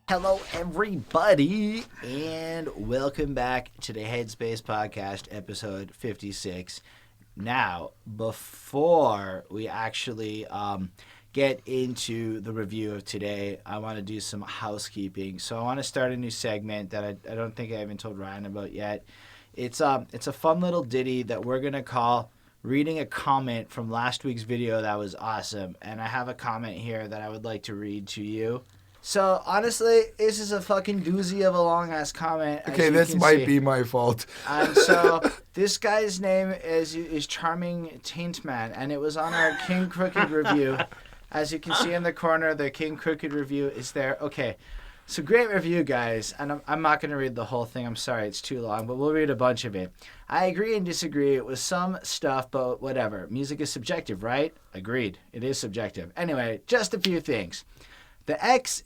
Hello, everybody, and welcome back to the Headspace Podcast, episode 56. Now, before we actually get into the review of today, I want to do some housekeeping. So I want to start a new segment that I don't think I even told Ryan about yet. It's a fun little ditty that we're going to call Reading a Comment from last week's video that was awesome. And I have a comment here that I would like to read to you. So, honestly, this is a fucking doozy of a long-ass comment. Okay, this might be my fault. And so, this guy's name is Charming Taintman, and it was on our King Crooked review. As you can see in the corner, the King Crooked review is there. Okay, so great review, guys. And I'm not going to read the whole thing. I'm sorry, it's too long, but we'll read a bunch of it. I agree and disagree with some stuff, but whatever. Music is subjective, right? Agreed. It is subjective. Anyway, just a few things. The X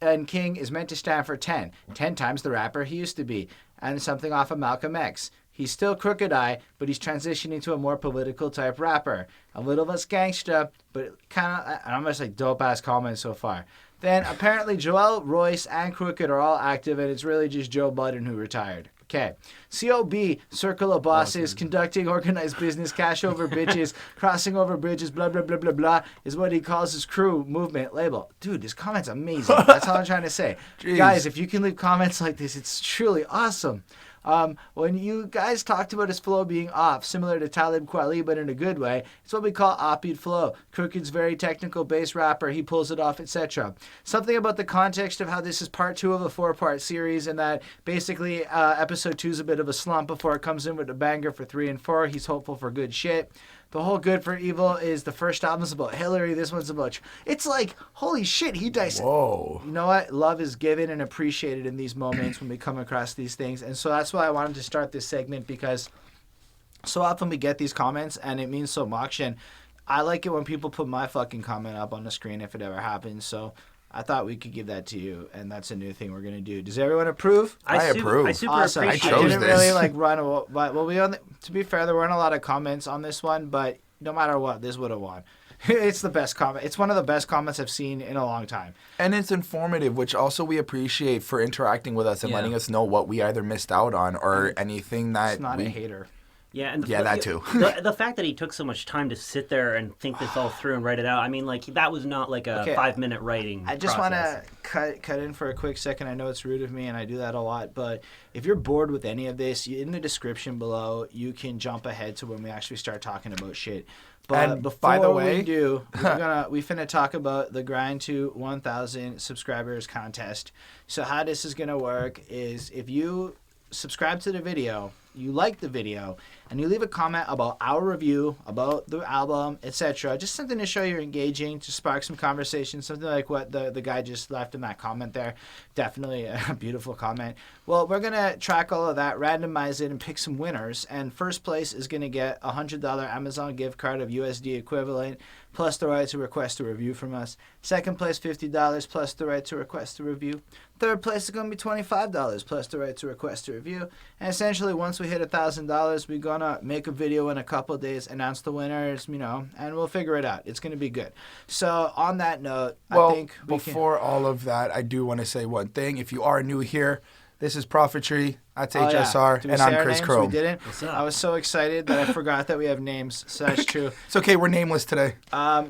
in King is meant to stand for 10. 10 times the rapper he used to be. And something off of Malcolm X. He's still Crooked Eye, but he's transitioning to a more political type rapper. A little less gangsta, but kind of, I'm almost like dope-ass comment so far. Then apparently Joel, Royce, and Crooked are all active, and it's really just Joe Budden who retired. Okay. COB, Circle of Bosses, conducting organized business, cash over bitches, crossing over bridges, blah, blah, blah, blah, blah, is what he calls his crew, movement, label. Dude, this comment's amazing. That's all I'm trying to say. Jeez. Guys, if you can leave comments like this, it's truly awesome. When you guys talked about his flow being off, similar to Talib Kweli, but in a good way, it's what we call offbeat flow. Crooked's very technical bass rapper, he pulls it off, etc. Something about the context of how this is part 2 of a 4-part series, and that basically episode 2 is a bit of a slump before it comes in with a banger for 3 and 4. He's hopeful for good shit. The whole Good for Evil is the first album's about Hillary. This one's about... It's like, holy shit, he dissects... Whoa. You know what? Love is given and appreciated in these moments when we come across these things. And so that's why I wanted to start this segment, because so often we get these comments and it means so much. And I like it when people put my fucking comment up on the screen if it ever happens. So I thought we could give that to you, and that's a new thing we're going to do. Does everyone approve? I approve. I super Awesome. appreciate I chose didn't this. really like run. Well, to be fair, there weren't a lot of comments on this one, but no matter what, this would have won. It's the best comment. It's one of the best comments I've seen in a long time. And it's informative, which also we appreciate for interacting with us and letting us know what we either missed out on or anything that It's not a hater. Yeah, and that too. The fact that he took so much time to sit there and think this all through and write it out, I mean, like, that was not like a 5-minute writing I just want to cut in for a quick second. I know it's rude of me, and I do that a lot, but if you're bored with any of this, in the description below, you can jump ahead to when we actually start talking about shit. But And before by the way, we do, we finna talk about the Grind to 1,000 subscribers contest. So how this is gonna work is if you subscribe to the video, you like the video, and you leave a comment about our review, about the album, etc. Just something to show you're engaging, to spark some conversation, something like what the guy just left in that comment there. Definitely a beautiful comment. Well, we're going to track all of that, randomize it, and pick some winners. And first place is going to get a $100 Amazon gift card of USD equivalent, plus the right to request a review from us. Second place, $50, plus the right to request a review. Third place is going to be $25, plus the right to request a review. And essentially, once we hit $1,000, we're going to make a video in a couple days, announce the winners, and we'll figure it out. It's going to be good. So on that note, I think before all of that, I do want to say one thing. If you are new here, this is Prophetry. That's HSR, Did we and say I'm our Chris names? Chrome. We didn't. What's up? I was so excited that I forgot that we have names. So that's true. It's okay. We're nameless today.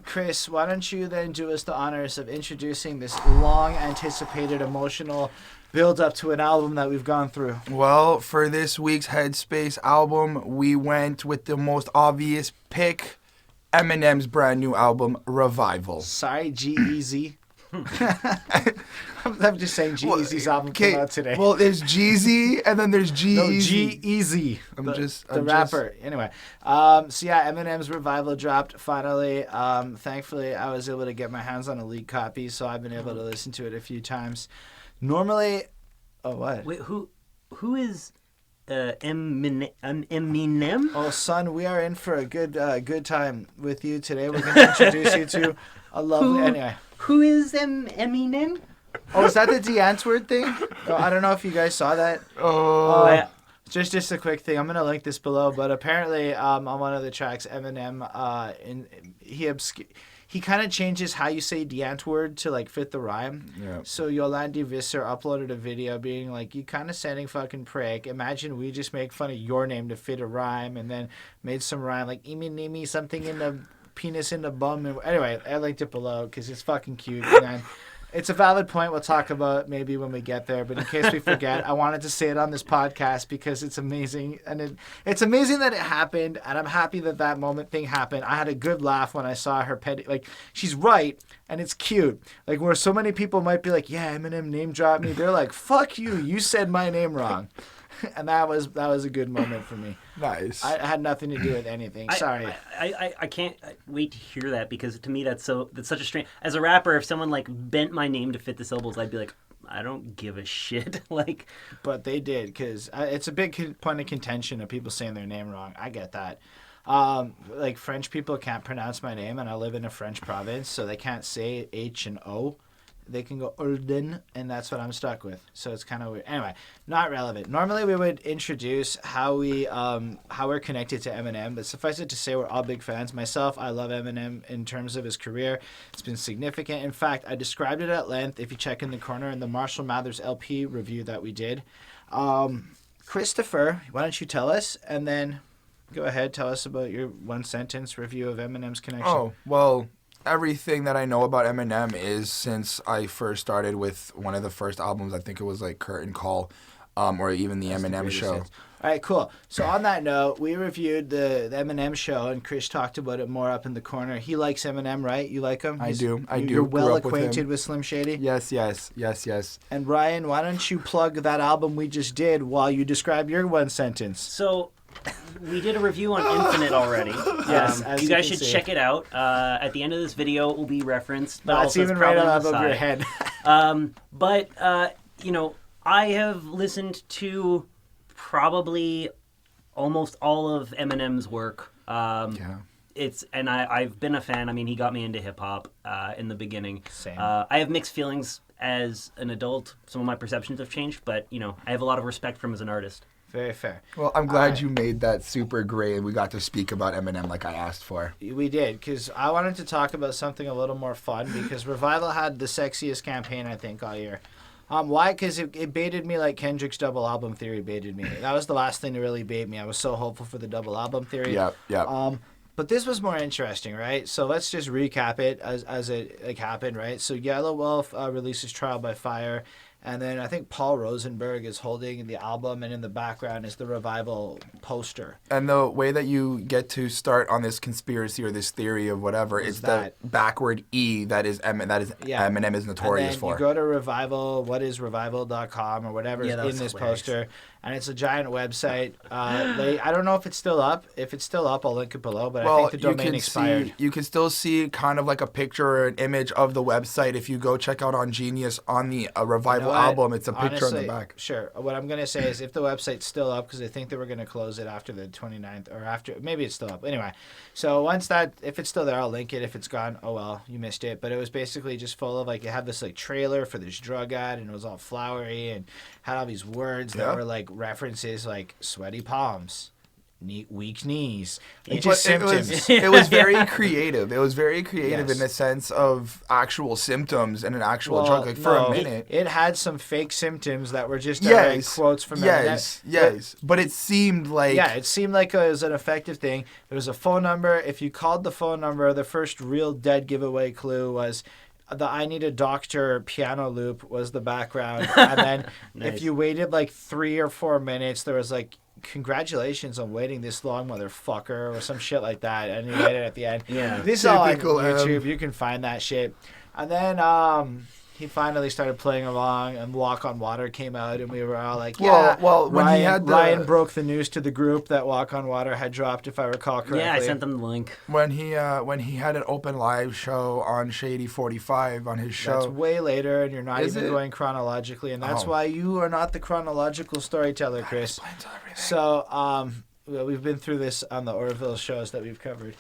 Chris, why don't you then do us the honors of introducing this long-anticipated, emotional build-up to an album that we've gone through? Well, for this week's Headspace album, we went with the most obvious pick, Eminem's brand new album, Revival. Sorry, G-Eazy. I'm just saying G-Eazy's album came out today. Well, there's Jeezy, and then there's G-Eazy. No, G-Eazy. The rapper. Anyway, so yeah, Eminem's Revival dropped finally. Thankfully, I was able to get my hands on a leaked copy, so I've been able to listen to it a few times. Normally, what? Wait, who is Eminem? Oh, son, we are in for a good time with you today. We're going to introduce you to a lovely... Anyway. Who is Eminem? Oh, is that the D-Antwoord thing? Oh, I don't know if you guys saw that. Oh. Just a quick thing. I'm going to link he kind of changes how you say the ant word to like fit the rhyme. Yeah. So Yolandi Visser uploaded a video being like, you kind of sounding fucking prick. Imagine we just make fun of your name to fit a rhyme, and then made some rhyme like "imi nimi something in the penis in the bum." And anyway, I linked it below because it's fucking cute. And it's a valid point we'll talk about maybe when we get there. But in case we forget, I wanted to say it on this podcast because it's amazing. And it's amazing that it happened. And I'm happy that that moment thing happened. I had a good laugh when I saw her petty. Like, she's right. And it's cute. Like, where so many people might be like, yeah, Eminem name dropped me. They're like, fuck you. You said my name wrong. And that was a good moment for me. Nice. I had nothing to do with anything. Sorry. I can't wait to hear that, because to me that's such a strange. As a rapper, if someone like bent my name to fit the syllables, I'd be like, I don't give a shit. Like, but they did, because it's a big point of contention of people saying their name wrong. I get that. Like, French people can't pronounce my name, and I live in a French province, so they can't say H and O. They can go Ulden, and that's what I'm stuck with. So it's kind of weird. Anyway, not relevant. Normally we would introduce how we're connected to Eminem, but suffice it to say we're all big fans. Myself, I love Eminem in terms of his career. It's been significant. In fact, I described it at length if you check in the corner in the Marshall Mathers LP review that we did. Christopher, why don't you tell us, and then go ahead, tell us about your one-sentence review of Eminem's connection. Oh, well, everything that I know about Eminem is since I first started with one of the first albums. I think it was like Curtain Call, or even the Eminem Show. Sense. All right, cool. So on that note, we reviewed the Eminem Show, and Chris talked about it more up in the corner. He likes Eminem, right? You like him? I do. You're well acquainted with Slim Shady? Yes. And Ryan, why don't you plug that album we just did while you describe your one sentence? So, we did a review on Infinite already. Yes, you guys should check it out. At the end of this video, it will be referenced. But That's even right above your head. You know, I have listened to probably almost all of Eminem's work. Yeah. I've been a fan. I mean, he got me into hip hop in the beginning. Same. I have mixed feelings as an adult. Some of my perceptions have changed, but you know, I have a lot of respect for him as an artist. Very fair. Well, I'm glad you made that super great, and we got to speak about Eminem like I asked for. We did, because I wanted to talk about something a little more fun, because Revival had the sexiest campaign, I think, all year. Why? Because it baited me like Kendrick's double album theory baited me. That was the last thing to really bait me. I was so hopeful for the double album theory. Yeah. But this was more interesting, right? So let's just recap it as it like happened, right? So Yellow Wolf releases Trial by Fire. And then I think Paul Rosenberg is holding the album, and in the background is the Revival poster. And the way that you get to start on this conspiracy or this theory of whatever is the backward E that is Eminem is notorious and then for. You go to Revival, whatisrevival.com or whatever is in this hilarious. poster. And it's a giant website. I don't know if it's still up. If it's still up, I'll link it below. But I think the domain expired. You can still see kind of like a picture or an image of the website. If you go check out on Genius on the Revival album, it's a picture on the back. Sure. What I'm going to say is if the website's still up, because I think they were going to close it after the 29th or after. Maybe it's still up. Anyway, so if it's still there, I'll link it. If it's gone, oh well, you missed it. But it was basically just full of it had this like trailer for this drug ad, and it was all flowery and had all these words that were like references like sweaty palms, weak knees, just symptoms. It was very creative. It was very creative Yes. in the sense of actual symptoms and an actual drug. Like for a minute, it had some fake symptoms that were just direct quotes from Eminem. Yes. But it seemed like it seemed like it was an effective thing. There was a phone number. If you called the phone number, the first real dead giveaway clue was the I Need a Doctor piano loop was the background. And then if you waited like 3 or 4 minutes, there was like, congratulations on waiting this long, motherfucker, or some shit like that. And you waited at the end. Yeah. This is all on YouTube. You can find that shit. And then he finally started playing along, and Walk on Water came out, and we were all like, yeah. Well, when Ryan broke the news to the group that Walk on Water had dropped, if I recall correctly. Yeah, I sent them the link. When he had an open live show on Shady 45 on his show. That's way later, and you're not even going chronologically, and that's why you are not the chronological storyteller, Chris. That explains everything. So, we've been through this on the Orville shows that we've covered.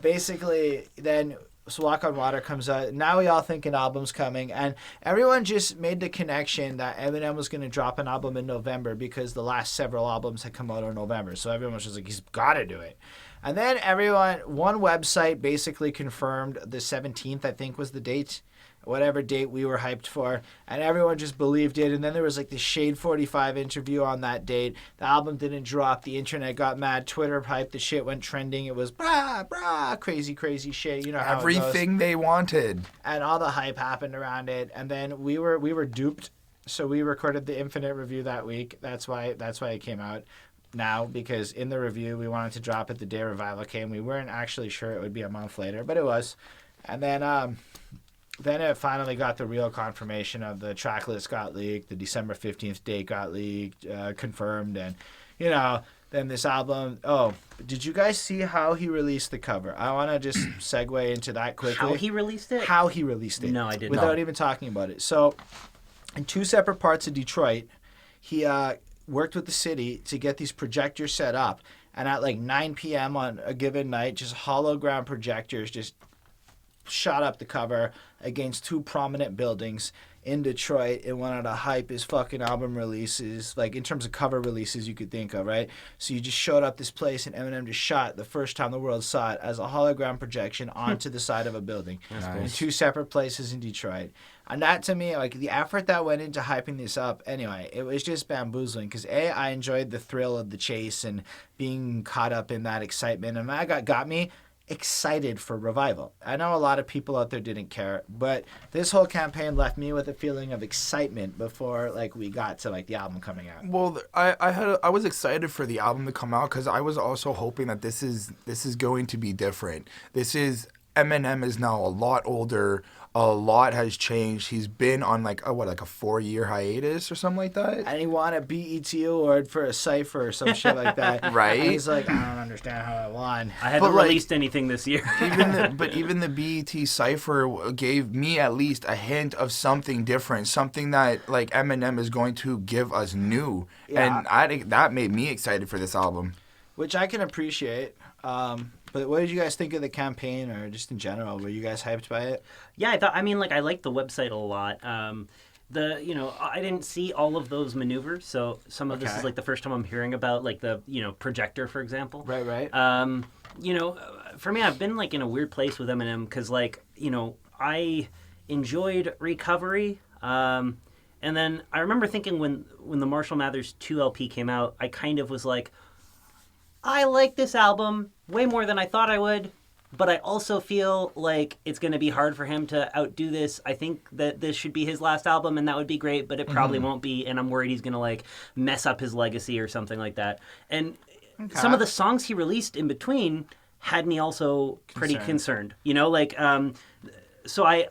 Basically, then... So Walk on Water comes out. Now we all think an album's coming. And everyone just made the connection that Eminem was going to drop an album in November because the last several albums had come out in November. So everyone was just like, he's got to do it. And then one website basically confirmed the 17th, I think was the date, whatever date we were hyped for, and everyone just believed it. And then there was like this Shade 45 interview on that date. The album didn't drop. The internet got mad. Twitter hyped. The shit went trending. It was crazy shit. You know how everything they wanted. And all the hype happened around it. And then we were duped. So we recorded the Infinite review that week. That's why it came out now, because in the review we wanted to drop it the day Revival came. We weren't actually sure it would be a month later, but it was. And then it finally got the real confirmation of the track list got leaked, the December 15th date got leaked, confirmed, and then this album. Oh, did you guys see how he released the cover? I want to just segue into that quickly. How he released it? How he released it. No, I didn't. Without even talking about it. So, in 2 separate parts of Detroit, he worked with the city to get these projectors set up. And at like 9 p.m. on a given night, just hologram projectors just shot up the cover against 2 prominent buildings in Detroit in one of the hypest fucking album releases, like in terms of cover releases you could think of, right? So you just showed up this place and Eminem just shot the first time the world saw it as a hologram projection onto the side of a building in 2 separate places in Detroit. And that, to me, like the effort that went into hyping this up, anyway, it was just bamboozling. Because I enjoyed the thrill of the chase and being caught up in that excitement, and that got me excited for Revival. I know a lot of people out there didn't care, but this whole campaign left me with a feeling of excitement before like we got to like the album coming out. Well, I was excited for the album to come out because I was also hoping that this is going to be different. Eminem is now a lot older. A lot has changed. He's been on like a 4-year hiatus or something like that. And he won a BET award for a cipher or some shit like that. Right? And he's like, I don't understand how I won. I haven't released anything this year. even the BET cipher gave me at least a hint of something different, something that like Eminem is going to give us new. Yeah. And that made me excited for this album. Which I can appreciate. But what did you guys think of the campaign, or just in general? Were you guys hyped by it? Yeah, I liked the website a lot. I didn't see all of those maneuvers, so some of this is like the first time I'm hearing about like the projector, for example. Right. For me, I've been like in a weird place with Eminem because I enjoyed Recovery. And then I remember thinking when the Marshall Mathers 2 LP came out, I kind of was like, I like this album way more than I thought I would, but I also feel like it's going to be hard for him to outdo this. I think that this should be his last album, and that would be great, but it probably won't be, and I'm worried he's going to like mess up his legacy or something like that. And some of the songs he released in between had me also pretty concerned. So I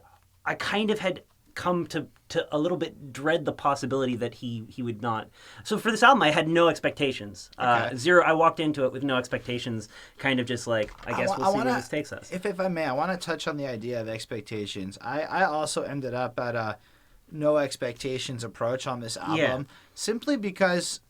kind of had come to a little bit dread the possibility that he would not. So for this album, I had no expectations. Zero. I walked into it with no expectations, kind of just like, I guess we'll see where this takes us. If I may, I want to touch on the idea of expectations. I also ended up at a no expectations approach on this album, simply because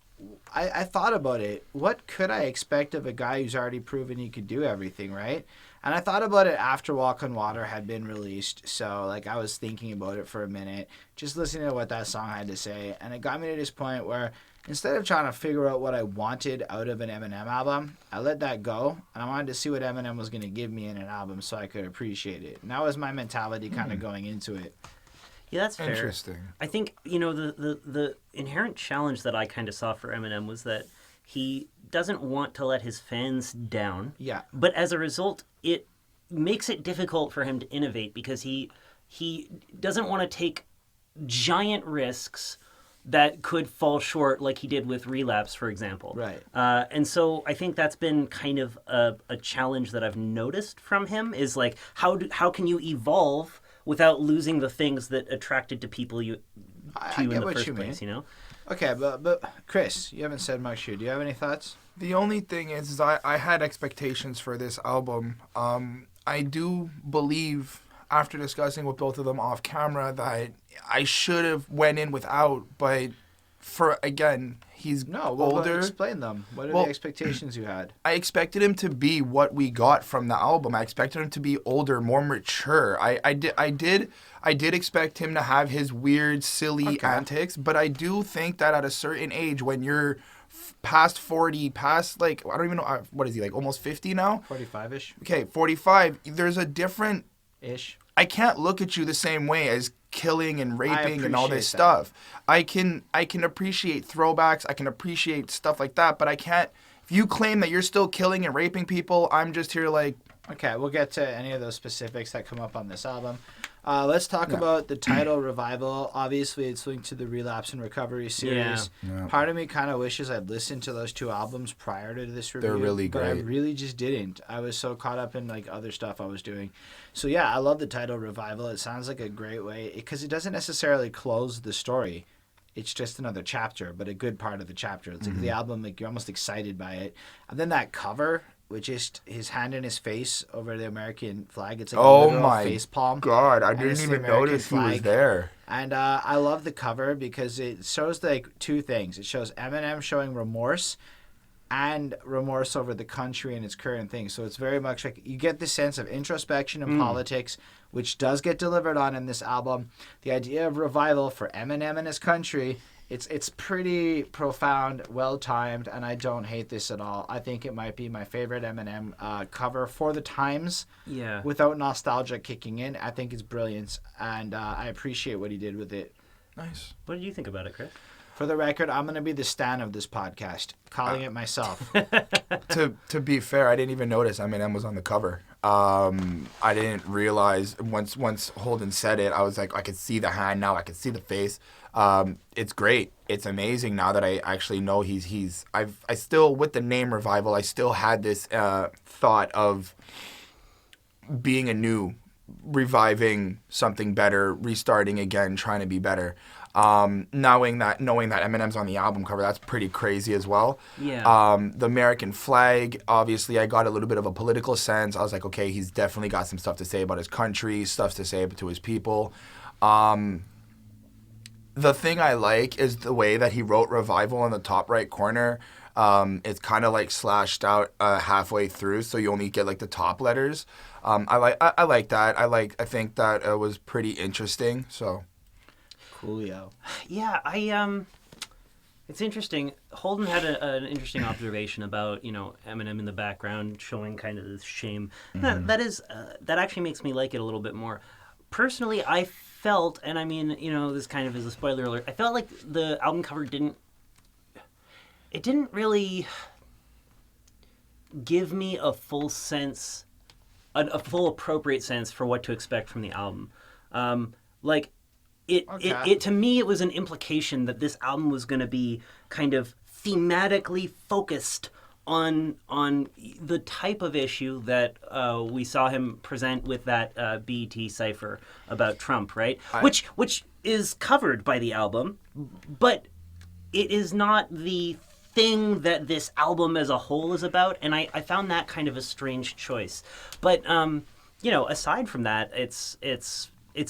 I thought about it. What could I expect of a guy who's already proven he could do everything, right? And I thought about it after Walk on Water had been released. So, like, I was thinking about it for a minute, just listening to what that song had to say. And it got me to this point where instead of trying to figure out what I wanted out of an Eminem album, I let that go. And I wanted to see what Eminem was going to give me in an album so I could appreciate it. And that was my mentality kind of going into it. Yeah, that's fair. Interesting. I think, the inherent challenge that I kind of saw for Eminem was that he doesn't want to let his fans down. Yeah. But as a result, it makes it difficult for him to innovate because he doesn't want to take giant risks that could fall short like he did with Relapse, for example. Right. And so I think that's been kind of a challenge that I've noticed from him is like, how can you evolve without losing the things that attracted to people in the first place, Okay, but Chris, you haven't said much here. Do you have any thoughts? The only thing is I had expectations for this album. I do believe, after discussing with both of them off camera, that I should have went in without, but he's older. Explain them. What are the expectations you had? I expected him to be what we got from the album. I expected him to be older, more mature. I did expect him to have his weird, silly antics, but I do think that at a certain age, when you're past 40, past like, I don't even know, what is he, like almost 50 now? 45-ish. Okay, 45. There's a different... Ish. I can't look at you the same way as killing and raping and all this that. stuff. I can appreciate throwbacks. I can appreciate stuff like that, but I can't... If you claim that you're still killing and raping people, I'm just here like... Okay, we'll get to any of those specifics that come up on this album. Let's talk about the title, Revival. Obviously, it's linked to the Relapse and Recovery series. Yeah. Part of me kind of wishes I'd listened to those two albums prior to this review. They're really but I great. really just didn't. I was so caught up in like other stuff I was doing. So yeah, I love the title, Revival. It sounds like a great way because it doesn't necessarily close the story. It's just another chapter, but a good part of the chapter. It's like the album, like you're almost excited by it. And then that cover, which is his hand in his face over the American flag. It's like a literal face palm. God, I and didn't it's the even American notice he was flag. there. And I love the cover because it shows like two things. It shows Eminem showing remorse and remorse over the country and its current things. So it's very much like you get this sense of introspection and politics, which does get delivered on in this album. The idea of revival for Eminem and his country, it's pretty profound, well-timed, and I don't hate this at all. I think it might be my favorite Eminem cover for the times. Yeah. Without nostalgia kicking in. I think it's brilliant, and I appreciate what he did with it. Nice. What did you think about it, Chris? For the record, I'm going to be the stan of this podcast, calling it myself. To be fair, I didn't even notice Eminem was on the cover. I didn't realize once Holden said it, I was like, I could see the hand now, I could see the face. It's great. It's amazing now that I actually know I still, with the name Revival, I still had this thought of being anew, reviving something better, restarting again, trying to be better. Knowing that Eminem's on the album cover, that's pretty crazy as well. Yeah. The American flag, obviously, I got a little bit of a political sense. I was like, okay, he's definitely got some stuff to say about his country, stuff to say to his people. The thing I like is the way that he wrote Revival in the top right corner. It's kind of like slashed out halfway through, so you only get like the top letters. I like that. I think that it was pretty interesting. So. Coolio. Yeah, it's interesting. Holden had an interesting observation about, Eminem in the background showing kind of this shame. Mm-hmm. That actually makes me like it a little bit more. Personally, I felt, and I mean, this kind of is a spoiler alert, I felt like the album cover didn't really give me a full sense, a full appropriate sense for what to expect from the album. It to me, it was an implication that this album was going to be kind of thematically focused on the type of issue that we saw him present with that BET cipher about Trump, right? Which is covered by the album, but it is not the thing that this album as a whole is about, and I found that kind of a strange choice. But aside from that, it's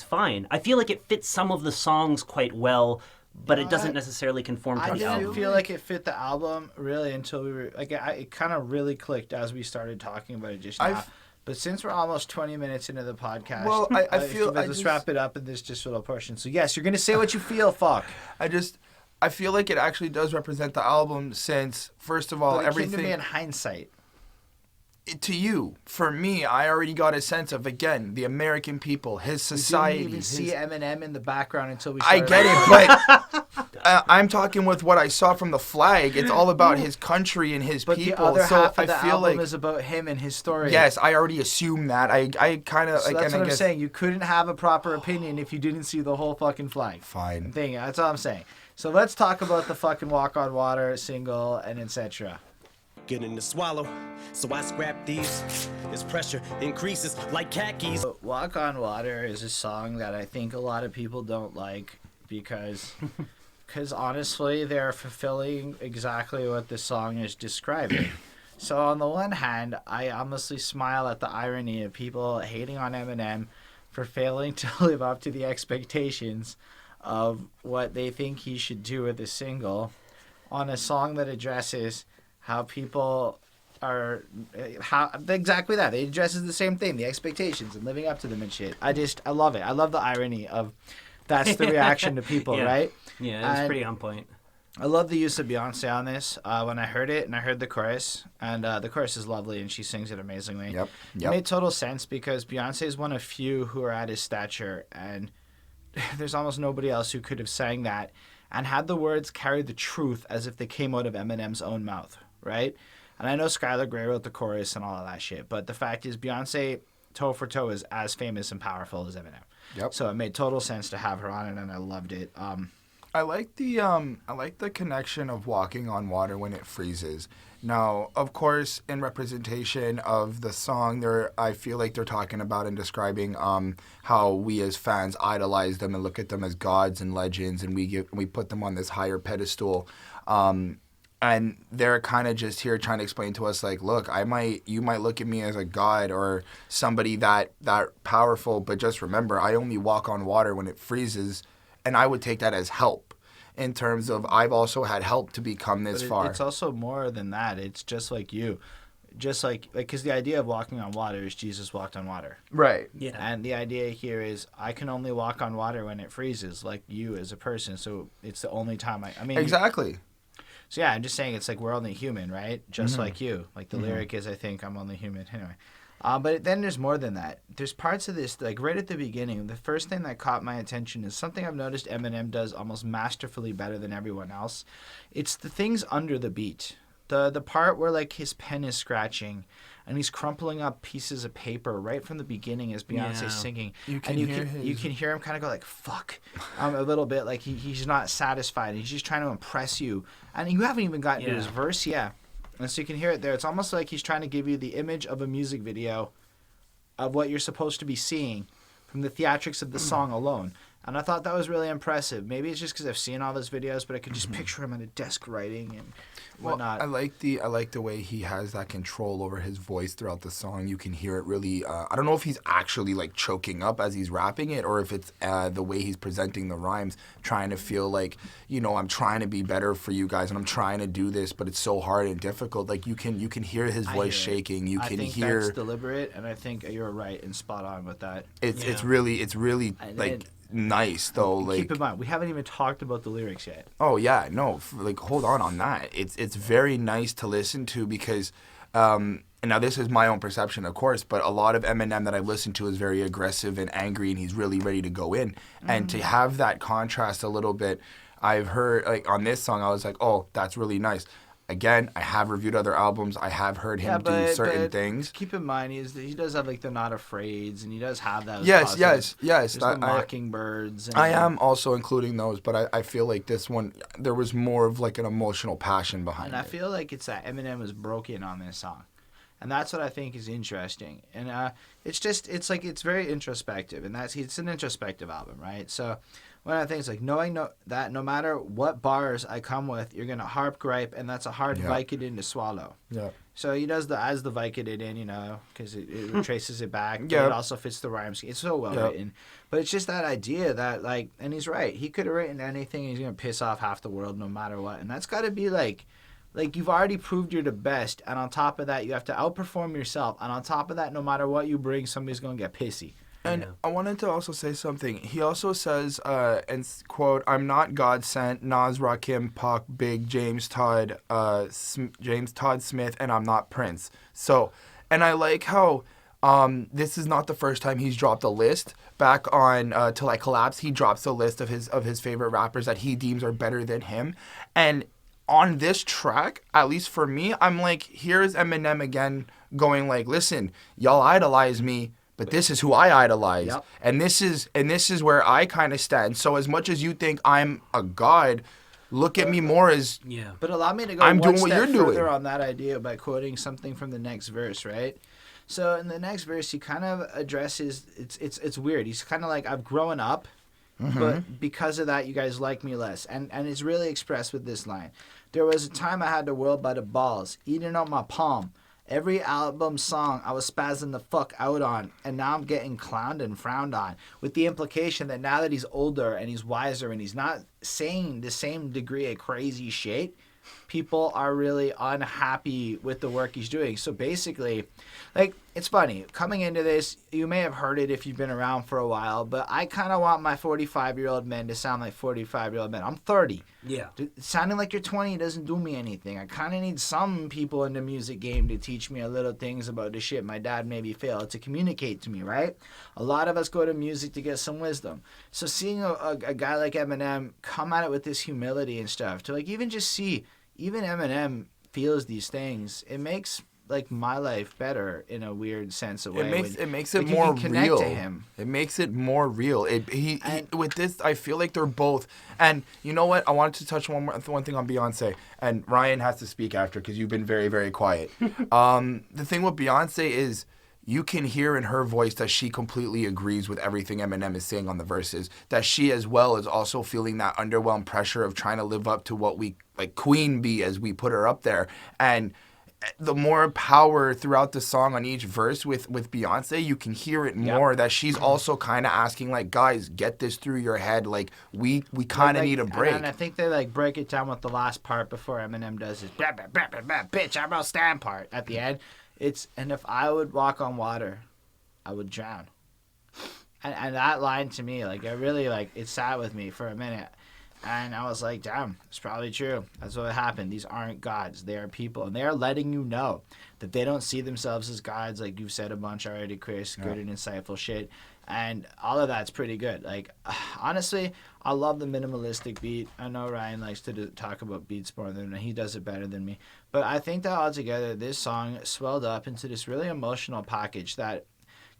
fine. I feel like it fits some of the songs quite well, but it doesn't necessarily conform to the I album. didn't feel like it fit the album really until we were like it kind of really clicked as we started talking about it just now. But since we're almost 20 minutes into the podcast, Well, I feel let's wrap it up in this just little portion. So yes, you're gonna say what you feel. Fuck. I feel like it actually does represent the album since, first of all, But it everything... came to me in hindsight. To you. For me, I already got a sense of, again, the American people, his society. You didn't even see Eminem in the background until we I started. get it, but I'm talking with what I saw from the flag. It's all about his country and his But people. the other so half of I the feel album like... is about him and his story. Yes, I already assumed that. I kind of... So that's what I'm saying. You couldn't have a proper opinion if you didn't see the whole fucking flag. Fine. Thing. That's all I'm saying. So let's talk about the fucking Walk on Water single and etc. Getting to swallow, so I scrap these. This pressure increases like khakis. Walk on Water is a song that I think a lot of people don't like because honestly they're fulfilling exactly what the song is describing. So on the one hand, I honestly smile at the irony of people hating on Eminem for failing to live up to the expectations of what they think he should do with a single on a song that addresses how people are exactly that. It addresses the same thing, the expectations and living up to them and shit. I love it. I love the irony of that's the reaction to people, Yeah. right? Yeah, it was pretty on point. I love the use of Beyonce on this. When I heard it and I heard the chorus, and the chorus is lovely and she sings it amazingly. Yep. It made total sense because Beyonce is one of few who are at his stature, and there's almost nobody else who could have sang that and had the words carry the truth as if they came out of Eminem's own mouth, right? And I know Skylar Grey wrote the chorus and all of that shit, but the fact is Beyonce, toe for toe, is as famous and powerful as Eminem. Yep. So it made total sense to have her on it, and I loved it. I like the connection of walking on water when it freezes. Now, of course, in representation of the song, I feel like they're talking about and describing how we as fans idolize them and look at them as gods and legends, and we put them on this higher pedestal. And they're kind of just here trying to explain to us, like, look, you might look at me as a god or somebody that powerful, but just remember, I only walk on water when it freezes, and I would take that as help. In terms of, I've also had help to become this far. It's also more than that. It's just like you. Just like, because the idea of walking on water is Jesus walked on water. Right. Yeah. And the idea here is I can only walk on water when it freezes, like you as a person. So it's the only time I mean. Exactly. So yeah, I'm just saying it's like we're only human, right? Just like you. Like the lyric is, I think I'm only human. Anyway. But then there's more than that. There's parts of this, like right at the beginning, the first thing that caught my attention is something I've noticed Eminem does almost masterfully better than everyone else. It's the things under the beat. The part where like his pen is scratching and he's crumpling up pieces of paper right from the beginning as Beyonce's singing. You can hear him kind of go like, fuck, a little bit. Like he's not satisfied. He's just trying to impress you. And you haven't even gotten to his verse yet. And so you can hear it there. It's almost like he's trying to give you the image of a music video of what you're supposed to be seeing from the theatrics of the song alone. And I thought that was really impressive. Maybe it's just because I've seen all those videos, but I could just picture him at a desk writing and whatnot. I like the way he has that control over his voice throughout the song. You can hear it really. I don't know if he's actually like choking up as he's rapping it, or if it's the way he's presenting the rhymes, trying to feel like, I'm trying to be better for you guys, and I'm trying to do this, but it's so hard and difficult. Like you can hear his voice shaking. I think that's deliberate, and I think you're right and spot on with that. It's really like. Nice though. Like, keep in mind, we haven't even talked about the lyrics yet. Oh yeah, no. Like, hold on that. It's very nice to listen to because, and now this is my own perception, of course, but a lot of Eminem that I've listened to is very aggressive and angry, and he's really ready to go in. And to have that contrast a little bit, I've heard like on this song, I was like, oh, that's really nice. Again, I have reviewed other albums. I have heard him do certain things. Keep in mind, he does have like the Not Afraids, and he does have that. Yes. There's the Mockingbirds. I am also including those, but I feel like this one, there was more of like an emotional passion behind it. And I feel like it's that Eminem was broken on this song. And that's what I think is interesting. And it's very introspective, and it's an introspective album, right? So one of the things, like knowing that no matter what bars I come with, you're going to harp gripe, and that's a hard Vicodin to swallow. Yeah. So he does the Vicodin in, because it traces it back. Yeah. It also fits the rhyme scheme. It's so well written. But it's just that idea that, like, and he's right. He could have written anything, and he's going to piss off half the world no matter what. And that's got to be like you've already proved you're the best, and on top of that, you have to outperform yourself. And on top of that, no matter what you bring, somebody's going to get pissy. And I wanted to also say something. He also says, and quote, "I'm not God sent, Nas, Rakim, Pac, Big, James Todd Smith, and I'm not Prince." So, and I like how this is not the first time he's dropped a list. Back on Till I Collapse, he drops a list of his favorite rappers that he deems are better than him. And on this track, at least for me, I'm like, here's Eminem again going like, listen, y'all idolize me, but this is who I idolize. Yep. And this is where I kind of stand. So as much as you think I'm a god, look at me more as But allow me to go one step further on that idea by quoting something from the next verse, right? So in the next verse, he kind of addresses it's weird. He's kind of like, I've grown up, but because of that, you guys like me less. And it's really expressed with this line. There was a time I had the world by the balls, eating up my palm. Every album song I was spazzing the fuck out on, and now I'm getting clowned and frowned on, with the implication that now that he's older and he's wiser and he's not saying the same degree of crazy shit, people are really unhappy with the work he's doing. So basically, like, it's funny. Coming into this, you may have heard it if you've been around for a while, but I kind of want my 45-year-old men to sound like 45-year-old men. I'm 30. Yeah. Sounding like you're 20 doesn't do me anything. I kind of need some people in the music game to teach me a little things about the shit my dad maybe failed to communicate to me, right? A lot of us go to music to get some wisdom. So seeing a guy like Eminem come at it with this humility and stuff, to like even just see, even Eminem feels these things, it makes like my life better in a weird sense of way. It makes it like, more you can connect real. to him. It makes it more real. He with this, I feel like they're both. And you know what? I wanted to touch one thing on Beyonce, and Ryan has to speak after because you've been very, very quiet. The thing with Beyonce is, you can hear in her voice that she completely agrees with everything Eminem is saying on the verses. That she as well is also feeling that underwhelmed pressure of trying to live up to what we, like Queen Bee as we put her up there. And the more power throughout the song on each verse with Beyonce, you can hear it more that she's also kind of asking, like, guys, get this through your head. Like, we kind of need a break. And I think they like break it down with the last part before Eminem does his blah, blah, blah, blah, blah, bitch, I'm gonna stand part at the end. And if I would walk on water, I would drown. And that line to me, like, it really, like, it sat with me for a minute. And I was like, damn, it's probably true. That's what happened. These aren't gods. They are people. And they are letting you know that they don't see themselves as gods, like you've said a bunch already, Chris. Good and insightful shit. And all of that's pretty good. Like, honestly, I love the minimalistic beat. I know Ryan likes to talk about beats more than me. He does it better than me. But I think that altogether, this song swelled up into this really emotional package that,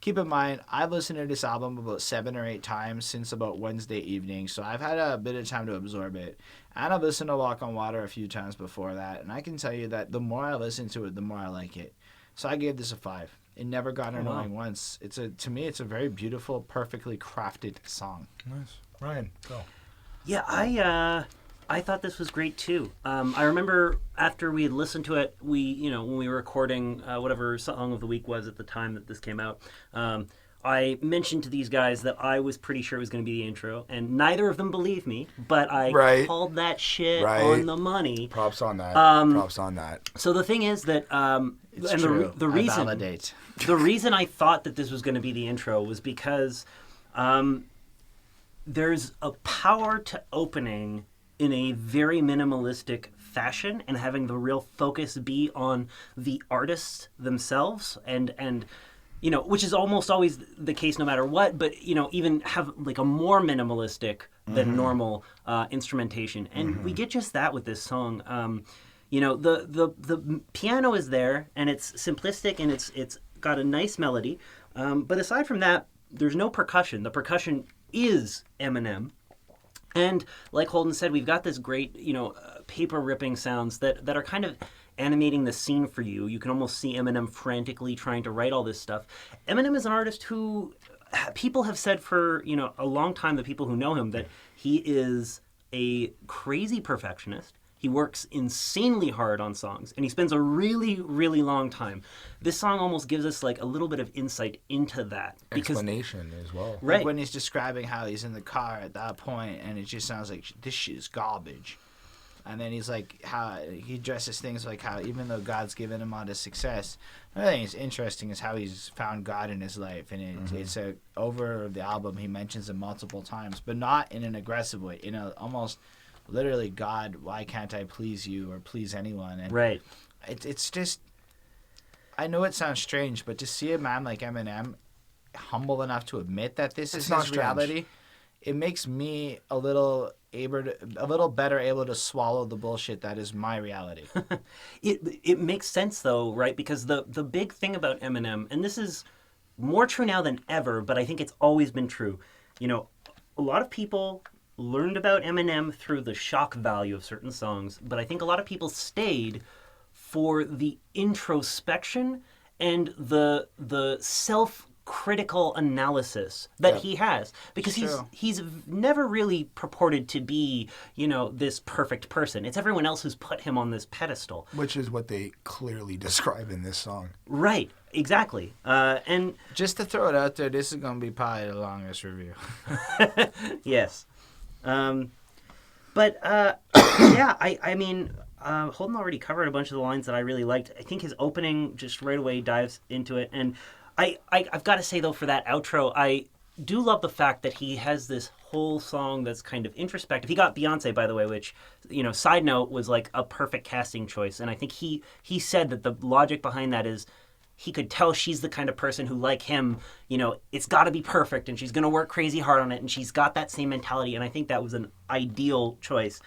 keep in mind, I've listened to this album about 7 or 8 times since about Wednesday evening, so I've had a bit of time to absorb it. And I've listened to Walk on Water a few times before that, and I can tell you that the more I listen to it, the more I like it. So I gave this a 5. It never got annoying once. To me, it's a very beautiful, perfectly crafted song. Nice. Ryan, go. Yeah, I thought this was great too. I remember after we had listened to it, when we were recording whatever song of the week was at the time that this came out, I mentioned to these guys that I was pretty sure it was going to be the intro, and neither of them believed me, but I called that shit on the money. Props on that. So the thing is that, It's and true. the reason, I validate. The reason I thought that this was going to be the intro was because there's a power to opening in a very minimalistic fashion and having the real focus be on the artists themselves and which is almost always the case no matter what, but even have like a more minimalistic than normal instrumentation, and we get just that with this song. The piano is there and it's simplistic and it's got a nice melody, but aside from that, there's no percussion. The percussion is Eminem. And like Holden said, we've got this great, paper ripping sounds that are kind of animating the scene for you. You can almost see Eminem frantically trying to write all this stuff. Eminem is an artist who people have said for, a long time, the people who know him, that he is a crazy perfectionist. He works insanely hard on songs, and he spends a really, really long time. This song almost gives us like a little bit of insight into that. Explanation as well. Right. Like when he's describing how he's in the car at that point, and it just sounds like, this shit is garbage. And then he's like, how he addresses things like how even though God's given him all this success, another thing that's interesting is how he's found God in his life. And it's over the album, he mentions it multiple times, but not in an aggressive way, in a almost... literally, God, why can't I please you or please anyone? And right. It's just, I know it sounds strange, but to see a man like Eminem humble enough to admit that this is his reality, it makes me a little better able to swallow the bullshit that is my reality. It makes sense though, right? Because the big thing about Eminem, and this is more true now than ever, but I think it's always been true. A lot of people learned about Eminem through the shock value of certain songs, but I think a lot of people stayed for the introspection and the self-critical analysis that he has, because he's never really purported to be, this perfect person. It's everyone else who's put him on this pedestal, which is what they clearly describe in this song. Right, exactly. And just to throw it out there, this is going to be probably the longest review. Yes. I mean, Holden already covered a bunch of the lines that I really liked. I think his opening just right away dives into it. And I've got to say, though, for that outro, I do love the fact that he has this whole song that's kind of introspective. He got Beyoncé, by the way, which, side note, was like a perfect casting choice. And I think he said that the logic behind that is he could tell she's the kind of person who, like him, it's got to be perfect and she's going to work crazy hard on it. And she's got that same mentality. And I think that was an ideal choice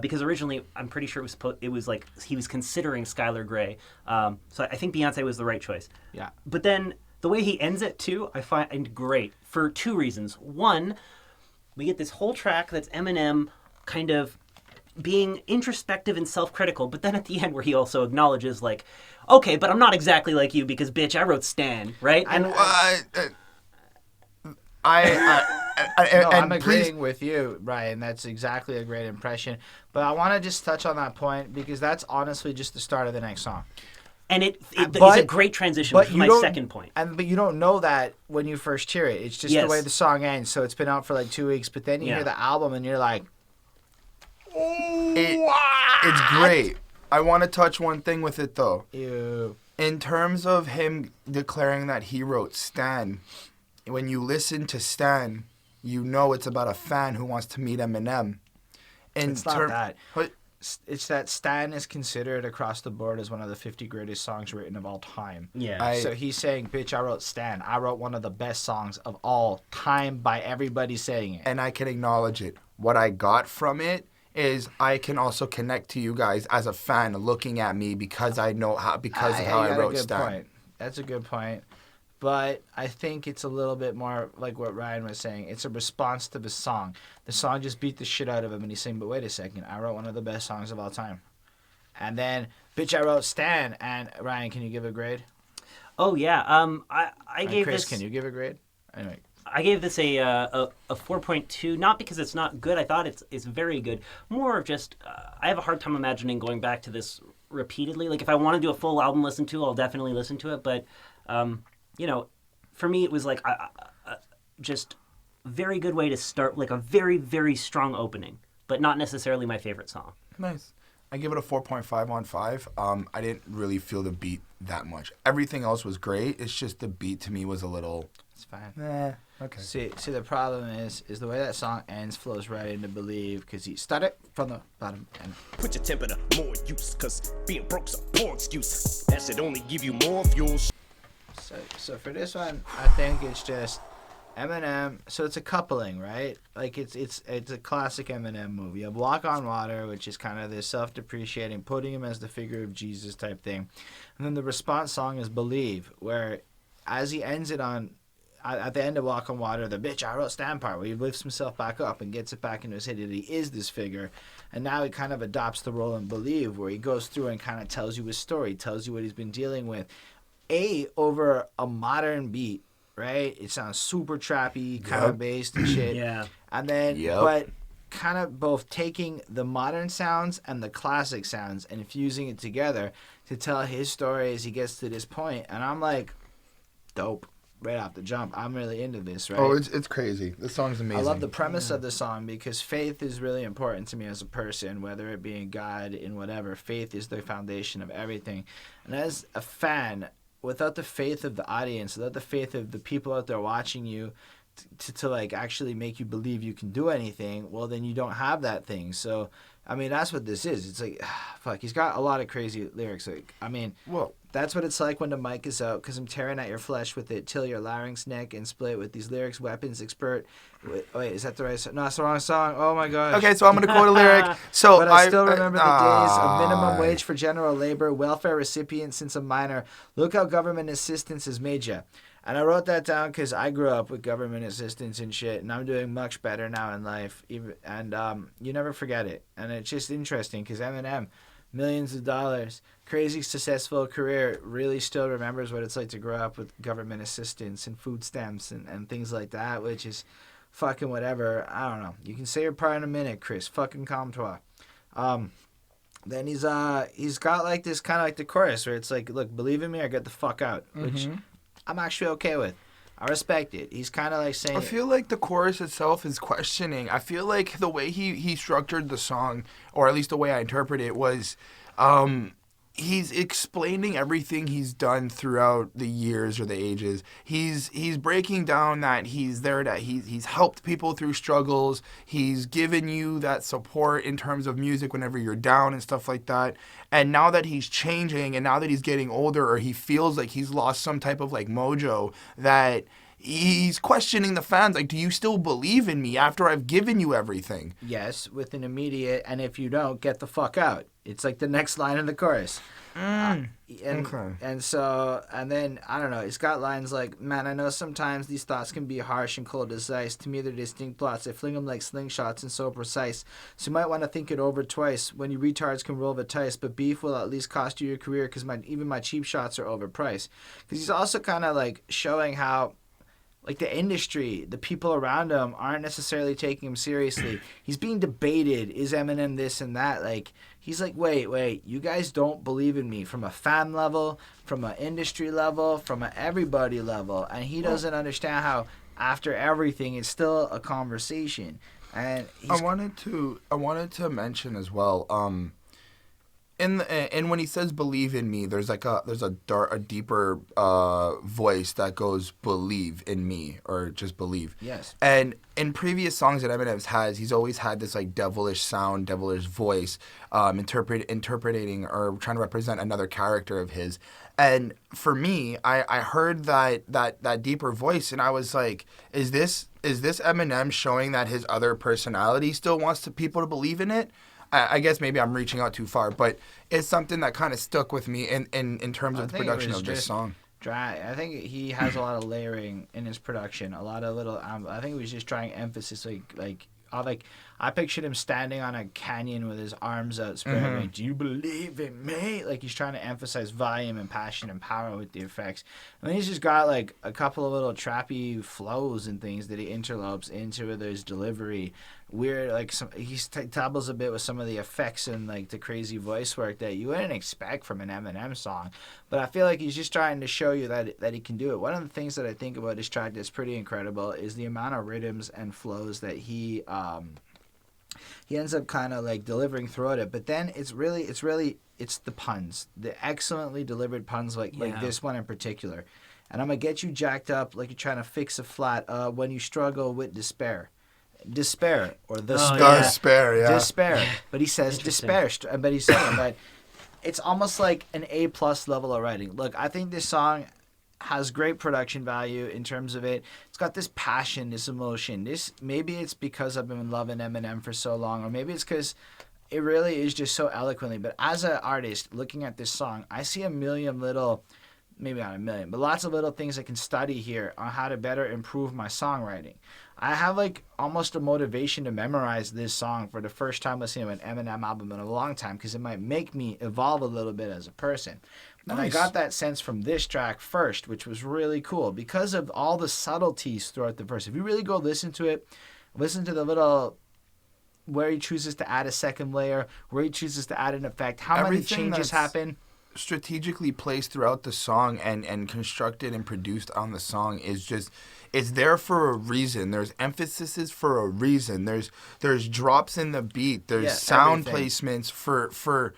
because originally I'm pretty sure it was like he was considering Skylar Grey. So I think Beyonce was the right choice. Yeah. But then the way he ends it, too, I find great for two reasons. One, we get this whole track that's Eminem kind of being introspective and self-critical, but then at the end where he also acknowledges, like, okay, but I'm not exactly like you because, bitch, I wrote Stan, right? And I'm agreeing with you, Ryan. That's exactly a great impression. But I want to just touch on that point because that's honestly just the start of the next song. And it's a great transition to my second point. But you don't know that when you first hear it. It's just the way the song ends. So it's been out for like 2 weeks, but then you hear the album and you're like, it's great. I want to touch one thing with it though. Ew. In terms of him declaring that he wrote Stan, when you listen to Stan, you know it's about a fan who wants to meet Eminem. It's not that. It's that Stan is considered across the board as one of the 50 greatest songs written of all time. Yeah. So he's saying, bitch, I wrote Stan. I wrote one of the best songs of all time by everybody saying it. And I can acknowledge it. What I got from it is I can also connect to you guys as a fan looking at me because I know how, because of how I wrote Stan. Point. That's a good point. But I think it's a little bit more like what Ryan was saying. It's a response to the song. The song just beat the shit out of him, and he's saying, but wait a second, I wrote one of the best songs of all time. And then, bitch, I wrote Stan. And Ryan, can you give a grade? Oh, yeah. I gave Chris, this... can you give a grade? Anyway. I gave this a 4.2, not because it's not good. I thought it's very good. More of just, I have a hard time imagining going back to this repeatedly. Like, if I want to do a full album listen to, I'll definitely listen to it. But, for me, it was like just very good way to start, like a very, very strong opening, but not necessarily my favorite song. Nice. I give it a 4.5 on 5. I didn't really feel the beat that much. Everything else was great. It's just the beat to me was a little... It's fine. Okay. See, the problem is the way that song ends flows right into Believe because he started from the bottom and... Put your temper to more use, cause being broke's a poor excuse. That should only give you more fuel. So for this one, I think it's just Eminem. So it's a coupling, right? Like it's a classic Eminem movie. You have Walk on Water, which is kind of this self-depreciating, putting him as the figure of Jesus type thing, and then the response song is Believe, where as he ends it on. At the end of Walk on Water, the bitch I wrote Stan part, where he lifts himself back up and gets it back into his head that he is this figure. And now he kind of adopts the role in Believe, where he goes through and kind of tells you his story, tells you what he's been dealing with. Over a modern beat, right? It sounds super trappy, kind of bassed and shit. Yeah. And then, but kind of both taking the modern sounds and the classic sounds and fusing it together to tell his story as he gets to this point. And I'm like, dope. Right off the jump, I'm really into this, right? Oh, it's crazy. This song's amazing. I love the premise of the song because faith is really important to me as a person, whether it be in God, in whatever. Faith is the foundation of everything. And as a fan, without the faith of the audience, without the faith of the people out there watching you to like actually make you believe you can do anything, well, then you don't have that thing. So, I mean, that's what this is. It's like, fuck, he's got a lot of crazy lyrics. Like, I mean... Well... That's what it's like when the mic is out, because I'm tearing at your flesh with it till your larynx neck and split with these lyrics, weapons, expert. Wait, is that the right song? No, it's the wrong song. Oh my gosh. Okay, so I'm going to quote a lyric. So but I still remember the days of minimum wage for general labor, welfare recipient since a minor. Look how government assistance has made you. And I wrote that down because I grew up with government assistance and shit, and I'm doing much better now in life. And you never forget it. And it's just interesting because Eminem, millions of dollars, crazy successful career, really still remembers what it's like to grow up with government assistance and food stamps and things like that, which is fucking whatever. I don't know. You can say your part in a minute, Chris. Fucking calm-toi. Then he's got like this kind of like the chorus where it's like, look, believe in me or get the fuck out, which I'm actually okay with. I respect it. He's kind of like saying... I feel like the chorus itself is questioning. I feel like the way he structured the song, or at least the way I interpret it, was he's explaining everything he's done throughout the years or the ages. He's breaking down that he's there, that he's helped people through struggles. He's given you that support in terms of music whenever you're down and stuff like that. And now that he's changing, and now that he's getting older, or he feels like he's lost some type of like mojo, that he's questioning the fans, like, do you still believe in me after I've given you everything? Yes, with an immediate, and if you don't, get the fuck out. It's like the next line in the chorus. Okay. And so, and then, I don't know, it's got lines like, man, I know sometimes these thoughts can be harsh and cold as ice. To me, they're distinct plots. I fling them like slingshots and so precise. So you might want to think it over twice. When you retards can roll the dice, but beef will at least cost you your career because even my cheap shots are overpriced. Because he's also kind of like showing how, like, the industry, the people around him aren't necessarily taking him seriously. He's being debated. Is Eminem this and that? Like, he's like, wait, you guys don't believe in me from a fan level, from an industry level, from an everybody level. And he doesn't understand how, after everything, it's still a conversation. And I wanted to mention as well, and when he says "believe in me," there's a deeper voice that goes "believe in me" or just "believe." Yes. And in previous songs that Eminem's has, he's always had this like devilish sound, devilish voice, interpreting or trying to represent another character of his. And for me, I heard that deeper voice, and I was like, is this Eminem showing that his other personality still wants people to believe in it? I guess maybe I'm reaching out too far, but it's something that kind of stuck with me in terms of the production of this song. I think he has a lot of layering in his production, a lot of little. I think he was just trying emphasis, I pictured him standing on a canyon with his arms out, spread, like, do you believe in me? Like, he's trying to emphasize volume and passion and power with the effects. And then he's just got, like, a couple of little trappy flows and things that he interlopes into with his delivery. Weird, like, he dabbles a bit with some of the effects and, like, the crazy voice work that you wouldn't expect from an Eminem song. But I feel like he's just trying to show you that he can do it. One of the things that I think about this track that's pretty incredible is the amount of rhythms and flows that he ends up kind of like delivering throughout it. But then it's the puns, the excellently delivered puns like this one in particular. And I'm gonna get you jacked up like you're trying to fix a flat when you struggle with despair or despair. Despair. But he says despair, but he's saying that it's almost like an A+ level of writing. Look, I think this song has great production value in terms of it. It's got this passion, this emotion. Maybe it's because I've been loving Eminem for so long, or maybe it's because it really is just so eloquently. But as an artist looking at this song, I see a million little, maybe not a million, but lots of little things I can study here on how to better improve my songwriting. I have like almost a motivation to memorize this song for the first time listening to an Eminem album in a long time, because it might make me evolve a little bit as a person. And I got that sense from this track first, which was really cool because of all the subtleties throughout the verse. If you really go listen to it, listen to the little where he chooses to add a second layer, where he chooses to add an effect, how many changes happen. Strategically placed throughout the song and constructed and produced on the song is just, it's there for a reason. There's emphases for a reason. There's drops in the beat. There's sound placements for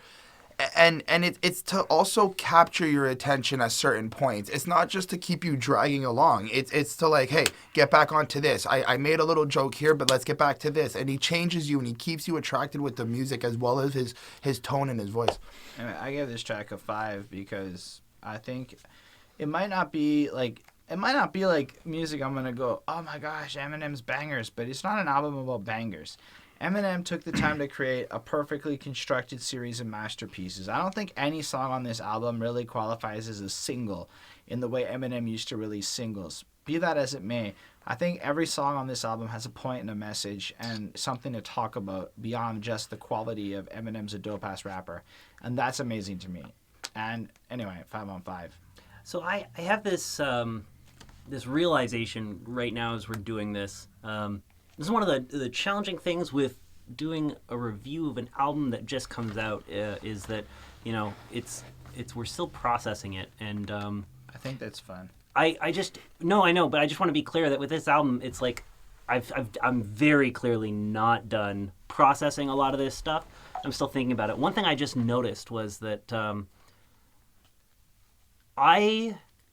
and it's to also capture your attention at certain points. It's not just to keep you dragging along. It's to like, hey, get back onto this. I made a little joke here, but let's get back to this. And he changes you and he keeps you attracted with the music as well as his tone and his voice. Anyway, I give this track a 5 because I think it might not be like music I'm gonna go, oh my gosh, Eminem's bangers, but it's not an album about bangers. Eminem took the time to create a perfectly constructed series of masterpieces. I don't think any song on this album really qualifies as a single in the way Eminem used to release singles. Be that as it may, I think every song on this album has a point and a message and something to talk about beyond just the quality of Eminem's a dope-ass rapper. And that's amazing to me. And anyway, 5 on 5. So I have this this realization right now as we're doing this. This is one of the challenging things with doing a review of an album that just comes out is that, it's we're still processing it, and I think that's fun. I just no, I know, but I just want to be clear that with this album, it's like I'm very clearly not done processing a lot of this stuff. I'm still thinking about it. One thing I just noticed was that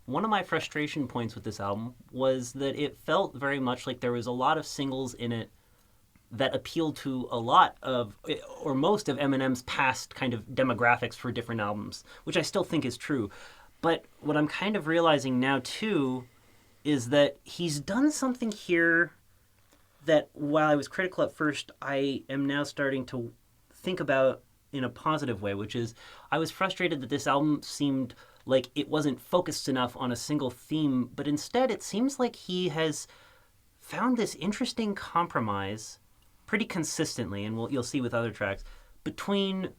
one of my frustration points with this album was that it felt very much like there was a lot of singles in it that appealed to a lot of, or most of Eminem's past kind of demographics for different albums, which I still think is true. But what I'm kind of realizing now, too, is that he's done something here that, while I was critical at first, I am now starting to think about in a positive way, which is I was frustrated that this album seemed like it wasn't focused enough on a single theme, but instead it seems like he has found this interesting compromise pretty consistently, and you'll see with other tracks, between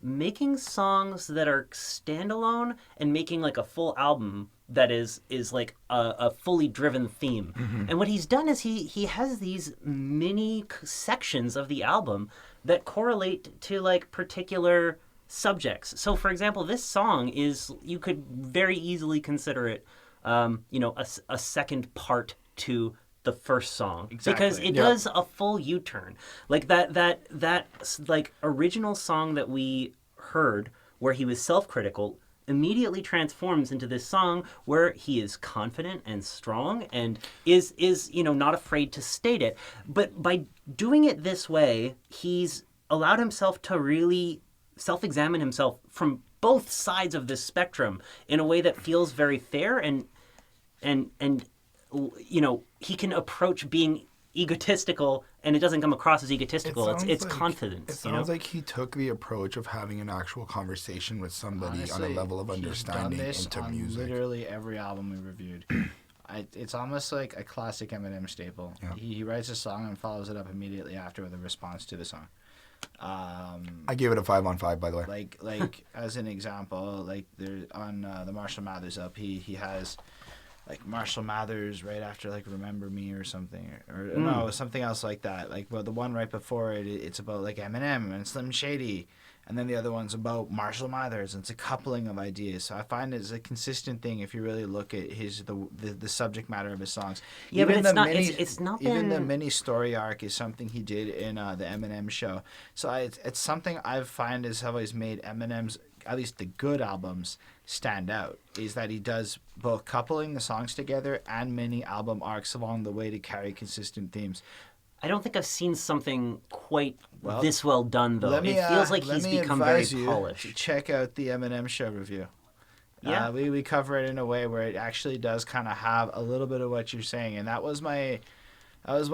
making songs that are standalone and making like a full album that is like a fully driven theme. Mm-hmm. And what he's done is he has these mini sections of the album that correlate to like particular subjects. So for example, this song is, you could very easily consider it a second part to the first song. Exactly. Because it does a full U-turn. Like that like original song that we heard where he was self-critical immediately transforms into this song where he is confident and strong and is not afraid to state it. But by doing it this way, he's allowed himself to really self-examine himself from both sides of this spectrum in a way that feels very fair and he can approach being egotistical and it doesn't come across as egotistical. It's like, confidence. It sounds like he took the approach of having an actual conversation with somebody. Honestly, on a level of understanding into music. Literally every album we reviewed. It's almost like a classic Eminem staple. Yeah. He writes a song and follows it up immediately after with a response to the song. I gave it a 5 on 5, by the way. Like as an example, like there on the Marshall Mathers LP, he has like Marshall Mathers right after like Remember Me or something, or no, something else like that. Like, well, the one right before it, it's about like Eminem and Slim Shady, and then the other one's about Marshall Mathers, and it's a coupling of ideas. So I find it's a consistent thing if you really look at the subject matter of his songs. Yeah, even but it's not even the mini story arc is something he did in the Eminem show. So it's something I find has always made Eminem's, at least the good albums, stand out, is that he does both coupling the songs together and mini album arcs along the way to carry consistent themes. I don't think I've seen something quite this well done, though. It feels like he's become very polished. Check out the Eminem show review. Yeah. We cover it in a way where it actually does kind of have a little bit of what you're saying, and that was one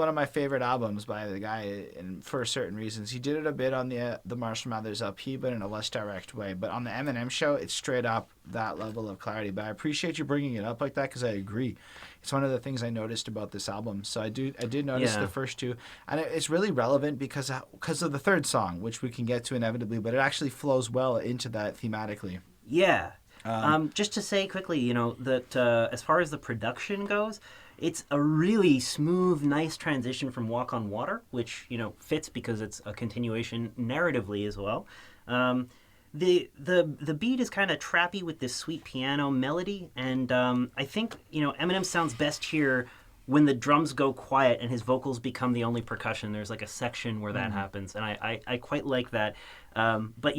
of my favorite albums by the guy, and for certain reasons. He did it a bit on the Marshall Mathers LP, but in a less direct way. But on the Eminem show, it's straight up that level of clarity. But I appreciate you bringing it up like that, because I agree. It's one of the things I noticed about this album. So I did notice the first two, and it's really relevant because of the third song, which we can get to inevitably. But it actually flows well into that thematically. Yeah. Just to say quickly, that as far as the production goes, it's a really smooth, nice transition from Walk on Water, which, fits because it's a continuation narratively as well. The beat is kind of trappy with this sweet piano melody, and I think, Eminem sounds best here when the drums go quiet and his vocals become the only percussion. There's like a section where that happens, and I quite like that. But,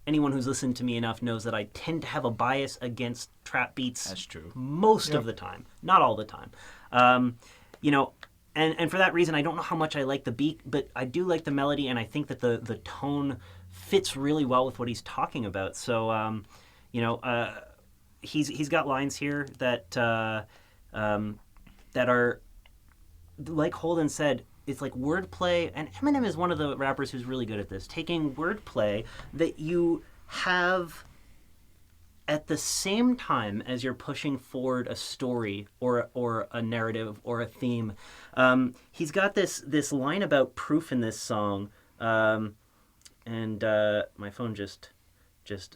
anyone who's listened to me enough knows that I tend to have a bias against trap beats. That's true. Most of the time. Not all the time. And for that reason, I don't know how much I like the beat, but I do like the melody, and I think that the tone fits really well with what he's talking about. So, he's got lines here that are, like Holden said, it's like wordplay, and Eminem is one of the rappers who's really good at this, taking wordplay that you have at the same time as you're pushing forward a story or a narrative or a theme. He's got this line about proof in this song, and my phone just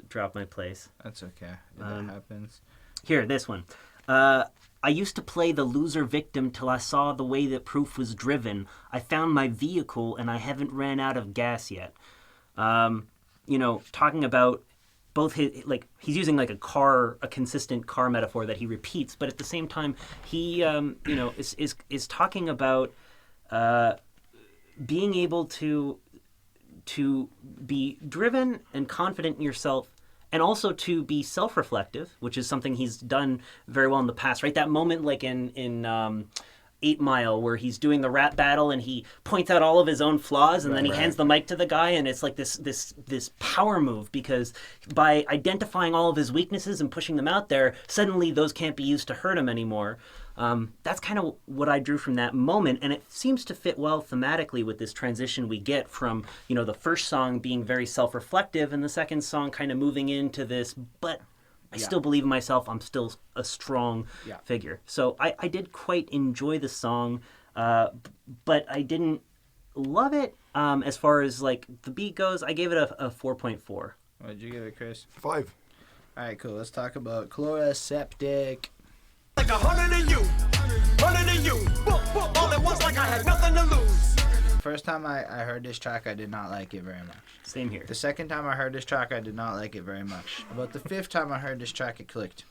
dropped my place. That's okay. That happens. Here, this one. I used to play the loser victim till I saw the way that proof was driven. I found my vehicle and I haven't ran out of gas yet. Talking about both his, like, he's using like a consistent car metaphor that he repeats, but at the same time he is talking about being able to be driven and confident in yourself, and also to be self-reflective, which is something he's done very well in the past, right? That moment like in 8 Mile, where he's doing the rap battle and he points out all of his own flaws, and then he hands the mic to the guy, and it's like this power move, because by identifying all of his weaknesses and pushing them out there, suddenly those can't be used to hurt him anymore. That's kind of what I drew from that moment, and it seems to fit well thematically with this transition we get from, the first song being very self-reflective and the second song kind of moving into this, but I still believe in myself, I'm still a strong figure. So I did quite enjoy the song, but I didn't love it. As far as like the beat goes, I gave it a 4.4. What did you give it, Chris? 5. All right, cool. Let's talk about Chloraseptic. Like 100 of you, 100 of you. Boom, boom, all at once like I had nothing to lose. First time I heard this track, I did not like it very much. Same here. The second time I heard this track, I did not like it very much. About the 5th time I heard this track, it clicked.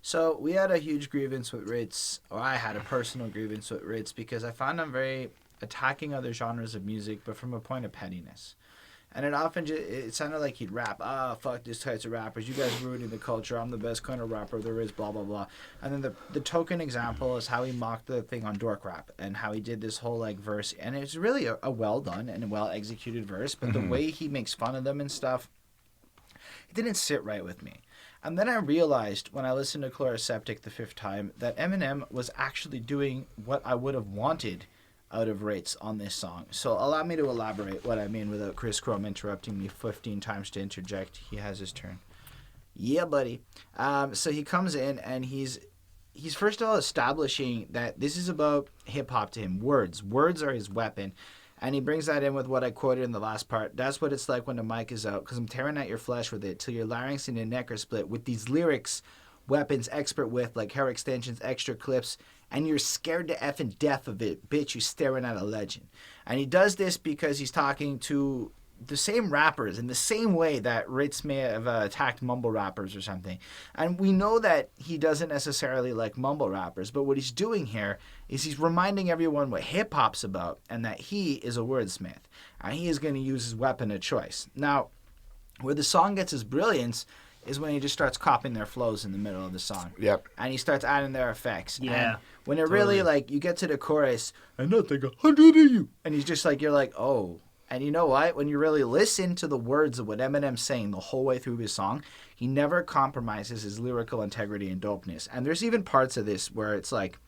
So we had a huge grievance with Ritz, or I had a personal grievance with Ritz, because I found him very attacking other genres of music, but from a point of pettiness. And it often it sounded like he'd rap, fuck these types of rappers, you guys ruining the culture, I'm the best kind of rapper there is, blah, blah, blah. And then the token example is how he mocked the thing on Dork Rap, and how he did this whole, like, verse, and it's really a well-done and a well-executed verse, but the way he makes fun of them and stuff, it didn't sit right with me. And then I realized, when I listened to Chloraseptic the 5th time, that Eminem was actually doing what I would have wanted out of Rates on this song. So allow me to elaborate what I mean without Chris Chrome interrupting me 15 times to interject. He has his turn. Yeah, buddy. So he comes in and he's first of all establishing that this is about hip-hop to him. Words are his weapon. And he brings that in with what I quoted in the last part. That's what it's like when the mic is out, because I'm tearing at your flesh with it till your larynx and your neck are split with these lyrics, weapons expert with, like hair extensions, extra clips, and you're scared to effing death of it. Bitch, you're staring at a legend. And he does this because he's talking to the same rappers in the same way that Ritz may have attacked mumble rappers or something. And we know that he doesn't necessarily like mumble rappers, but what he's doing here is he's reminding everyone what hip-hop's about, and that he is a wordsmith. And he is going to use his weapon of choice. Now, where the song gets his brilliance is when he just starts copying their flows in the middle of the song. Yep. And he starts adding their effects. Yeah. And when it really, like, you get to the chorus, and not like 100 of you. And he's just like, you're like, oh. And you know what? When you really listen to the words of what Eminem's saying the whole way through his song, he never compromises his lyrical integrity and dopeness. And there's even parts of this where it's like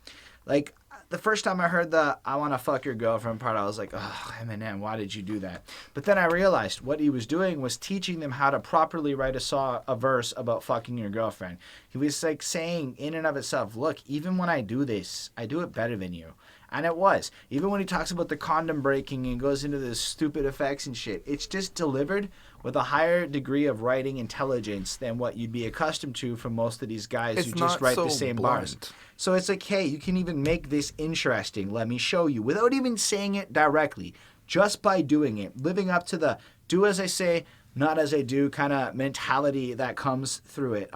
the first time I heard the I want to fuck your girlfriend part, I was like, oh, Eminem, why did you do that? But then I realized what he was doing was teaching them how to properly write a verse about fucking your girlfriend. He was like saying in and of itself, look, even when I do this, I do it better than you. And it was. Even when he talks about the condom breaking and goes into this stupid effects and shit, it's just delivered with a higher degree of writing intelligence than what you'd be accustomed to from most of these guys who just write the same bars. So it's like, hey, you can even make this interesting. Let me show you. Without even saying it directly. Just by doing it. Living up to the do as I say, not as I do kind of mentality that comes through it.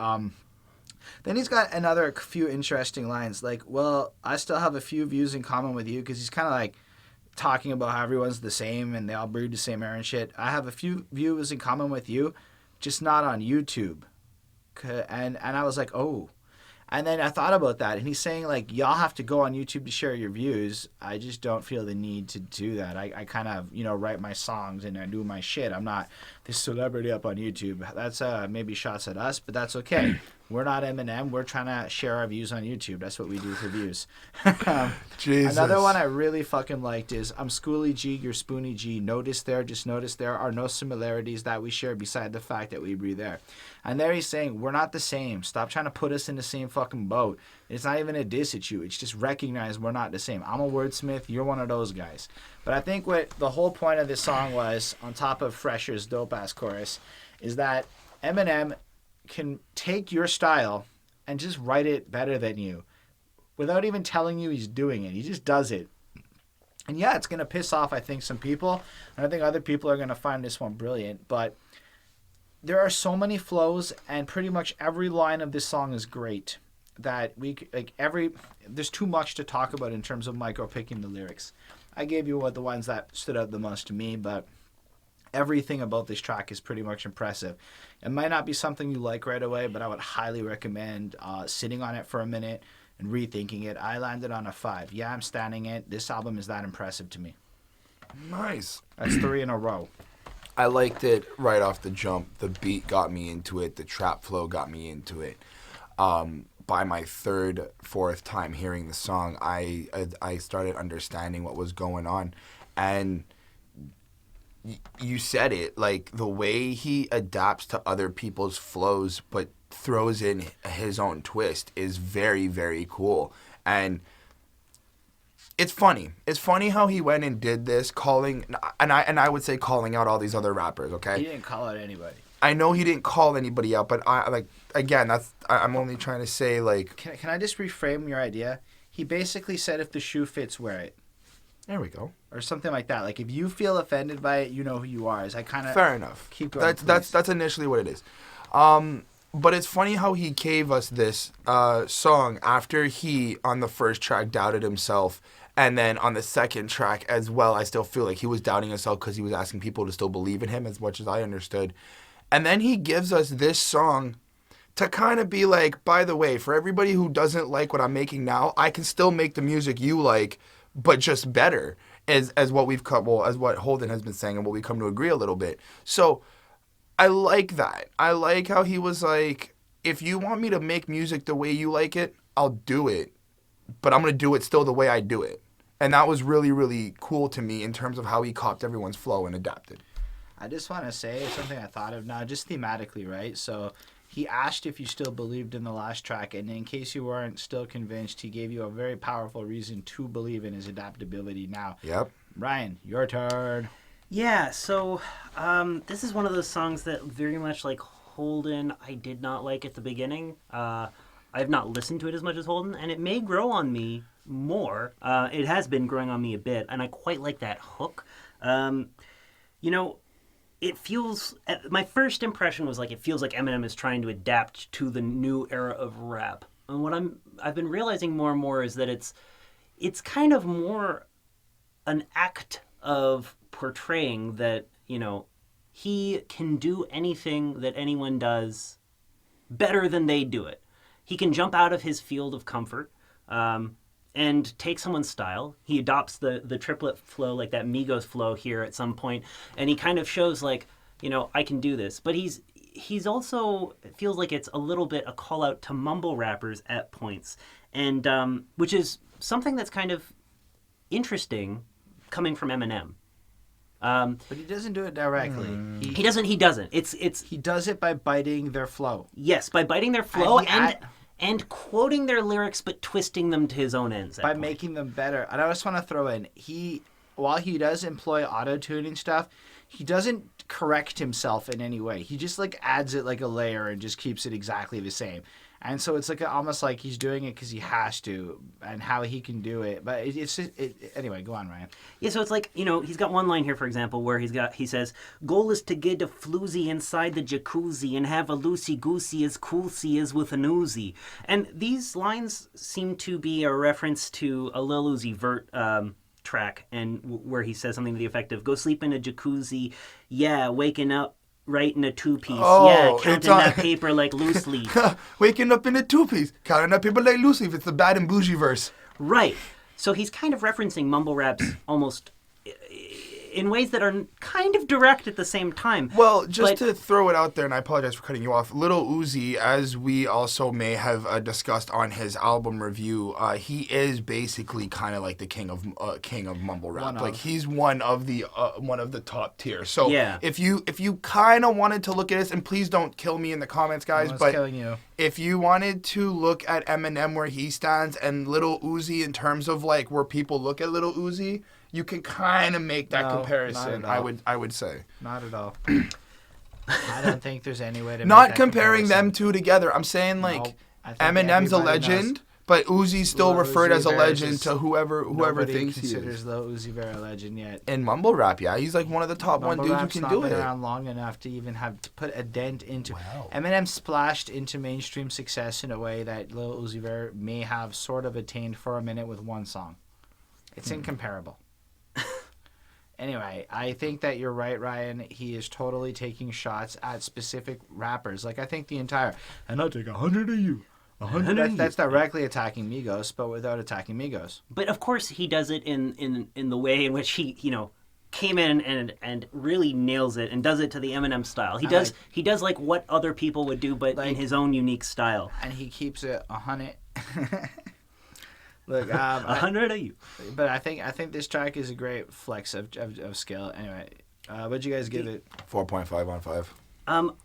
Then he's got another few interesting lines. Like, well, I still have a few views in common with you, because he's kind of like talking about how everyone's the same and they all breed the same air and shit. I have a few views in common with you, just not on YouTube. And I was like, oh. And then I thought about that, and he's saying, like, y'all have to go on YouTube to share your views. I just don't feel the need to do that. I kind of, write my songs and I do my shit. I'm not this celebrity up on YouTube. That's maybe shots at us, but that's okay. We're not Eminem. We're trying to share our views on YouTube. That's what we do for views. Jesus. Another one I really fucking liked is, I'm Schooly G, you're Spoony G. Just notice there are no similarities that we share beside the fact that we breathe air. And there he's saying, we're not the same. Stop trying to put us in the same fucking boat. It's not even a diss at you. It's just recognize we're not the same. I'm a wordsmith. You're one of those guys. But I think what the whole point of this song was, on top of PHresher's dope-ass chorus, is that Eminem can take your style and just write it better than you without even telling you he's doing it. He just does it. And yeah, it's going to piss off, I think, some people. And I think other people are going to find this one brilliant. But there are so many flows, and pretty much every line of this song is great. That there's too much to talk about in terms of micro picking the lyrics. I gave you the ones that stood out the most to me, but everything about this track is pretty much impressive. It might not be something you like right away, but I would highly recommend sitting on it for a minute and rethinking it. I landed on a 5. Yeah, I'm standing it. This album is that impressive to me. Nice. That's 3 in a row. I liked it right off the jump. The beat got me into it. The trap flow got me into it. By my 3rd, 4th time hearing the song, I started understanding what was going on. And you said it, like the way he adapts to other people's flows but throws in his own twist is very, very cool. And it's funny. It's funny how he went and did this, I would say calling out all these other rappers, okay? He didn't call out anybody. I know he didn't call anybody out, but I'm only trying to say, like... Can I just reframe your idea? He basically said if the shoe fits, wear it. There we go. Or something like that. Like, if you feel offended by it, you know who you are. As I kind of... Fair enough. Keep going, That's initially what it is. But it's funny how he gave us this song after he, on the first track, doubted himself. And then on the second track as well, I still feel like he was doubting himself because he was asking people to still believe in him, as much as I understood. And then he gives us this song to kind of be like, by the way, for everybody who doesn't like what I'm making now, I can still make the music you like, but just better, as what we've come, well, as what Holden has been saying and what we come to agree a little bit. So I like that. I like how he was like, if you want me to make music the way you like it, I'll do it, but I'm going to do it still the way I do it. And that was really, really cool to me in terms of how he copped everyone's flow and adapted. I just want to say something I thought of now, just thematically, right? So he asked if you still believed in the last track, and in case you weren't still convinced, he gave you a very powerful reason to believe in his adaptability now. Yep. Ryan, your turn. Yeah, so this is one of those songs that very much like Holden, I did not like at the beginning. I have not listened to it as much as Holden, and it may grow on me more. It has been growing on me a bit, and I quite like that hook. It feels... My first impression was like it feels like Eminem is trying to adapt to the new era of rap. And what I've been realizing more and more is that it's kind of more an act of portraying that, he can do anything that anyone does better than they do it. He can jump out of his field of comfort and take someone's style. He adopts the triplet flow, like that Migos flow here at some point, and he kind of shows like, I can do this. But he's also, it feels like it's a little bit a call out to mumble rappers at points, and which is something that's kind of interesting coming from Eminem. But he doesn't do it directly. He doesn't. He does it by biting their flow. Yes, by biting their flow and quoting their lyrics, but twisting them to his own ends. By making them better. And I just want to throw in, while he does employ auto-tuning stuff, he doesn't correct himself in any way. He just like adds it like a layer and just keeps it exactly the same. And so it's like almost like he's doing it because he has to, and how he can do it. But anyway, go on, Ryan. Yeah, so it's like, he's got one line here, for example, where he says, "Goal is to get a floozy inside the jacuzzi and have a loosey-goosey as coolsy as with an Uzi." And these lines seem to be a reference to a Lil Uzi Vert track, and where he says something to the effect of, "Go sleep in a jacuzzi, yeah, waking up right in a two-piece, counting that paper like loose leaf." Waking up in a two-piece, counting that paper like loose leaf. It's the Bad and Bougie verse. Right. So he's kind of referencing mumble raps almost in ways that are kind of direct at the same time. Well, to throw it out there, and I apologize for cutting you off, Lil Uzi, as we also may have discussed on his album review, he is basically kind of like the king of mumble rap. He's one of the top tier. So yeah. if you kind of wanted to look at this, and please don't kill me in the comments, guys, but killing you. If you wanted to look at Eminem where he stands and Lil Uzi in terms of like where people look at Lil Uzi, you can kind of make that comparison. I would say. Not at all. I don't think there's any way to. Not comparing them two together. I'm saying like Eminem's a legend, But Uzi's still Lil referred Uzi as a Vert legend is- to whoever Nobody thinks he considers is. Lil Uzi Vert a legend yet. In mumble rap, yeah, he's like one of the top one Mumble dudes who rap's can not do been it. around long enough to even have to put a dent into. Wow. Eminem splashed into mainstream success in a way that Lil Uzi Vert may have sort of attained for a minute with one song. It's incomparable. Anyway, I think that you're right, Ryan. He is totally taking shots at specific rappers. Like, I think the entire, and I'll take 100 of you. 100. That's directly attacking Migos, but without attacking Migos. But of course, he does it in the way in which he, came in and really nails it and does it to the Eminem style. He does like what other people would do, but in his own unique style. And he keeps it 100. Look, 100 of you. But I think this track is a great flex of skill. Anyway, what'd you guys give it? 4.5 on 5.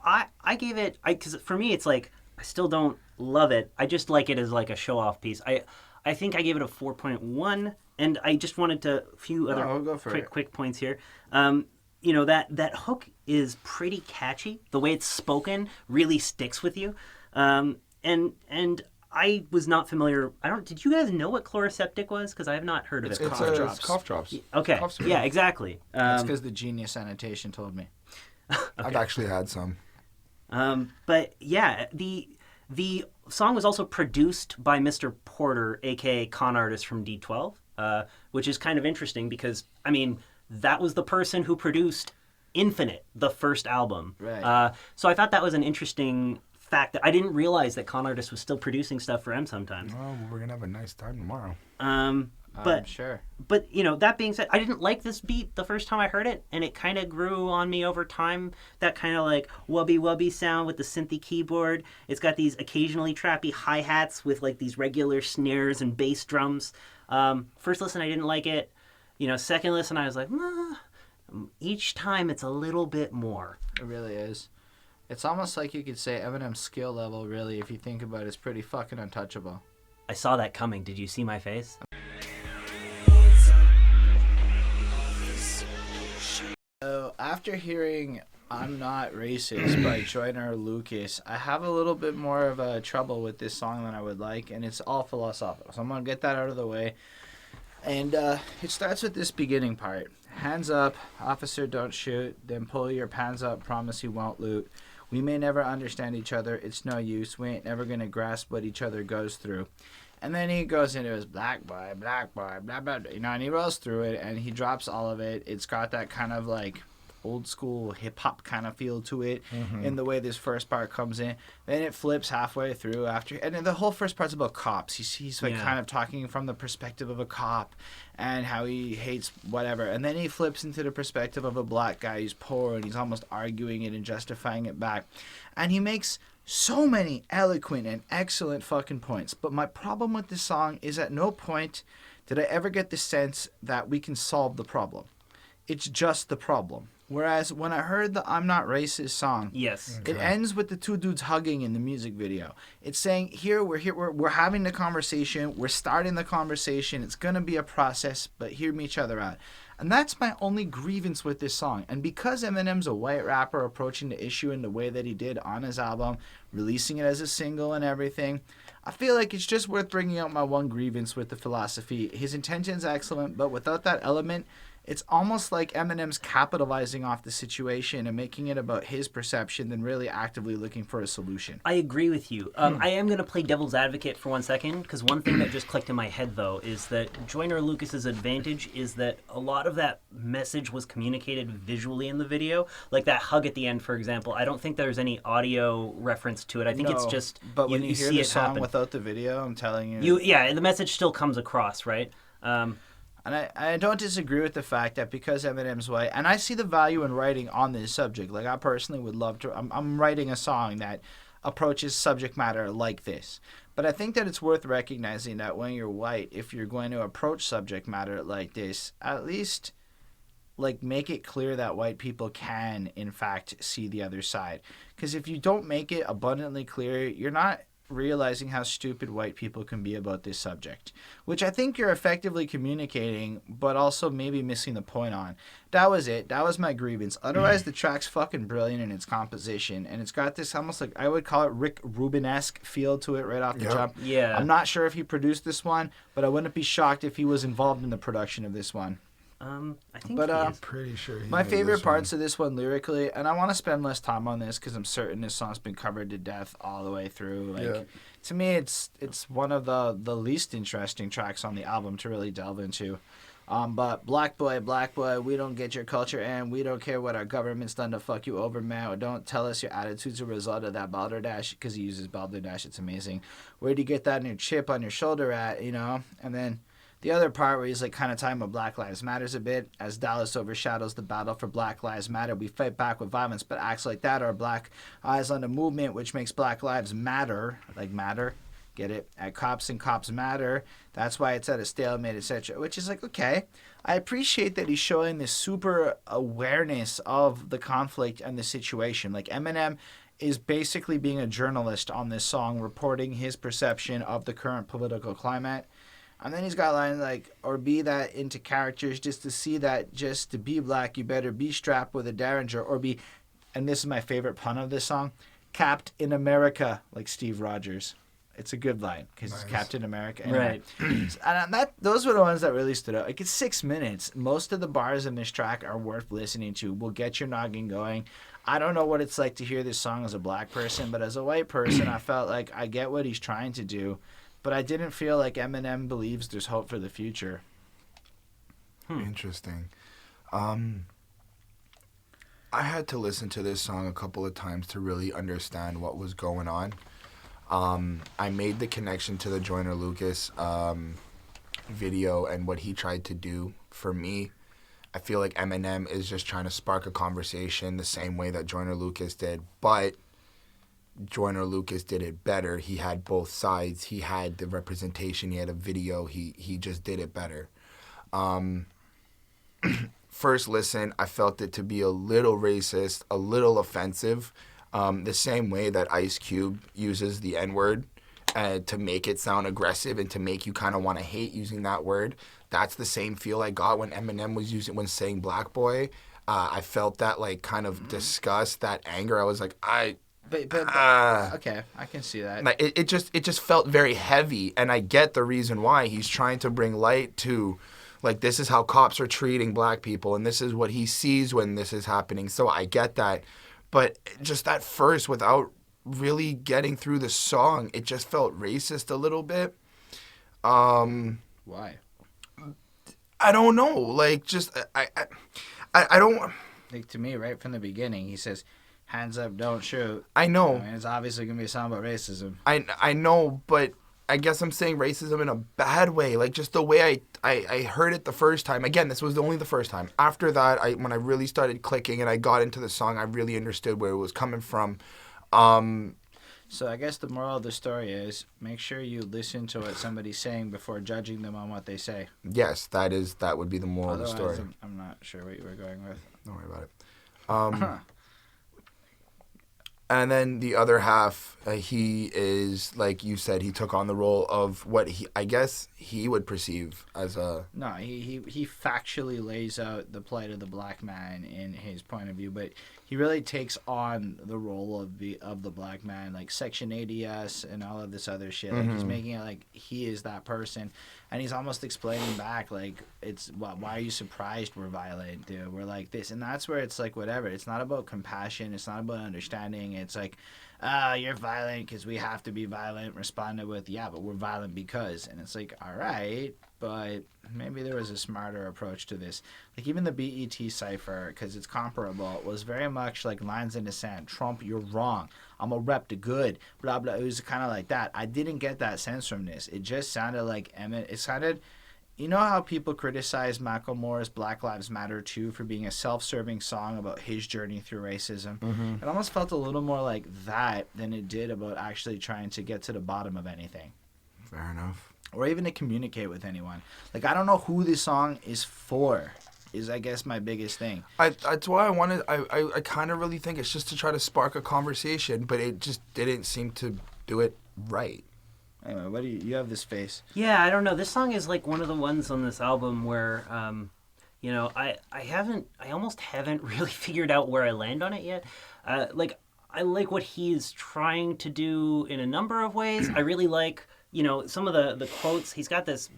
I gave it, because for me it's like, I still don't love it. I just like it as like a show-off piece. I think I gave it a 4.1, and I just wanted to, a few other quick points here. That hook is pretty catchy. The way it's spoken really sticks with you. And I was not familiar. Did you guys know what Chloraseptic was? Because I have not heard of it. It's cough drops. Okay. Cough Yeah, exactly. That's because the genius sanitation told me. Okay. I've actually had some. But yeah, the song was also produced by Mr. Porter, aka Con Artist from D12, which is kind of interesting because, I mean, that was the person who produced Infinite, the first album. Right. So I thought that was an interesting fact that I didn't realize that Con Artist was still producing stuff for M sometimes. Oh, we're going to have a nice time tomorrow. But sure. But that being said, I didn't like this beat the first time I heard it, and it kind of grew on me over time. That kind of like wubby sound with the synthy keyboard. It's got these occasionally trappy hi-hats with like these regular snares and bass drums. First listen, I didn't like it. Second listen, I was like, each time it's a little bit more. It really is. It's almost like you could say Eminem's skill level, really, if you think about it, is pretty fucking untouchable. I saw that coming. Did you see my face? So after hearing I'm Not Racist by Joyner Lucas, I have a little bit more of a trouble with this song than I would like, and it's all philosophical. So I'm going to get that out of the way. And it starts with this beginning part. Hands up, officer, don't shoot. Then pull your pants up, promise you won't loot. We may never understand each other. It's no use. We ain't never going to grasp what each other goes through. And then he goes into his black boy, blah, blah, and he rolls through it, and he drops all of it. It's got that kind of like old school hip hop kind of feel to it in the way this first part comes in. Then it flips halfway through after, and then the whole first part's about cops. He's like kind of talking from the perspective of a cop and how he hates whatever. And then he flips into the perspective of a black guy who's poor, and he's almost arguing it and justifying it back. And he makes so many eloquent and excellent fucking points. But my problem with this song is at no point did I ever get the sense that we can solve the problem. It's just the problem. Whereas when I heard the I'm Not Racist song, Yes. it ends with the two dudes hugging in the music video. It's saying, we're having the conversation, we're starting the conversation, it's going to be a process, but hear me each other out. And that's my only grievance with this song. And because Eminem's a white rapper approaching the issue in the way that he did on his album, releasing it as a single and everything, I feel like it's just worth bringing out my one grievance with the philosophy. His intention's excellent, but without that element, it's almost like Eminem's capitalizing off the situation and making it about his perception than really actively looking for a solution. I agree with you. I am going to play devil's advocate for 1 second, because one thing that just clicked in my head, though, is that Joyner Lucas's advantage is that a lot of that message was communicated visually in the video. Like that hug at the end, for example. I don't think there's any audio reference to it. I think it's just But when you hear see the it song happen. without the video, I'm telling you... Yeah, the message still comes across, right? And I don't disagree with the fact that because Eminem's white, and I see the value in writing on this subject. Like I personally would love to, I'm writing a song that approaches subject matter like this. But I think that it's worth recognizing that when you're white, if you're going to approach subject matter like this, at least like make it clear that white people can in fact see the other side. Because if you don't make it abundantly clear, you're not realizing how stupid white people can be about this subject, which I think you're effectively communicating, but also maybe missing the point on. That was it. That was my grievance. Otherwise, the track's fucking brilliant in its composition, and it's got this almost like, I would call it Rick Rubin-esque feel to it right off the jump. Yeah. I'm not sure if he produced this one, but I wouldn't be shocked if he was involved in the production of this one. I think But, he is. Pretty sure. My favorite parts of this one lyrically, and I want to spend less time on this because I'm certain this song's been covered to death all the way through. Like, to me, it's one of the least interesting tracks on the album to really delve into. But black boy, we don't get your culture and we don't care what our government's done to fuck you over, man. Or don't tell us your attitude's a result of that balderdash, because he uses balderdash. It's amazing. Where'd you get that new chip on your shoulder at, you know? And then the other part where he's like kind of talking about Black Lives Matters a bit. As Dallas overshadows the battle for Black Lives Matter, we fight back with violence, but acts like that are black eyes on the movement, which makes Black Lives matter, like matter. Get it? At cops and cops matter. That's why it's at a stalemate, etc. Which is like, okay, I appreciate that he's showing this super awareness of the conflict and the situation. Like Eminem is basically being a journalist on this song, reporting his perception of the current political climate. And then he's got lines like, or be that into characters just to see that just to be black, you better be strapped with a derringer or be, and this is my favorite pun of this song, capped in America like Steve Rogers. It's a good line because it's Captain America. Anyway. Right. And those were the ones that really stood out. Like it's 6 minutes. Most of the bars in this track are worth listening to. Will get your noggin going. I don't know what it's like to hear this song as a black person, but as a white person, I felt like I get what he's trying to do. But I didn't feel like Eminem believes there's hope for the future. Interesting. I had to listen to this song a couple of times to really understand what was going on. I made the connection to the Joyner Lucas video and what he tried to do. For me, I feel like Eminem is just trying to spark a conversation the same way that Joyner Lucas did, but Joyner Lucas did it better. He had both sides. He had the representation. He had a video. He just did it better. First listen, I felt it to be a little racist, a little offensive, the same way that Ice Cube uses the N-word to make it sound aggressive and to make you kind of want to hate using that word. That's the same feel I got when Eminem was saying black boy. I felt that like kind of disgust, that anger. I was like, okay, I can see that. It just felt very heavy, and I get the reason why. He's trying to bring light to, like, this is how cops are treating black people, and this is what he sees when this is happening. So I get that, but just that first, without really getting through the song, it just felt racist a little bit. Why? I don't know. Like, just I don't. Like to me, right from the beginning, he says, hands up, don't shoot. I know. I mean, it's obviously going to be a song about racism. I know, but I guess I'm saying racism in a bad way. Like, just the way I heard it the first time. Again, this was only the first time. After that, when I really started clicking and I got into the song, I really understood where it was coming from. So I guess the moral of the story is make sure you listen to what somebody's saying before judging them on what they say. Yes, that would be the moral of the story. I'm not sure what you were going with. Don't worry about it. And then the other half, he is, like you said, he took on the role of what I guess he would perceive as a... No, he factually lays out the plight of the black man in his point of view, but he really takes on the role of the black man, like Section 80S and all of this other shit. Like he's making it like he is that person, and he's almost explaining back like why are you surprised we're violent, dude? We're like this, and that's where it's like whatever. It's not about compassion. It's not about understanding. It's like, you're violent because we have to be violent. Responded with, yeah, but we're violent because, and it's like, all right, but maybe there was a smarter approach to this. Like even the BET cipher, because it's comparable, was very much like lines in the sand. Trump, you're wrong. I'm a rep the good. Blah blah. It was kind of like that. I didn't get that sense from this. It just sounded like Emmett. It sounded. You know how people criticize Macklemore's Black Lives Matter 2 for being a self-serving song about his journey through racism? It almost felt a little more like that than it did about actually trying to get to the bottom of anything. Fair enough. Or even to communicate with anyone. Like, I don't know who this song is for, is I guess my biggest thing. That's why I kind of really think it's just to try to spark a conversation, but it just didn't seem to do it right. Anyway, what do you have this face? Yeah, I don't know. This song is like one of the ones on this album where, I almost haven't really figured out where I land on it yet. I like what he's trying to do in a number of ways. I really like, some of the quotes. He's got this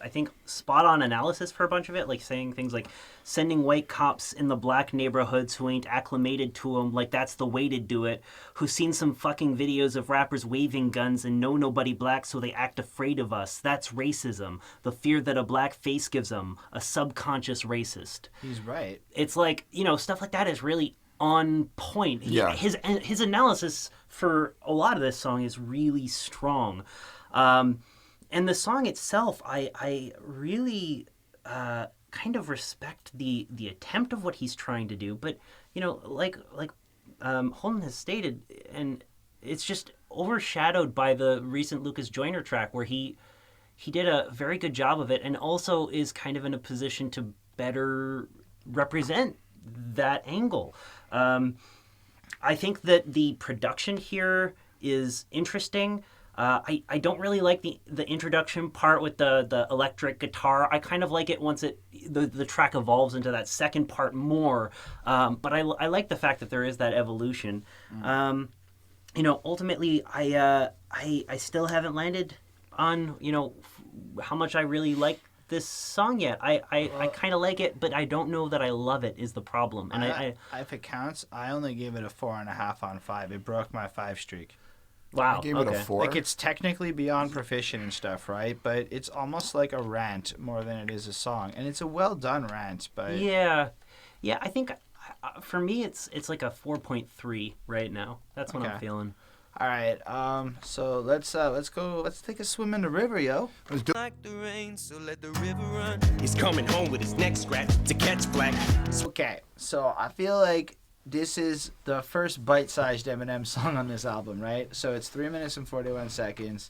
I think spot on analysis for a bunch of it, like saying things like sending white cops in the black neighborhoods who ain't acclimated to them, like that's the way to do it, who's seen some fucking videos of rappers waving guns and know nobody black so they act afraid of us. That's racism. The fear that a black face gives them, a subconscious racist. He's right. It's like, stuff like that is really on point. Yeah. His analysis for a lot of this song is really strong. And the song itself, I really kind of respect the attempt of what he's trying to do. But, like Holden has stated, and it's just overshadowed by the recent Lucas Joyner track where he did a very good job of it and also is kind of in a position to better represent that angle. I think that the production here is interesting. I don't really like the introduction part with the electric guitar. I kind of like it once the track evolves into that second part more. But I like the fact that there is that evolution. Ultimately, I still haven't landed on how much I really like this song yet. I kind of like it, but I don't know that I love it is the problem. And if it counts, I only gave it a 4.5 on 5. It broke my 5 streak. Wow. I gave it a 4. Like, it's technically beyond proficient and stuff, right? But it's almost like a rant more than it is a song. And it's a well-done rant, but... Yeah, I think for me it's like a 4.3 right now. That's what I'm feeling. All right, so let's take a swim in the river, yo. Let's do Like the rain, so let the river run. He's coming home with his neck scratched to catch black. Okay, so I feel like this is the first bite-sized Eminem song on this album, right? So it's 3 minutes and 41 seconds.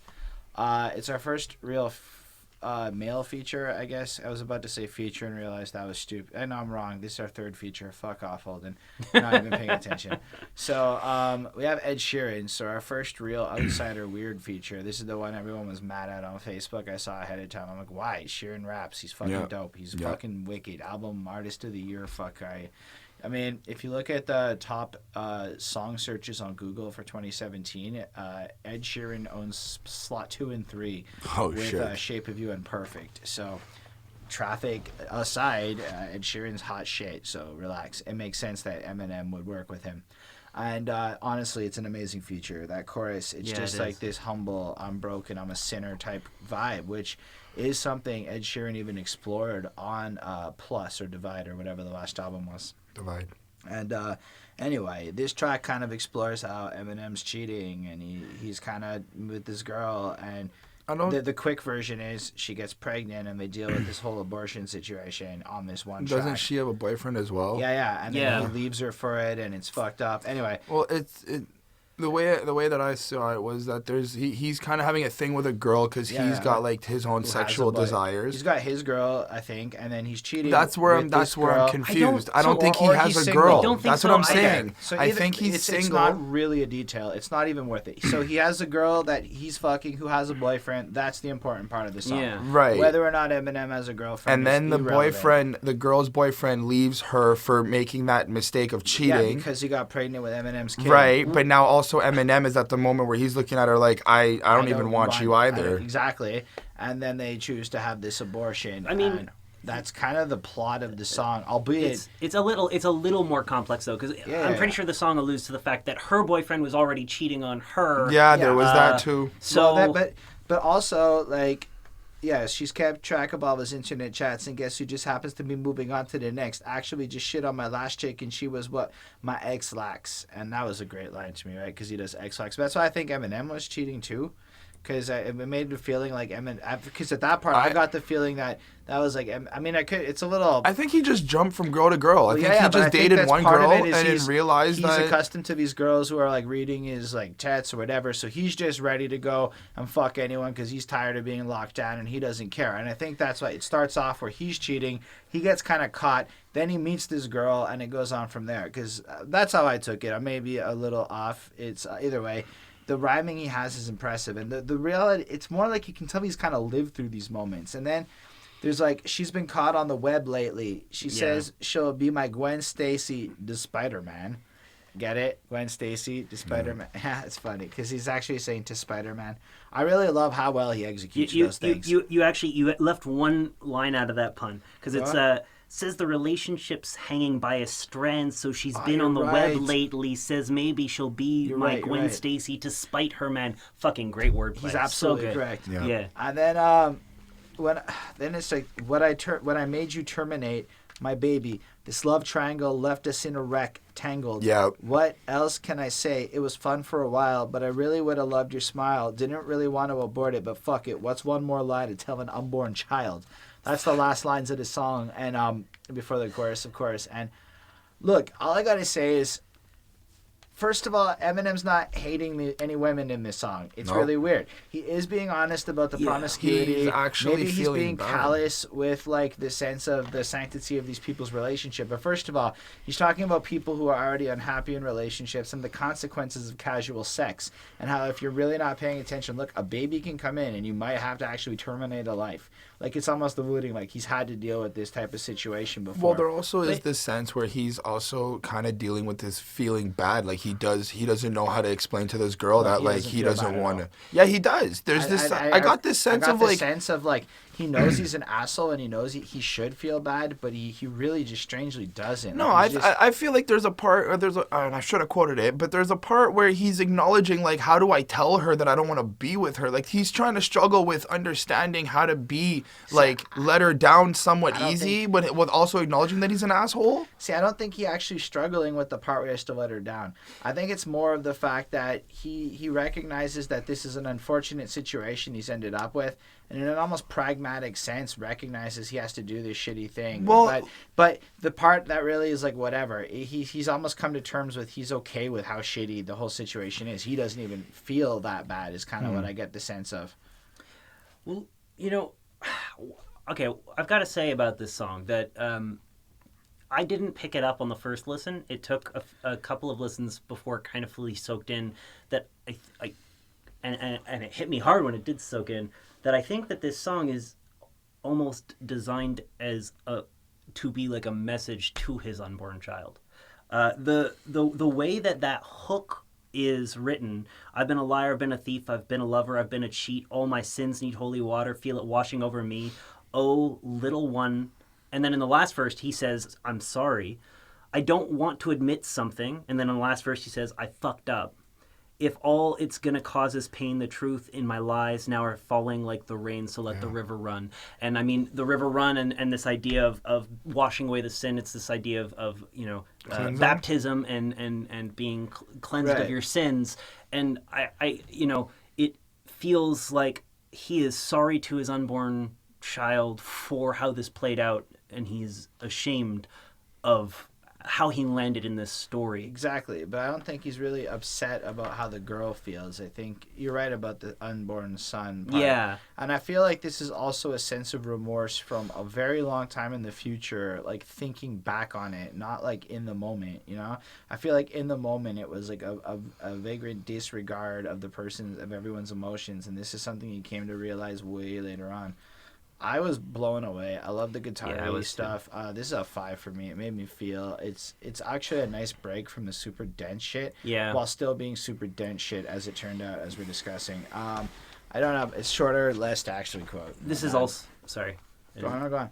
It's our first real male feature, I guess. I was about to say feature and realized that was stupid. I know I'm wrong. This is our third feature. Fuck off, Holden. You're not even paying attention. So we have Ed Sheeran. So our first real outsider weird feater. This is the one everyone was mad at on Facebook. I saw ahead of time. I'm like, why? Sheeran raps. He's fucking dope. He's fucking wicked. Album Artist of the Year. Fuck, I mean, if you look at the top song searches on Google for 2017, Ed Sheeran owns slot 2 and 3 with Shape of You and Perfect. So, traffic aside, Ed Sheeran's hot shit, so relax. It makes sense that Eminem would work with him. And honestly, it's an amazing feature. That chorus, it's just like this humble, I'm broken, I'm a sinner type vibe, which is something Ed Sheeran even explored on Plus or Divide or whatever the last album was. Divide. And anyway, this track kind of explores how Eminem's cheating and he's kind of with this girl. And the quick version is she gets pregnant and they deal with this whole abortion situation on this one track. Doesn't she have a boyfriend as well? Yeah. And then he leaves her for it and it's fucked up. Anyway. Well, the way that I saw it was that he's kind of having a thing with a girl because he's got like his own sexual desires. He's got his girl, I think, and then he's cheating. That's where I'm confused. I don't think he has a girl. That's what I'm saying. So I think he's single. It's not really a detail. It's not even worth it. So he has a girl that he's fucking who has a boyfriend. That's the important part of the song. Yeah. Right. Whether or not Eminem has a girlfriend. And then the girl's boyfriend leaves her for making that mistake of cheating. Yeah, because he got pregnant with Eminem's kid. Right, but now also Eminem is at the moment where he's looking at her like, I don't even want you either. Exactly. And then they choose to have this abortion. I mean, that's kind of the plot of the song, albeit it's a little more complex though, because I'm pretty sure the song alludes to the fact that her boyfriend was already cheating on her. Yeah, there was that too. So, but also like, yeah, she's kept track of all his internet chats, and guess who just happens to be moving on to the next? Actually, just shit on my last chick, and she was my ex-lax, and that was a great line to me, right? Because he does ex-lax. That's why I think Eminem was cheating too. Because it made the feeling like Eminem. Because at that part, I got the feeling that was like. I mean, it's a little. I think he just jumped from girl to girl. I think he just dated one girl and then realized that he's accustomed to these girls who are like reading his like chats or whatever. So he's just ready to go and fuck anyone because he's tired of being locked down and he doesn't care. And I think that's why it starts off where he's cheating. He gets kind of caught. Then he meets this girl and it goes on from there. Because that's how I took it. I may be a little off. It's either way. the rhyming he has is impressive, and the reality, it's more like you can tell he's kind of lived through these moments. And then there's like, she's been caught on the web lately. She says she'll be my Gwen Stacy, the Spider-Man. Get it? Gwen Stacy, to Spider-Man. Yeah, it's funny because he's actually saying to Spider-Man. I really love how well he executes those things. You actually left one line out of that pun because it's says the relationship's hanging by a strand, so she's been on the web lately. Says maybe she'll be my Gwen Stacy to spite her man. Fucking great wordplay. He's absolutely correct. Yeah. And then then it's like when I made you terminate my baby. This love triangle left us in a wreck, tangled. Yeah. What else can I say? It was fun for a while, but I really would have loved your smile. Didn't really want to abort it, but fuck it. What's one more lie to tell an unborn child? That's the last lines of the song, and before the chorus, of course. And look, all I gotta say is, first of all, Eminem's not hating any women in this song. It's really weird. He is being honest about the promiscuity. He's actually Maybe he's being bad. callous with like the sense of the sanctity of these people's relationship. But first of all, he's talking about people who are already unhappy in relationships and the consequences of casual sex. And how if you're really not paying attention, look, a baby can come in and you might have to actually terminate a life. Like, it's almost alluding like he's had to deal with this type of situation before. Well, there also is this sense where he's also kind of dealing with this feeling bad. Like, he doesn't know how to explain to this girl that, like, he doesn't want to. Yeah, he does. There's this, I got this sense of, like, he knows he's an asshole and he knows he should feel bad, but he really just strangely doesn't. No, like, I feel like there's a part, and I should have quoted it, but there's a part where he's acknowledging, like, how do I tell her that I don't want to be with her? Like, he's trying to struggle with understanding how to be, like, let her down somewhat easy, but with also acknowledging that he's an asshole. See, I don't think he actually struggling with the part where he has to let her down. I think it's more of the fact that he recognizes that this is an unfortunate situation he's ended up with, and in an almost pragmatic sense recognizes he has to do this shitty thing. Well, but the part that really is like whatever, he's almost come to terms with, he's okay with how shitty the whole situation is. He doesn't even feel that bad is kind of what I get the sense of. Well, you know, okay, I've got to say about this song that I didn't pick it up on the first listen. It took a couple of listens before it kind of fully soaked in. That and it hit me hard when it did soak in. That I think that this song is almost designed as to be like a message to his unborn child. The way that hook is written, I've been a liar, I've been a thief, I've been a lover, I've been a cheat, all my sins need holy water, feel it washing over me, oh little one. And then in the last verse he says, I'm sorry, I don't want to admit something. And then in the last verse he says, I fucked up. If all it's gonna cause is pain, the truth in my lies now are falling like the rain, so let the river run. And I mean, the river run and this idea of washing away the sin, it's this idea of baptism and being cleansed of your sins. And I it feels like he is sorry to his unborn child for how this played out, and he's ashamed of how he landed in this story. Exactly, but I don't think he's really upset about how the girl feels. I think you're right about the unborn son part. Yeah. And I feel like this is also a sense of remorse from a very long time in the future, like thinking back on it, not like in the moment, you know? I feel like in the moment it was like a vagrant disregard of everyone's emotions, and this is something he came to realize way later on. I was blown away. I love the guitar stuff. This is a 5 for me. It made me feel it's actually a nice break from the super dense shit. Yeah. While still being super dense shit, as it turned out, as we're discussing. I don't know. It's shorter, less to actually quote. This is also sorry. Go on.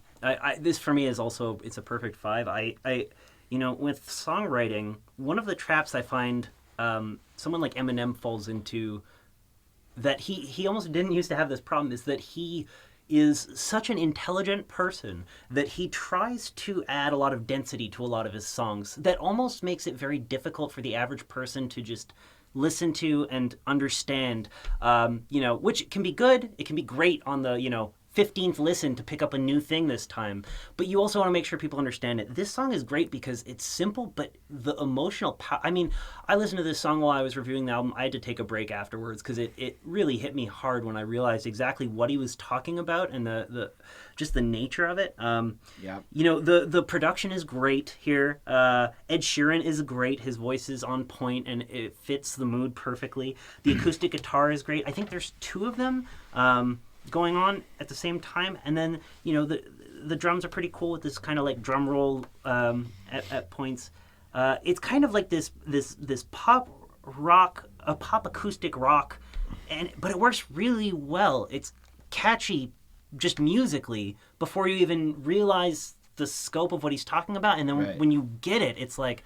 This for me is also it's a perfect 5. I with songwriting, one of the traps I find someone like Eminem falls into, that he almost didn't used to have this problem, is that he is such an intelligent person that he tries to add a lot of density to a lot of his songs that almost makes it very difficult for the average person to just listen to and understand, which can be good. It can be great on the, 15th listen to pick up a new thing this time. But you also want to make sure people understand it. This song is great because it's simple, but the emotional power. I mean, I listened to this song while I was reviewing the album. I had to take a break afterwards because it really hit me hard when I realized exactly what he was talking about and just the nature of it. You know, the production is great here. Ed Sheeran is great. His voice is on point and it fits the mood perfectly. The acoustic guitar is great. I think there's two of them going on at the same time, and then you know the drums are pretty cool with this kind of like drum roll at points. It's kind of like this pop rock, a pop acoustic rock, but it works really well. It's catchy just musically before you even realize the scope of what he's talking about, and then when you get it, it's like,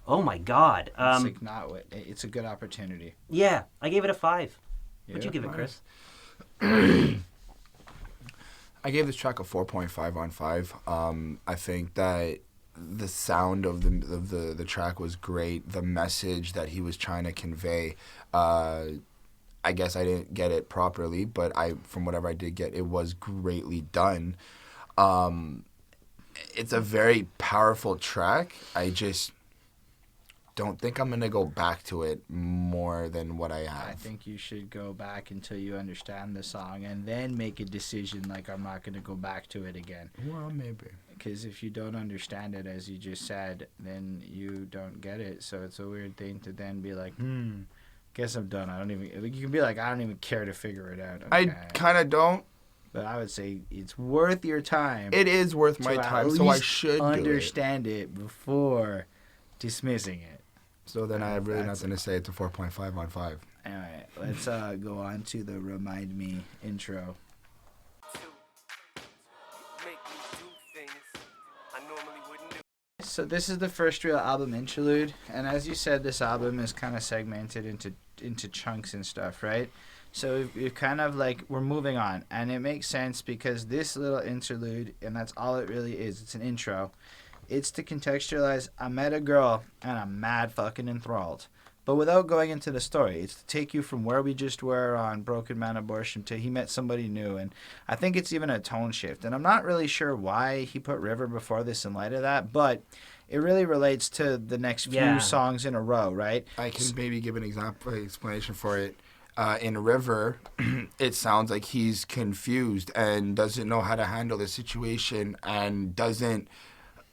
oh my god. It's a good opportunity. Yeah, I gave it a 5. What'd you give it, Chris? I gave this track a 4.5 on 5. I think that the sound of the track was great. The message that he was trying to convey, I guess I didn't get it properly, but from whatever I did get, it was greatly done. It's a very powerful track. I just don't think I'm going to go back to it more than what I have. I think you should go back until you understand the song and then make a decision like, I'm not going to go back to it again. Well, maybe. Because if you don't understand it, as you just said, then you don't get it. So it's a weird thing to then be like, guess I'm done. You can be like, I don't even care to figure it out. Okay. I kind of don't. But I would say it's worth your time. It is worth my time, so I should understand it before dismissing it. So then I have really nothing to say. It's a 4.5 on 5. All right, let's go on to the Remind Me intro. So this is the first real album interlude, and as you said, this album is kind of segmented into chunks and stuff, right? So we've kind of like, we're moving on, and it makes sense because this little interlude, and that's all it really is, it's an intro. It's to contextualize, I met a girl and I'm mad fucking enthralled. But without going into the story, it's to take you from where we just were on Broken Man Abortion to he met somebody new. And I think it's even a tone shift. And I'm not really sure why he put River before this in light of that, but it really relates to the next few songs in a row, right? I can maybe give an explanation for it. In River, it sounds like he's confused and doesn't know how to handle the situation and doesn't...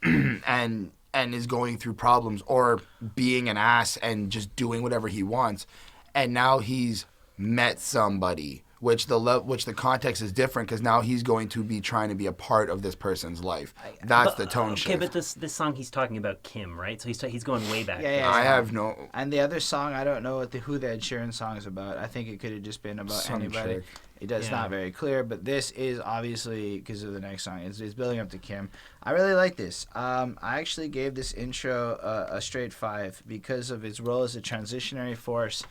and is going through problems or being an ass and just doing whatever he wants, and now he's met somebody, which the context is different because now he's going to be trying to be a part of this person's life. That's the tone shift. Okay, but this song he's talking about Kim, right? So he's going way back. Yeah. I have no. And the other song, I don't know who the Ed Sheeran song is about. I think it could have just been about anybody. It's not very clear, but this is obviously because of the next song. It's building up to Kim. I really like this. I actually gave this intro a straight 5 because of its role as a transitionary force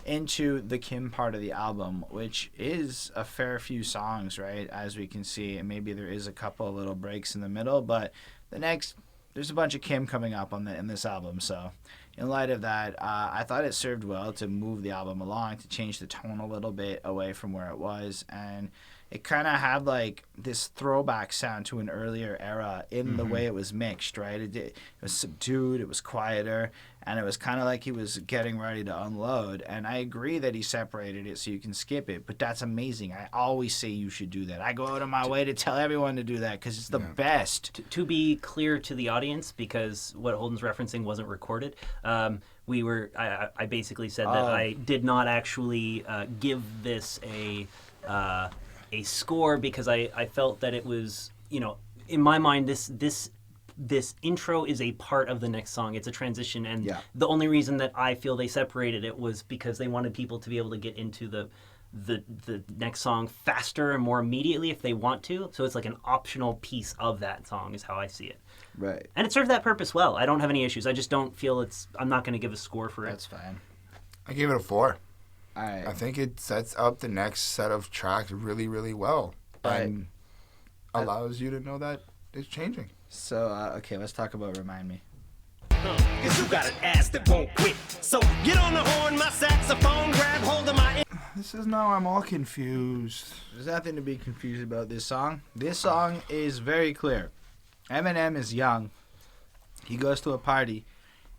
into the Kim part of the album, which is a fair few songs, right? As we can see, and maybe there is a couple little breaks in the middle, but there's a bunch of Kim coming up in this album, so. In light of that, I thought it served well to move the album along, to change the tone a little bit away from where it was. And it kind of had like this throwback sound to an earlier era in the way it was mixed, right? It was subdued, it was quieter, and it was kind of like he was getting ready to unload. And I agree that he separated it so you can skip it, but that's amazing. I always say you should do that. I go out of my way to tell everyone to do that because it's the best. To be clear to the audience, because what Holden's referencing wasn't recorded, I basically said that I did not actually give this a score because I felt that it was, in my mind, this intro is a part of the next song. It's a transition, and the only reason that I feel they separated it was because they wanted people to be able to get into the next song faster and more immediately if they want to. So it's like an optional piece of that song is how I see it. Right. And it served that purpose well. I don't have any issues. I just don't feel I'm not going to give a score for it. That's fine. I gave it a 4. All right. I think it sets up the next set of tracks really, really well. And allows you to know that it's changing. So, okay, let's talk about Remind Me. Cause you got an ass that won't quit. So get on the horn, my saxophone, grab hold of my... This is now I'm all confused. There's nothing to be confused about this song. This song is very clear. Eminem is young. He goes to a party,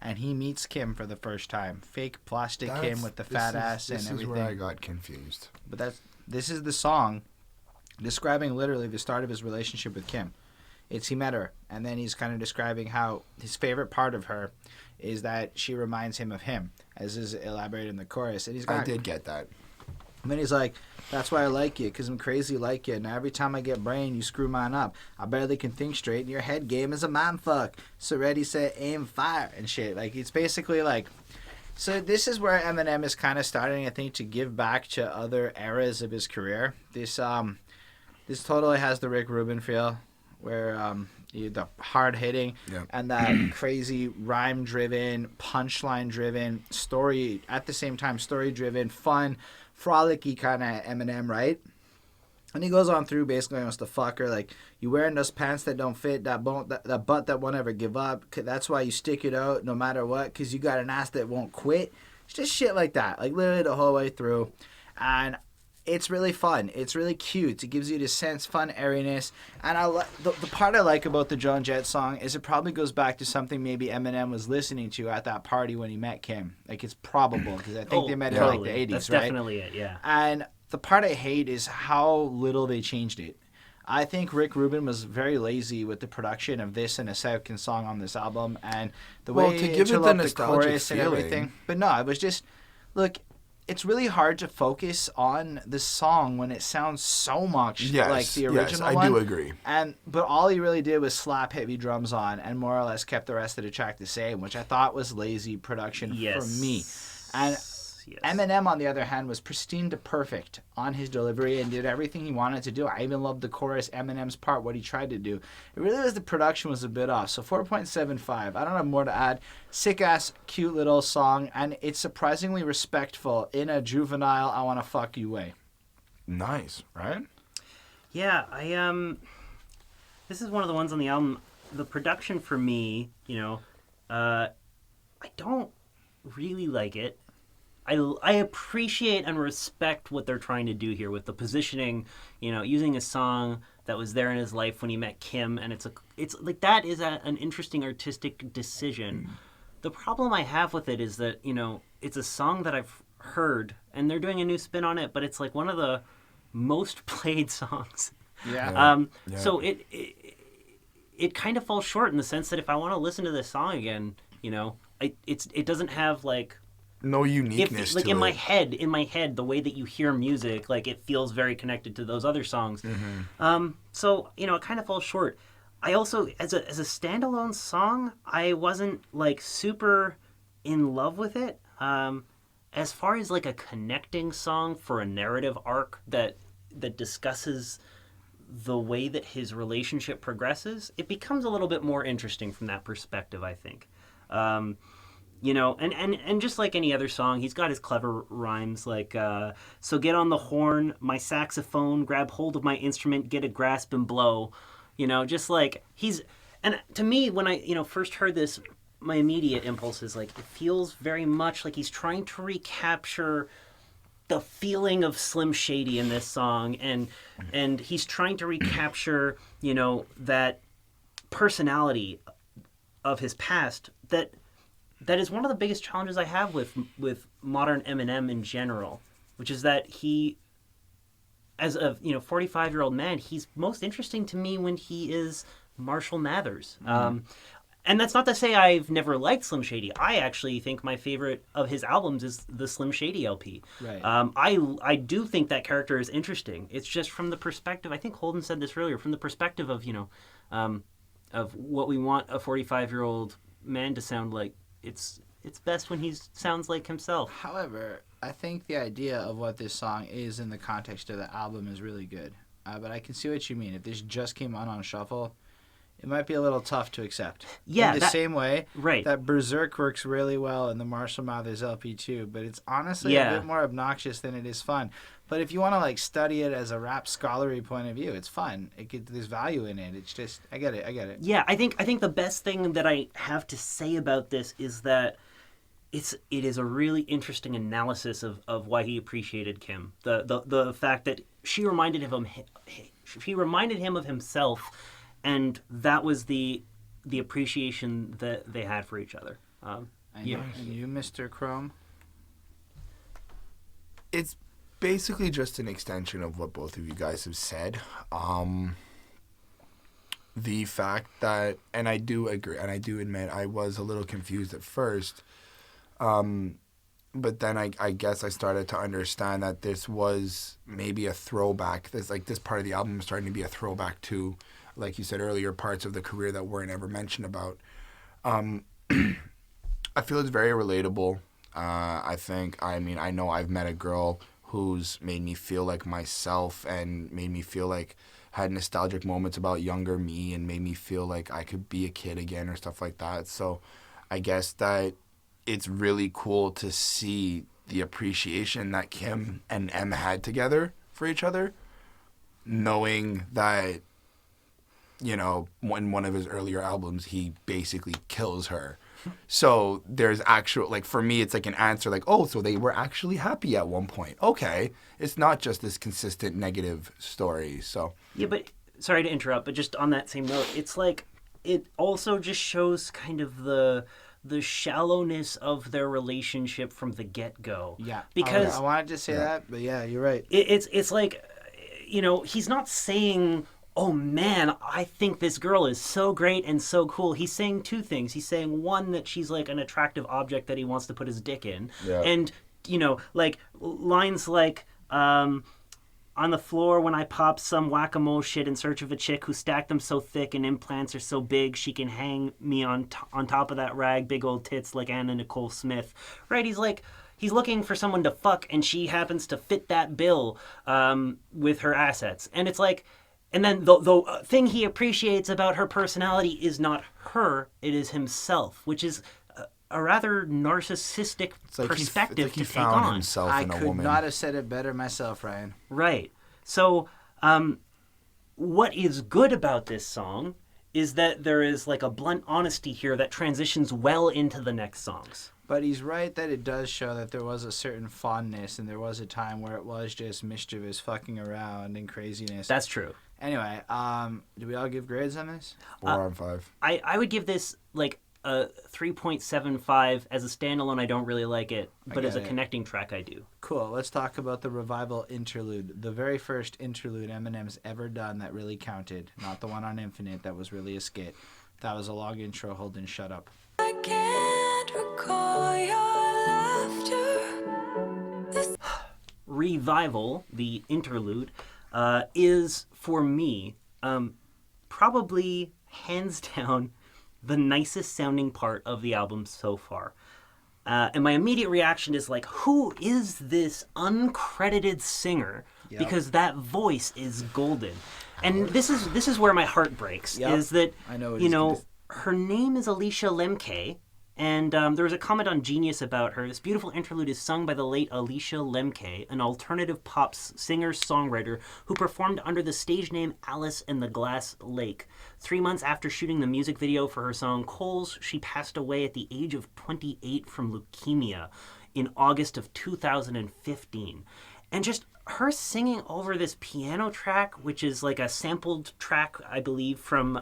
and he meets Kim for the first time. Fake plastic Kim with the fat ass and everything. This is where I got confused. But this is the song describing literally the start of his relationship with Kim. He met her, and then he's kind of describing how his favorite part of her is that she reminds him of him, as is elaborated in the chorus. And I did get that. And then he's like, that's why I like you, because I'm crazy like you. Now every time I get brain, you screw mine up. I barely can think straight, and your head game is a man fuck. So ready, set, aim, fire, and shit. Like, it's basically like... So this is where Eminem is kind of starting, I think, to give back to other eras of his career. This totally has the Rick Rubin feel, where the hard-hitting and that crazy rhyme-driven, punchline-driven, story, at the same time, story-driven, fun, frolicky kind of Eminem, right? And he goes on through basically wants to fuck her, like, you wearing those pants that don't fit, that butt that won't ever give up, that's why you stick it out no matter what, because you got an ass that won't quit. It's just shit like that, like literally the whole way through. And it's really fun. It's really cute. It gives you this sense, fun airiness. And the part I like about the Joan Jett song is it probably goes back to something maybe Eminem was listening to at that party when he met Kim. Like, it's probable, because I think they met in like the 80s, That's right? definitely it, yeah. And the part I hate is how little they changed it. I think Rick Rubin was very lazy with the production of this and a second song on this album, and the way to give it the nostalgic chorus and feeling. everything. But no, it was just, look, it's really hard to focus on the song when it sounds so much like the original one. I do agree. But all he really did was slap heavy drums on and more or less kept the rest of the track the same, which I thought was lazy production for me. And Eminem, on the other hand, was pristine to perfect on his delivery and did everything he wanted to do. I even loved the chorus, Eminem's part, what he tried to do. It really was the production was a bit off. So 4.75. I don't have more to add. Sick-ass, cute little song, and it's surprisingly respectful in a juvenile, I want to fuck you way. Nice, right? Yeah, this is one of the ones on the album. The production for me, I don't really like it. I appreciate and respect what they're trying to do here with the positioning, using a song that was there in his life when he met Kim, and it's like that is an interesting artistic decision. The problem I have with it is that, it's a song that I've heard, and they're doing a new spin on it, but it's like one of the most played songs. Yeah. So it kind of falls short in the sense that if I want to listen to this song again, it doesn't have like no uniqueness like to in it. my head, the way that you hear music, like it feels very connected to those other songs. So it kind of falls short. I also, as a standalone song, I wasn't like super in love with it. As far as like a connecting song for a narrative arc that discusses the way that his relationship progresses, it becomes a little bit more interesting from that perspective, I think. And just like any other song, he's got his clever rhymes like, so get on the horn, my saxophone, grab hold of my instrument, get a grasp and blow. Just like and to me, when I, first heard this, my immediate impulse is like, it feels very much like he's trying to recapture the feeling of Slim Shady in this song. And he's trying to recapture, that personality of his past that is one of the biggest challenges I have with modern Eminem in general, which is that he, as a 45-year-old man, he's most interesting to me when he is Marshall Mathers. And that's not to say I've never liked Slim Shady. I actually think my favorite of his albums is the Slim Shady LP. Right. I do think that character is interesting. It's just from the perspective, I think Holden said this earlier, from the perspective of, of what we want a 45-year-old man to sound like. It's best when he sounds like himself. However, I think the idea of what this song is in the context of the album is really good. But I can see what you mean. If this just came on shuffle, it might be a little tough to accept. Yeah, in the same way right. that Berserk works really well in the Marshall Mathers LP too, but it's honestly a bit more obnoxious than it is fun. But if you want to like study it as a rap scholarly point of view, it's fun. There's value in it. It's just I get it. Yeah, I think the best thing that I have to say about this is that it is a really interesting analysis of why he appreciated Kim. The fact that she reminded him of himself, and that was the appreciation that they had for each other. And you, Mr. Chrome? It's basically just an extension of what both of you guys have said. The fact that, and I do agree, and I do admit I was a little confused at first, but then I guess I started to understand that this was maybe a throwback. This part of the album was starting to be a throwback to, like you said earlier, parts of the career that weren't ever mentioned about. I feel it's very relatable. I know I've met a girl who's made me feel like myself and made me feel like had nostalgic moments about younger me and made me feel like I could be a kid again or stuff like that. So I guess that it's really cool to see the appreciation that Kim and Em had together for each other, knowing that, you know, in one of his earlier albums, he basically kills her. So there's actual, like, for me, it's like an answer, like, oh, so they were actually happy at one point. Okay. It's not just this consistent negative story, so. Yeah, but, sorry to interrupt, but just on that same note, it's like, it also just shows kind of the shallowness of their relationship from the get-go. Yeah. Because I wanted to say that, but yeah, you're right. It's like, you know, he's not saying, oh man, I think this girl is so great and so cool. He's saying two things. He's saying, one, that she's like an attractive object that he wants to put his dick in. Yeah. And, you know, like lines like, on the floor when I pop some whack-a-mole shit in search of a chick who stacked them so thick and implants are so big she can hang me on top of that rag, big old tits like Anna Nicole Smith. Right? He's like, he's looking for someone to fuck and she happens to fit that bill with her assets. And it's like, and then the thing he appreciates about her personality is not her, it is himself, which is a rather narcissistic perspective to take on. Himself I in a could woman. not have said it better myself, Ryan. Right. So, what is good about this song is that there is like a blunt honesty here that transitions well into the next songs. But he's right that it does show that there was a certain fondness and there was a time where it was just mischievous fucking around and craziness. That's true. Anyway, do we all give grades on this? 4 on 5. I would give this like a 3.75 as a standalone. I don't really like it, but as a connecting track, I do. Cool. Let's talk about the Revival Interlude. The very first interlude Eminem's ever done that really counted. Not the one on Infinite that was really a skit. That was a long intro. Holden, shut up. I can't recall your laughter. Revival, the interlude, is, for me, probably hands down the nicest sounding part of the album so far. And my immediate reaction is like, who is this uncredited singer? Yep. Because that voice is golden. And this is where my heart breaks, is that, I know you know, her name is Alicia Lemke, and there was a comment on Genius about her. This beautiful interlude is sung by the late Alicia Lemke, an alternative pop singer-songwriter who performed under the stage name Alice in the Glass Lake. 3 months after shooting the music video for her song Coals, she passed away at the age of 28 from leukemia in August of 2015. And just her singing over this piano track, which is like a sampled track, I believe, from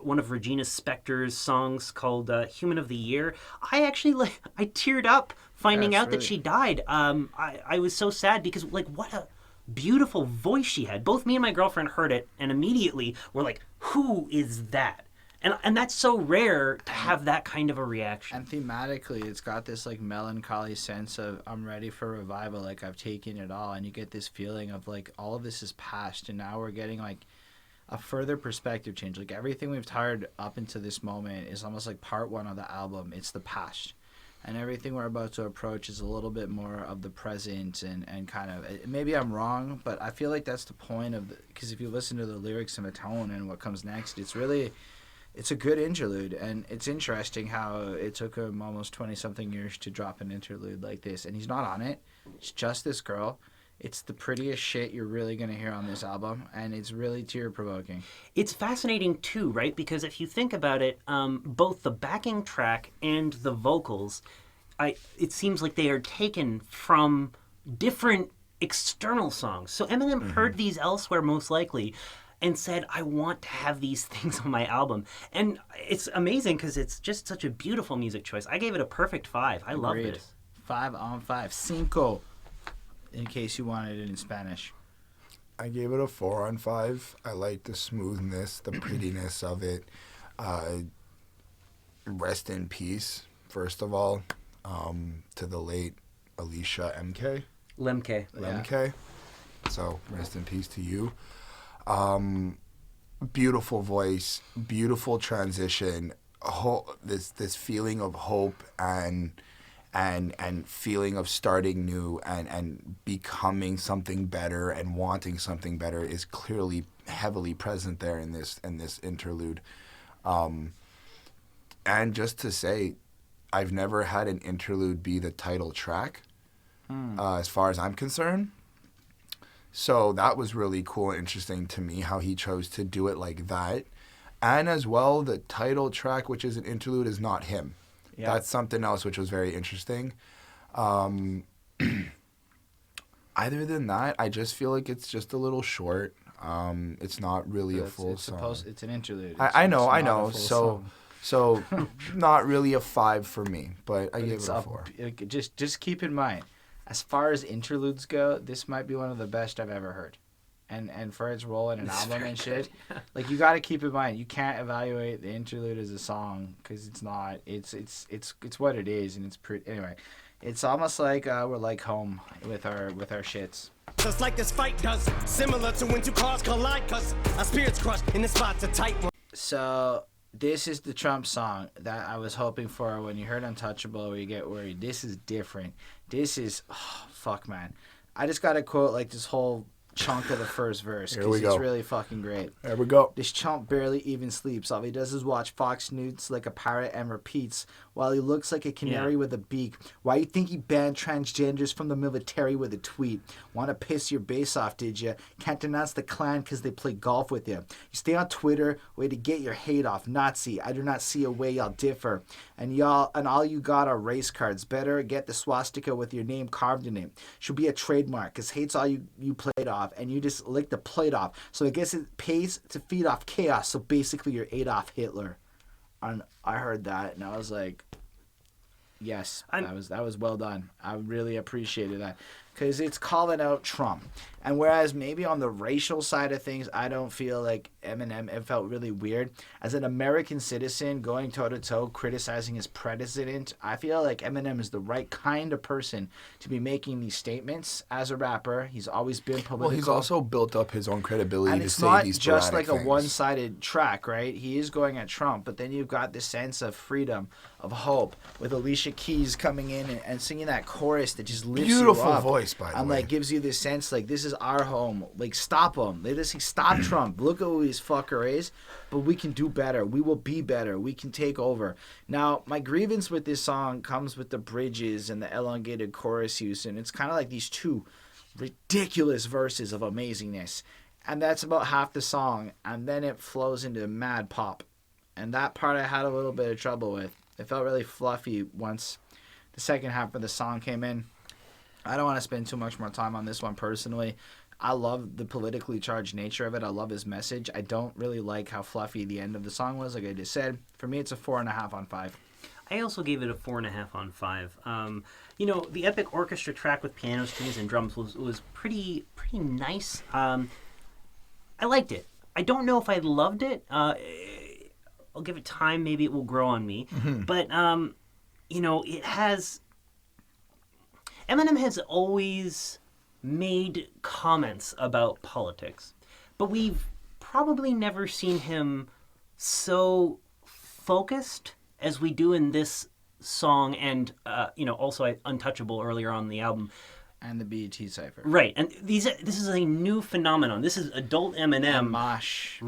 one of Regina Spektor's songs called "Human of the Year." I teared up finding out that she died. I was so sad because, like, what a beautiful voice she had. Both me and my girlfriend heard it and immediately were like, "Who is that?" And that's so rare to have that kind of a reaction. And thematically, it's got this like melancholy sense of I'm ready for revival, like I've taken it all, and you get this feeling of like all of this is past, and now we're getting like a further perspective change. Like everything we've heard up until this moment is almost like part one of the album. It's the past, and everything we're about to approach is a little bit more of the present and kind of, maybe I'm wrong, but I feel like that's the point of because if you listen to the lyrics and the tone and what comes next, it's a good interlude, and it's interesting how it took him almost 20-something years to drop an interlude like this, and he's not on it. It's just this girl. It's the prettiest shit you're really going to hear on this album, and it's really tear-provoking. It's fascinating, too, right? Because if you think about it, both the backing track and the vocals it seems like they are taken from different external songs. So Eminem heard these elsewhere, most likely, and said, I want to have these things on my album. And it's amazing because it's just such a beautiful music choice. I gave it a perfect 5. I love Agreed. this. 5 on 5. Cinco. In case you wanted it in Spanish. I gave it a 4 on 5. I like the smoothness, the prettiness of it. Rest in peace, first of all, to the late Alicia MK. Lemke. Lemke. So rest in peace to you. Beautiful voice, beautiful transition. This feeling of hope and feeling of starting new and becoming something better and wanting something better is clearly heavily present there in this interlude. And just to say, I've never had an interlude be the title track, as far as I'm concerned. So that was really cool and interesting to me how he chose to do it like that. And as well, the title track, which is an interlude, is not him. Yeah. That's something else which was very interesting. Other than that, I just feel like it's just a little short. It's not really a full song. It's an interlude. I know. So not really a 5 for me, but I gave it a 4. Just keep in mind, as far as interludes go, this might be one of the best I've ever heard. And for its role in an album and shit, like you got to keep in mind, you can't evaluate the interlude as a song because it's not. It's what it is, and it's pretty. Anyway, it's almost like we're like home with our shits. Just like this fight does, similar to when two cars collide, cause our spirits crushed in the spot's a tight one. So this is the Trump song that I was hoping for when you heard Untouchable, where you get worried. This is different. This is, fuck, man. I just got to quote like this whole chunk of the first verse because it's really fucking great. There we go. This chump barely even sleeps. All he does is watch Fox News like a parrot and repeats while he looks like a canary with a beak. Why you think he banned transgenders from the military with a tweet? Want to piss your base off, did you? Can't denounce the Klan because they play golf with you. You stay on Twitter, way to get your hate off, Nazi. I do not see a way y'all differ. And all you got are race cards. Better get the swastika with your name carved in it. Should be a trademark because hate's all you played off and you just lick the plate off. So I guess it pays to feed off chaos. So basically you're Adolf Hitler. And I heard that and I was like, yes, that was well done. I really appreciated that because it's calling out Trump. And whereas maybe on the racial side of things, I don't feel like Eminem, it felt really weird. As an American citizen going toe-to-toe criticizing his president, I feel like Eminem is the right kind of person to be making these statements. As a rapper, he's always been political. Well, he's also built up his own credibility and to it's say not these just like things. A one-sided track, right? He is going at Trump, but then you've got this sense of freedom, of hope, with Alicia Keys coming in and singing that chorus that just lifts you up. Beautiful voice, by the way. And like gives you this sense like this is our home. Like stop him. They just say stop Trump. Look at who this fucker is. But we can do better. We will be better. We can take over. Now, my grievance with this song comes with the bridges and the elongated chorus use, and it's kind of like these two ridiculous verses of amazingness. And that's about half the song, and then it flows into mad pop. And that part I had a little bit of trouble with. It felt really fluffy once the second half of the song came in. I don't want to spend too much more time on this one personally. I love the politically charged nature of it. I love his message. I don't really like how fluffy the end of the song was, like I just said. For me, it's a 4.5 on 5. I also gave it a 4.5 on 5. The epic orchestra track with piano strings and drums was pretty nice. I liked it. I don't know if I loved it. I'll give it time. Maybe it will grow on me. Mm-hmm. But, it has... Eminem has always made comments about politics, but we've probably never seen him so focused as we do in this song and, also Untouchable earlier on in the album. And the BET Cypher. Right, and this is a new phenomenon. This is adult Eminem. And Mosh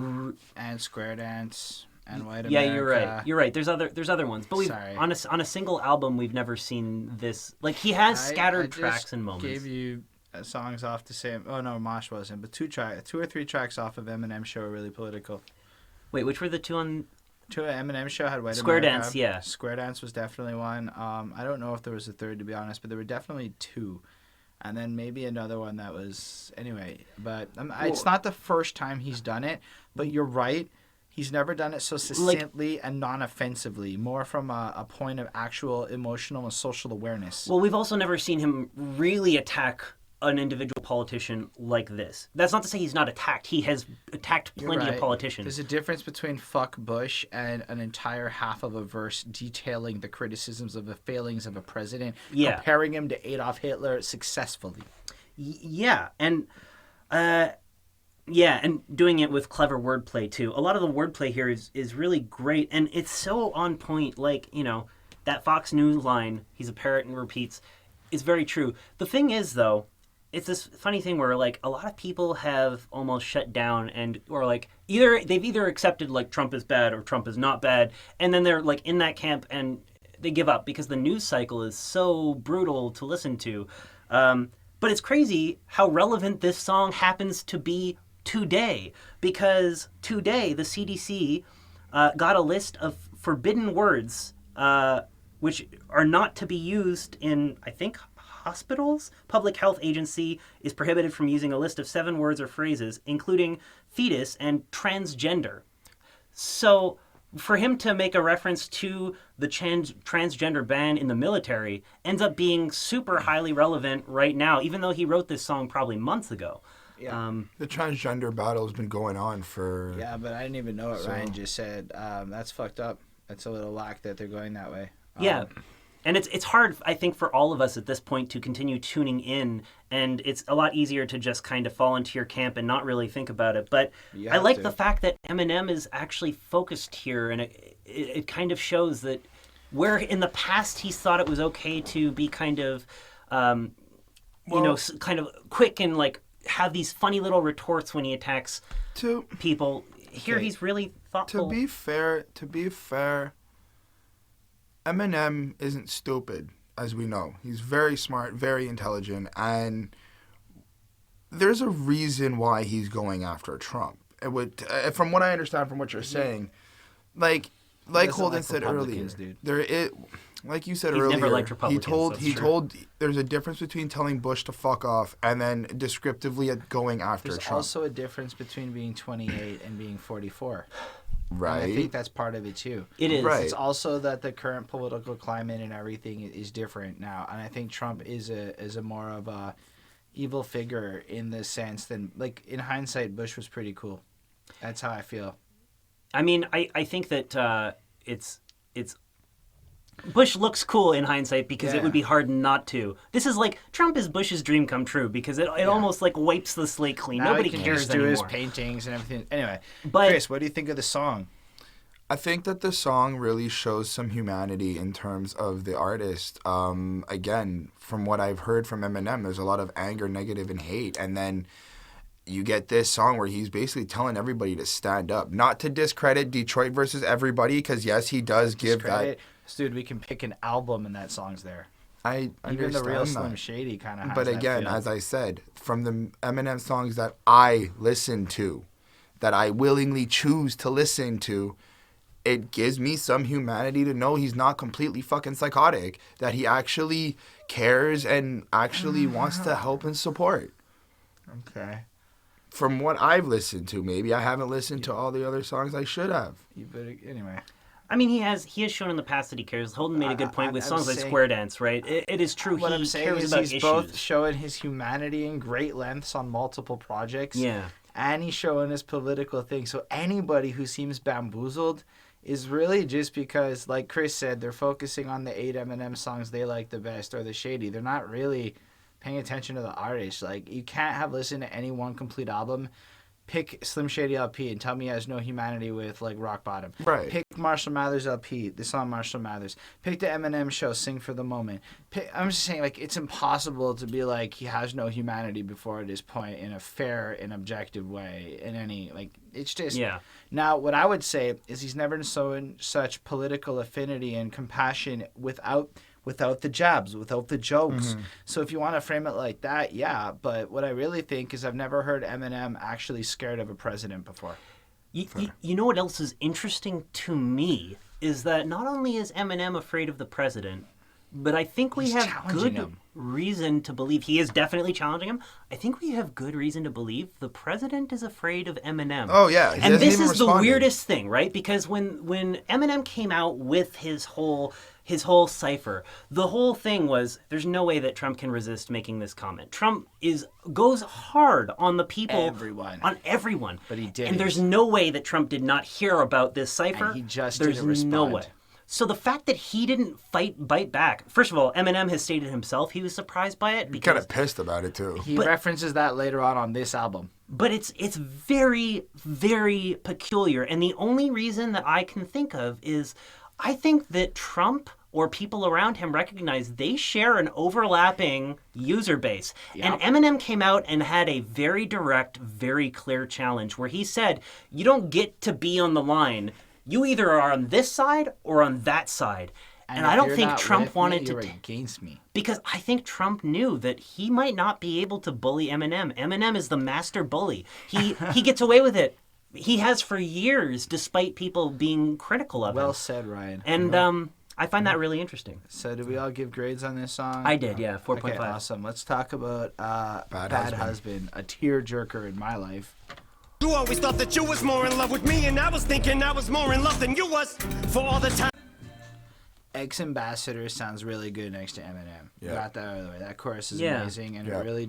and Square Dance. And White America. Yeah, you're right. There's other ones, but we've on a single album we've never seen this. Like he has scattered tracks and moments. I gave you songs off the same. Oh no, Mosh wasn't, but two or three tracks off of Eminem Show are really political. Wait, which were the two on? To an Eminem show had White Square America. Dance, yeah. Square Dance was definitely one. I don't know if there was a third, to be honest, but there were definitely two. And then maybe another one that was... Anyway, but it's not the first time he's done it, but you're right. He's never done it so succinctly and non-offensively, more from a point of actual emotional and social awareness. Well, we've also never seen him really attack an individual politician like this. That's not to say he's not attacked. He has attacked plenty of politicians. There's a difference between fuck Bush and an entire half of a verse detailing the criticisms of the failings of a president, comparing him to Adolf Hitler successfully. Yeah, and doing it with clever wordplay too. A lot of the wordplay here is really great, and it's so on point. Like, you know, that Fox News line, he's a parrot and repeats, is very true. The thing is, though, it's this funny thing where, like, a lot of people have almost shut down or like they've either accepted like Trump is bad or Trump is not bad, and then they're like in that camp and they give up because the news cycle is so brutal to listen to. But it's crazy how relevant this song happens to be today, because today the CDC got a list of forbidden words which are not to be used in, I think, hospitals. Public Health Agency is prohibited from using a list of 7 words or phrases, including fetus and transgender. So for him to make a reference to the transgender ban in the military ends up being super highly relevant right now, even though he wrote this song probably months ago. Yeah. The transgender battle has been going on for... Yeah, but I didn't even know what Ryan just said. That's fucked up. That's a little whack that they're going that way. Yeah. And it's hard, I think, for all of us at this point to continue tuning in, and it's a lot easier to just kind of fall into your camp and not really think about it. But I like the fact that Eminem is actually focused here, and it kind of shows that where in the past he's thought it was okay to be kind of, kind of quick and like have these funny little retorts when he attacks people. Here he's really thoughtful. To be fair, Eminem isn't stupid, as we know. He's very smart, very intelligent, and there's a reason why he's going after Trump. It would, from what I understand from what you're saying, like Holden said earlier, like you said earlier, never liked Republicans, he told there's a difference between telling Bush to fuck off and then descriptively going after There's Trump. also a difference between being 28 and being 44. Right. And I think that's part of it too. It is. Right. It's also that the current political climate and everything is different now, and I think Trump is a more of a evil figure in the sense than, like, in hindsight, Bush was pretty cool. That's how I feel. I mean, I think that it's Bush looks cool in hindsight because it would be hard not to. This is like Trump is Bush's dream come true because it almost like wipes the slate clean. Now Nobody he can cares just do anymore. his paintings and everything. Anyway, But- Chris, what do you think of the song? I think that the song really shows some humanity in terms of the artist. Again, from what I've heard from Eminem, there's a lot of anger, negative, and hate. And then you get this song where he's basically telling everybody to stand up. Not to discredit Detroit versus everybody, because yes, he does give that. Dude, we can pick an album and that song's there. I Even understand the real that. Slim Shady kind of has But that again, feel. as I said, from the Eminem songs that I listen to, that I willingly choose to listen to, it gives me some humanity to know he's not completely fucking psychotic, that he actually cares and actually wants to help and support. Okay. From what I've listened to, maybe I haven't listened to all the other songs I should have. You better, anyway. I mean, he has shown in the past that he cares. Holden made a good point with songs like Square Dance, right? It is true. What he I'm saying cares is about he's issues. both showing his humanity in great lengths on multiple projects. Yeah. And he's showing his political thing. So anybody who seems bamboozled is really just because, like Chris said, they're focusing on the 8 Eminem songs they like the best or the Shady. They're not really paying attention to the artist. Like, you can't have listened to any one complete album. Pick Slim Shady LP and tell me he has no humanity with, like, Rock Bottom. Right. Pick Marshall Mathers LP, the song Marshall Mathers. Pick the Eminem show, Sing for the Moment. I'm just saying, like, it's impossible to be like he has no humanity before this point in a fair and objective way in any, like, it's just... Yeah. Now, what I would say is he's never shown such political affinity and compassion without the jabs, without the jokes. Mm-hmm. So if you want to frame it like that, yeah. But what I really think is I've never heard Eminem actually scared of a president before. You know what else is interesting to me is that not only is Eminem afraid of the president, but I think we have good reason to believe he is definitely challenging him. I think we have good reason to believe the president is afraid of Eminem. Oh yeah, and this is the weirdest thing, right? Because when Eminem came out with his whole cipher, the whole thing was there's no way that Trump can resist making this comment. Trump goes hard on the people, on everyone, but he did. And there's no way that Trump did not hear about this cipher. And he just there's didn't respond. no way. So the fact that he didn't bite back. First of all, Eminem has stated himself he was surprised by it. He's kind of pissed about it too. He references that later on this album. But it's very, very peculiar. And the only reason that I can think of is I think that Trump or people around him recognize they share an overlapping user base. Yep. And Eminem came out and had a very direct, very clear challenge where he said, you don't get to be on the line. You either are on this side or on that side. And I don't think Trump wanted to... You're against me. Because I think Trump knew that he might not be able to bully Eminem. Eminem is the master bully. He gets away with it. He has for years, despite people being critical of him. Well said, Ryan. And I find that really interesting. So did we all give grades on this song? I did, yeah, 4.5. Okay, awesome. Let's talk about Bad Husband, a tearjerker in my life. You always thought that you was more in love with me, and I was thinking I was more in love than you was for all the time. Ex-Ambassador sounds really good next to Eminem. Yeah. Got that out of the way. That chorus is amazing, and it really,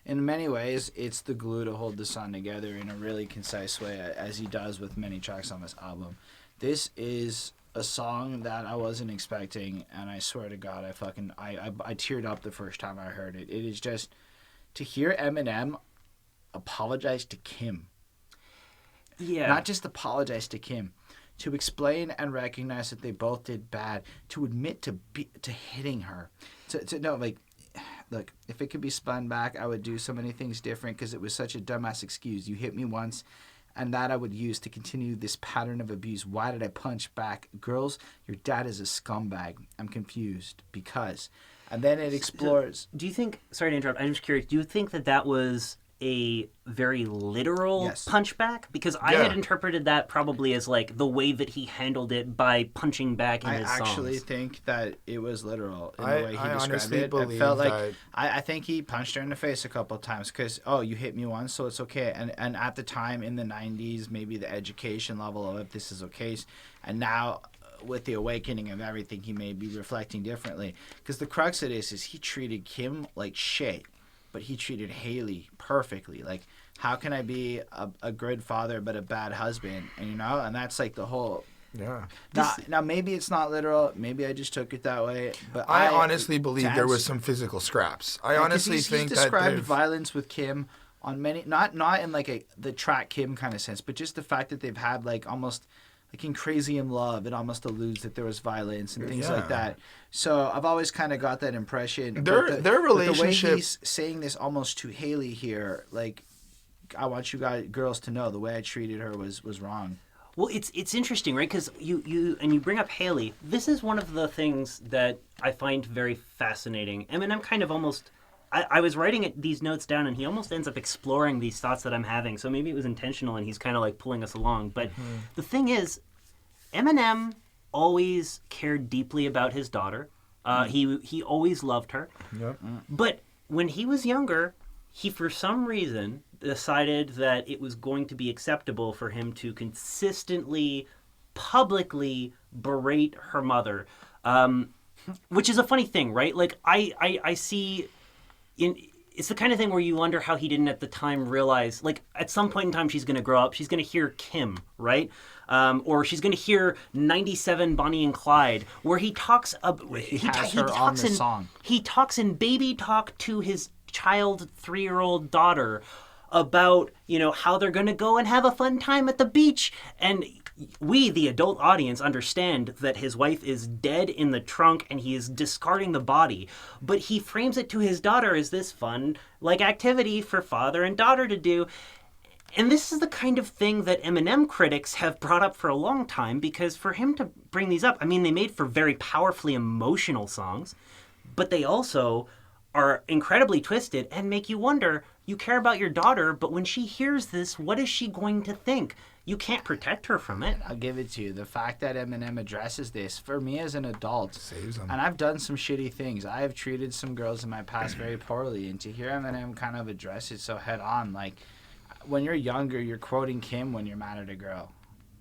in many ways, it's the glue to hold the song together in a really concise way, as he does with many tracks on this album. This is a song that I wasn't expecting, and I swear to God, I teared up the first time I heard it. It is just to hear Eminem apologize to Kim. Yeah. Not just apologize to Kim, to explain and recognize that they both did bad, to admit to hitting her, look, if it could be spun back, I would do so many things different because it was such a dumbass excuse. You hit me once, and that I would use to continue this pattern of abuse. Why did I punch back? Girls, your dad is a scumbag. I'm confused because, and then it explores. Do you think? Sorry to interrupt. I'm just curious. Do you think that was a very literal punchback? Because I had interpreted that probably as like the way that he handled it by punching back in his songs. I actually think that it was literal in the way he described it. It felt like I think he punched her in the face a couple of times because, you hit me once, so it's okay. And at the time in the 90s, maybe the education level of this is okay. And now with the awakening of everything, he may be reflecting differently. Because the crux of this is he treated Kim like shit. But he treated Haley perfectly. Like, how can I be a good father but a bad husband? And and that's like the whole. Yeah. Now maybe it's not literal. Maybe I just took it that way. But I honestly believe there was some physical scraps. I honestly think he's described violence with Kim on many, not in like the track Kim kind of sense, but just the fact that they've had like almost. Like in Crazy in Love, it almost alludes that there was violence and things like that. So I've always kind of got that impression. Their relationship. But the way he's saying this almost to Haley here, like, I want you girls to know the way I treated her was wrong. Well, it's interesting, right? Because you bring up Haley. This is one of the things that I find very fascinating. Eminem kind of almost. I was writing these notes down, and he almost ends up exploring these thoughts that I'm having. So maybe it was intentional, and he's kind of like pulling us along. But the thing is, Eminem always cared deeply about his daughter. He always loved her. Yep. But when he was younger, he for some reason decided that it was going to be acceptable for him to consistently, publicly berate her mother, which is a funny thing, right? Like I see. It's the kind of thing where you wonder how he didn't at the time realize, like, at some point in time she's going to grow up, she's going to hear Kim, right? Or she's going to hear 97 Bonnie and Clyde, where he talks he talks in song. He talks in baby talk to his child 3-year-old daughter about, how they're going to go and have a fun time at the beach. And we, the adult audience, understand that his wife is dead in the trunk and he is discarding the body. But he frames it to his daughter as this fun, activity for father and daughter to do. And this is the kind of thing that Eminem critics have brought up for a long time, because for him to bring these up, I mean, they made for very powerfully emotional songs, but they also are incredibly twisted and make you wonder, you care about your daughter, but when she hears this, what is she going to think? You can't protect her from it. I'll give it to you. The fact that Eminem addresses this, for me as an adult, Saves him. and I've done some shitty things. I have treated some girls in my past very poorly, and to hear Eminem kind of address it so head on, like, when you're younger, you're quoting Kim when you're mad at a girl.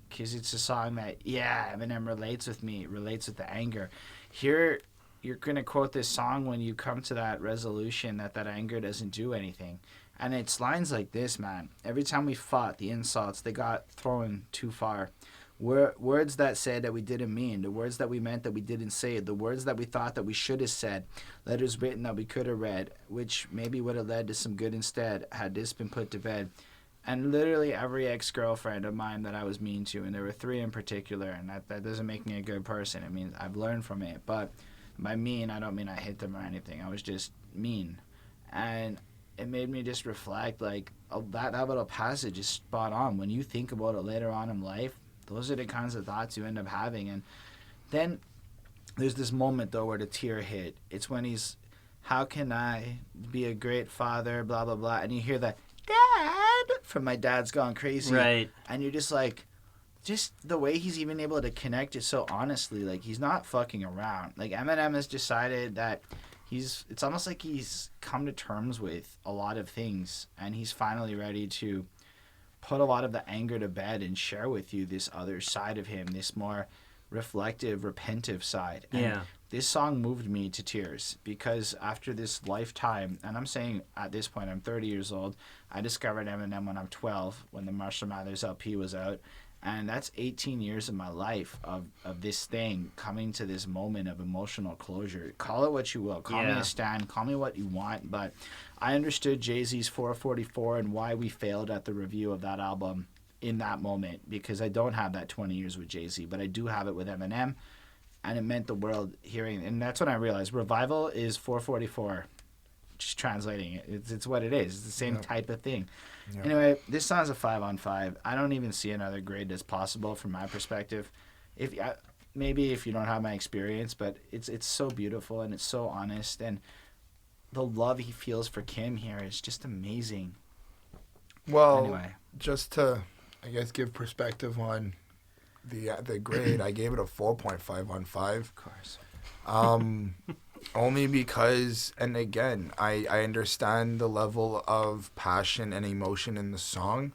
Because it's a song that, yeah, Eminem relates with me, relates with the anger. Here, you're going to quote this song when you come to that resolution that anger doesn't do anything. And it's lines like this, man. Every time we fought, the insults, they got thrown too far. Words that said that we didn't mean, the words that we meant that we didn't say, the words that we thought that we should have said, letters written that we could have read, which maybe would have led to some good instead had this been put to bed. And literally every ex-girlfriend of mine that I was mean to, and there were 3 in particular, and that doesn't make me a good person. It means I've learned from it. But by mean, I don't mean I hit them or anything. I was just mean. And it made me just reflect, like, that little passage is spot on. When you think about it later on in life, those are the kinds of thoughts you end up having. And then there's this moment, though, where the tear hit. It's when he's, how can I be a great father, blah, blah, blah. And you hear that, Dad, from My Dad's Gone Crazy. Right. And you're just like, just the way he's even able to connect it so honestly, like, he's not fucking around. Like, Eminem has decided that it's almost like he's come to terms with a lot of things, and he's finally ready to put a lot of the anger to bed and share with you this other side of him, this more reflective, repentive side. And Yeah. this song moved me to tears because after this lifetime, and I'm saying at this point I'm 30 years old, I discovered Eminem when I'm 12, when the Marshall Mathers LP was out. And that's 18 years of my life of this thing coming to this moment of emotional closure. Call it what you will. Call me a stan. Call me what you want. But I understood Jay-Z's 444 and why we failed at the review of that album in that moment. Because I don't have that 20 years with Jay-Z. But I do have it with Eminem. And it meant the world hearing. And that's when I realized Revival is 444. Just translating it. It's what it is. It's the same type of thing. Yep. Anyway, this song's a 5 on 5. I don't even see another grade that's possible from my perspective. Maybe if you don't have my experience, but it's so beautiful and it's so honest, and the love he feels for Kim here is just amazing. Well, anyway, just to, I guess, give perspective on the grade, I gave it a 4.5 on 5. Of course. Only because, and again, I understand the level of passion and emotion in the song.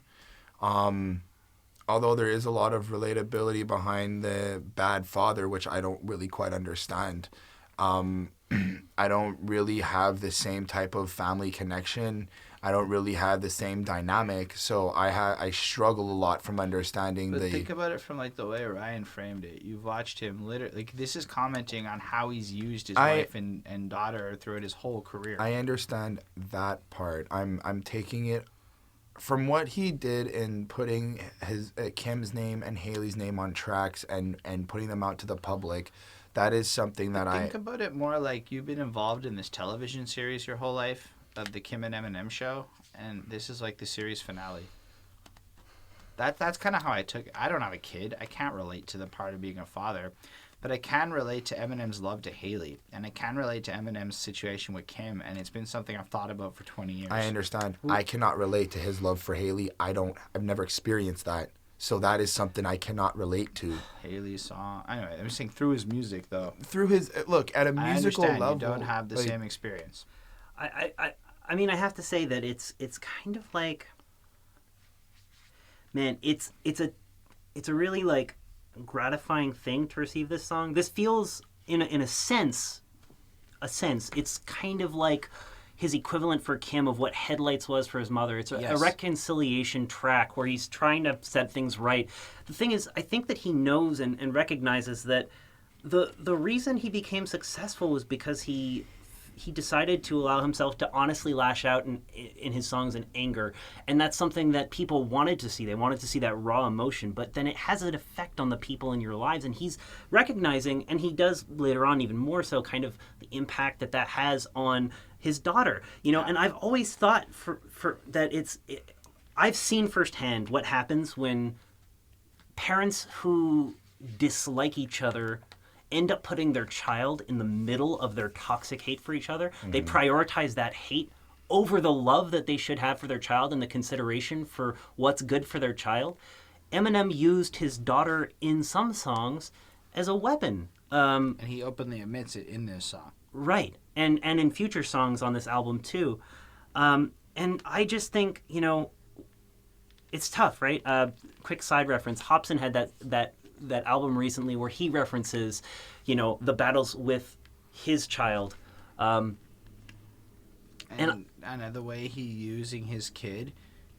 Although there is a lot of relatability behind the bad father, which I don't really quite understand. I don't really have the same type of family connection. I don't really have the same dynamic, so I struggle a lot from understanding but think about it from like the way Ryan framed it. You've watched him literally, like, this is commenting on how he's used his wife and daughter throughout his whole career. I understand that part. I'm taking it from what he did in putting his Kim's name and Haley's name on tracks and putting them out to the public. That is something that think about it more like you've been involved in this television series your whole life of the Kim and Eminem show, and this is like the series finale. That's kind of how I took it. I don't have a kid. I can't relate to the part of being a father, but I can relate to Eminem's love to Haley, and I can relate to Eminem's situation with Kim, and it's been something I've thought about for 20 years. I understand. I cannot relate to his love for Haley. I've never experienced that. So that is something I cannot relate to. Haley's song. Anyway, I'm saying through his music, though. Through his look at a musical level, you don't have the same experience. I mean, I have to say that it's kind of like, man, it's a really like gratifying thing to receive this song. This feels in a sense, it's kind of like his equivalent for Kim of what Headlights was for his mother. It's a reconciliation track where he's trying to set things right. The thing is, I think that he knows and recognizes that the reason he became successful was because he decided to allow himself to honestly lash out in his songs in anger. And that's something that people wanted to see. They wanted to see that raw emotion, but then it has an effect on the people in your lives. And he's recognizing, and he does later on even more so, kind of the impact that has on his daughter. You know, and I've always thought for that I've seen firsthand what happens when parents who dislike each other end up putting their child in the middle of their toxic hate for each other. Mm-hmm. They prioritize that hate over the love that they should have for their child and the consideration for what's good for their child, Eminem used his daughter in some songs as a weapon. And he openly admits it in this song. Right. And in future songs on this album too. And I just think, it's tough, right? Quick side reference. Hobson had that album recently where he references, the battles with his child. And the way he using his kid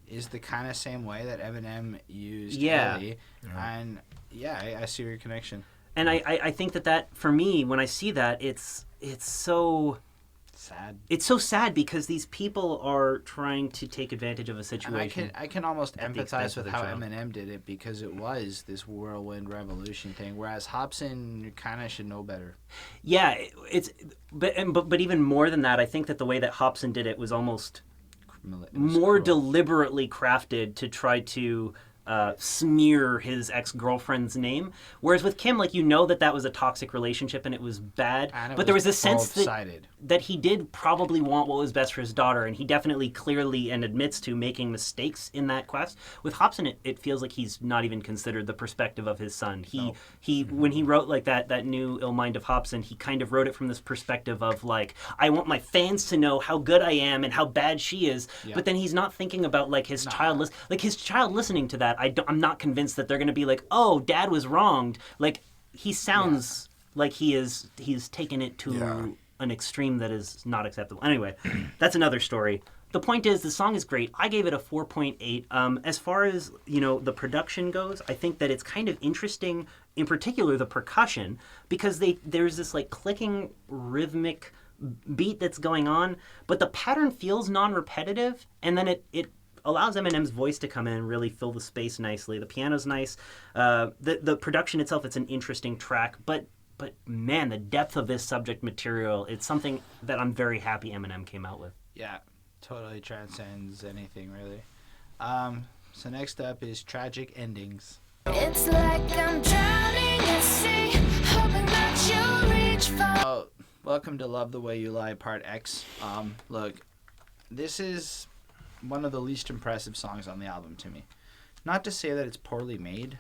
is the kind of same way that Eminem used Kelly. Yeah. And I see your connection. And I think that for me, when I see that, it's so sad. It's so sad because these people are trying to take advantage of a situation. And I can almost empathize with how Eminem did it because it was this whirlwind revolution thing, whereas Hobson kind of should know better. Yeah, but even more than that, I think that the way that Hobson did it was almost more deliberately crafted to try to smear his ex-girlfriend's name, whereas with Kim, that was a toxic relationship and it was bad, but there was a sense that he did probably want what was best for his daughter, and he definitely clearly and admits to making mistakes in that quest. With Hobson, it feels like he's not even considered the perspective of his son. He when he wrote that new Ill Mind of Hobson, he kind of wrote it from this perspective of I want my fans to know how good I am and how bad she is, but then he's not thinking about his child his child listening to that. I'm not convinced that they're going to be oh, dad was wronged. He sounds like he's taken it to an extreme that is not acceptable. Anyway, that's another story. The point is, the song is great. I gave it a 4.8. As far as, the production goes, I think that it's kind of interesting, in particular the percussion, because there's this clicking rhythmic beat that's going on, but the pattern feels non-repetitive, and then it allows Eminem's voice to come in and really fill the space nicely. The piano's nice. The production itself, it's an interesting track, but man, the depth of this subject material, it's something that I'm very happy Eminem came out with. Yeah, totally transcends anything, really. So next up is Tragic Endings. It's like I'm drowning at sea, hoping that you'll reach for. Welcome to Love the Way You Lie, Part X. Look, this is one of the least impressive songs on the album to me. Not to say that it's poorly made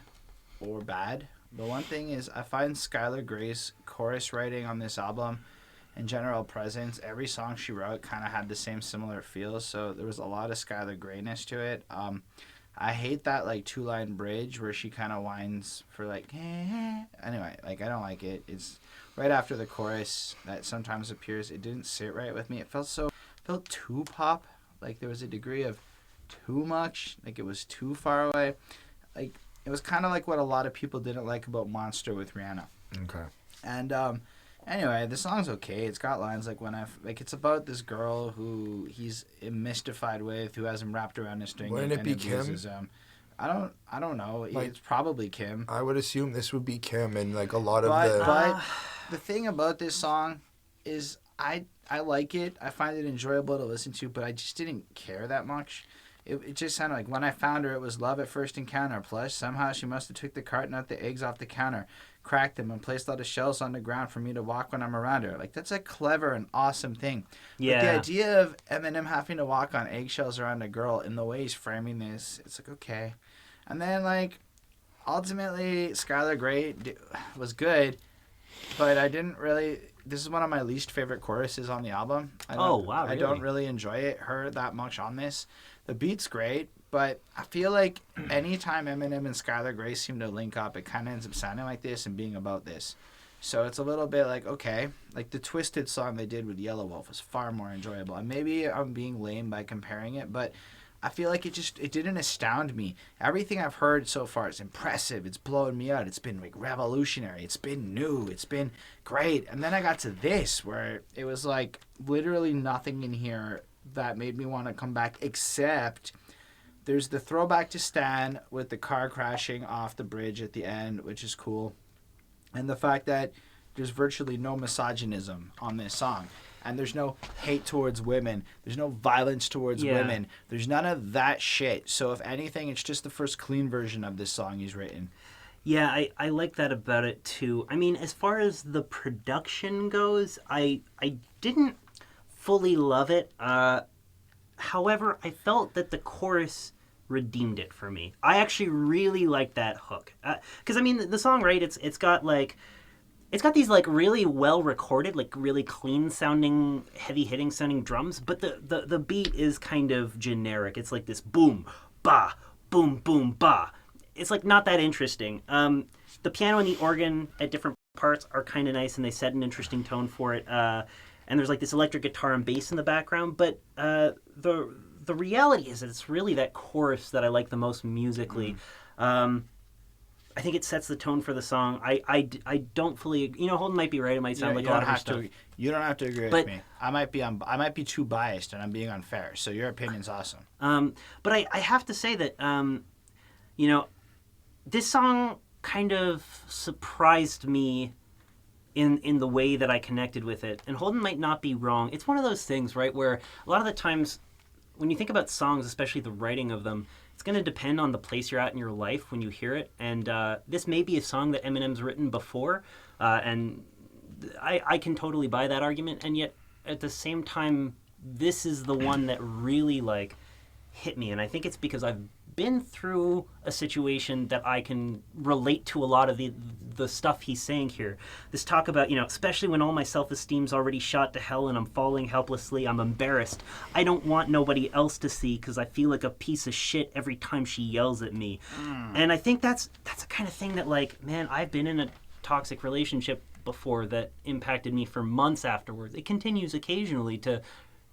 or bad, but one thing is I find Skylar Gray's chorus writing on this album and general presence, every song she wrote kind of had the same similar feels, so there was a lot of Skylar Grayness to it. I hate that two-line bridge where she kind of whines for anyway, I don't like it. It's right after the chorus that sometimes appears. It didn't sit right with me. It felt too pop. There was a degree of too much. It was too far away. It was kind of like what a lot of people didn't like about Monster with Rihanna. Okay. And anyway, the song's okay. It's got lines it's about this girl who he's mystified with, who has him wrapped around his string. Wouldn't it be Kim? I don't know. It's probably Kim. I would assume this would be Kim, and a lot of But the thing about this song is I like it. I find it enjoyable to listen to, but I just didn't care that much. It just sounded like when I found her, it was love at first encounter. Plus, somehow she must have took the carton out the eggs off the counter, cracked them, and placed all the shells on the ground for me to walk when I'm around her. That's a clever and awesome thing. Yeah. But the idea of Eminem having to walk on eggshells around a girl in the way he's framing this, it's okay. And then, ultimately, Skylar Grey was good, but I didn't really... This is one of my least favorite choruses on the album. Wow, really? I don't really enjoy her that much on this. The beat's great, but I feel like anytime Eminem and Skylar Grey seem to link up, it kind of ends up sounding like this and being about this. So it's a little bit okay. The Twisted song they did with Yellow Wolf was far more enjoyable. And maybe I'm being lame by comparing it, but I feel like it didn't astound me. Everything I've heard so far is impressive. It's blowing me out. It's been revolutionary. It's been new. It's been great. And then I got to this where it was literally nothing in here that made me want to come back, except there's the throwback to Stan with the car crashing off the bridge at the end, which is cool. And the fact that there's virtually no misogynism on this song. And there's no hate towards women. There's no violence towards women. There's none of that shit. So if anything, it's just the first clean version of this song he's written. Yeah, I like that about it too. I mean, as far as the production goes, I didn't fully love it. However, I felt that the chorus redeemed it for me. I actually really like that hook. Because, I mean, the song, right, it's got, like... It's got these, like, really well-recorded, like, really clean-sounding, heavy-hitting sounding drums, but the beat is kind of generic. It's like this boom, ba, boom, boom, ba. It's, like, not that interesting. The piano and the organ at different parts are kind of nice, and they set an interesting tone for it. And there's, like, this electric guitar and bass in the background, but the reality is that it's really that chorus that I like the most musically. I think it sets the tone for the song. I don't fully... You know, Holden might be right. It might sound like a lot of her stuff. You don't have to agree with me. I might be too biased, and I'm being unfair. So your opinion's awesome. But I have to say that, you know, this song kind of surprised me in the way that I connected with it. And Holden might not be wrong. It's one of those things, right, where a lot of the times when you think about songs, especially the writing of them, it's going to depend on the place you're at in your life when you hear it. And this may be a song that Eminem's written before, and I can totally buy that argument. And yet, at the same time, this is the one that really, like, hit me. And I think it's because I've been through a situation that I can relate to a lot of the stuff he's saying here. This talk about, you know, especially when all my self-esteem's already shot to hell and I'm falling helplessly, I'm embarrassed. I don't want nobody else to see because I feel like a piece of shit every time she yells at me. And I think that's the kind of thing that, like, man, I've been in a toxic relationship before that impacted me for months afterwards. It continues occasionally to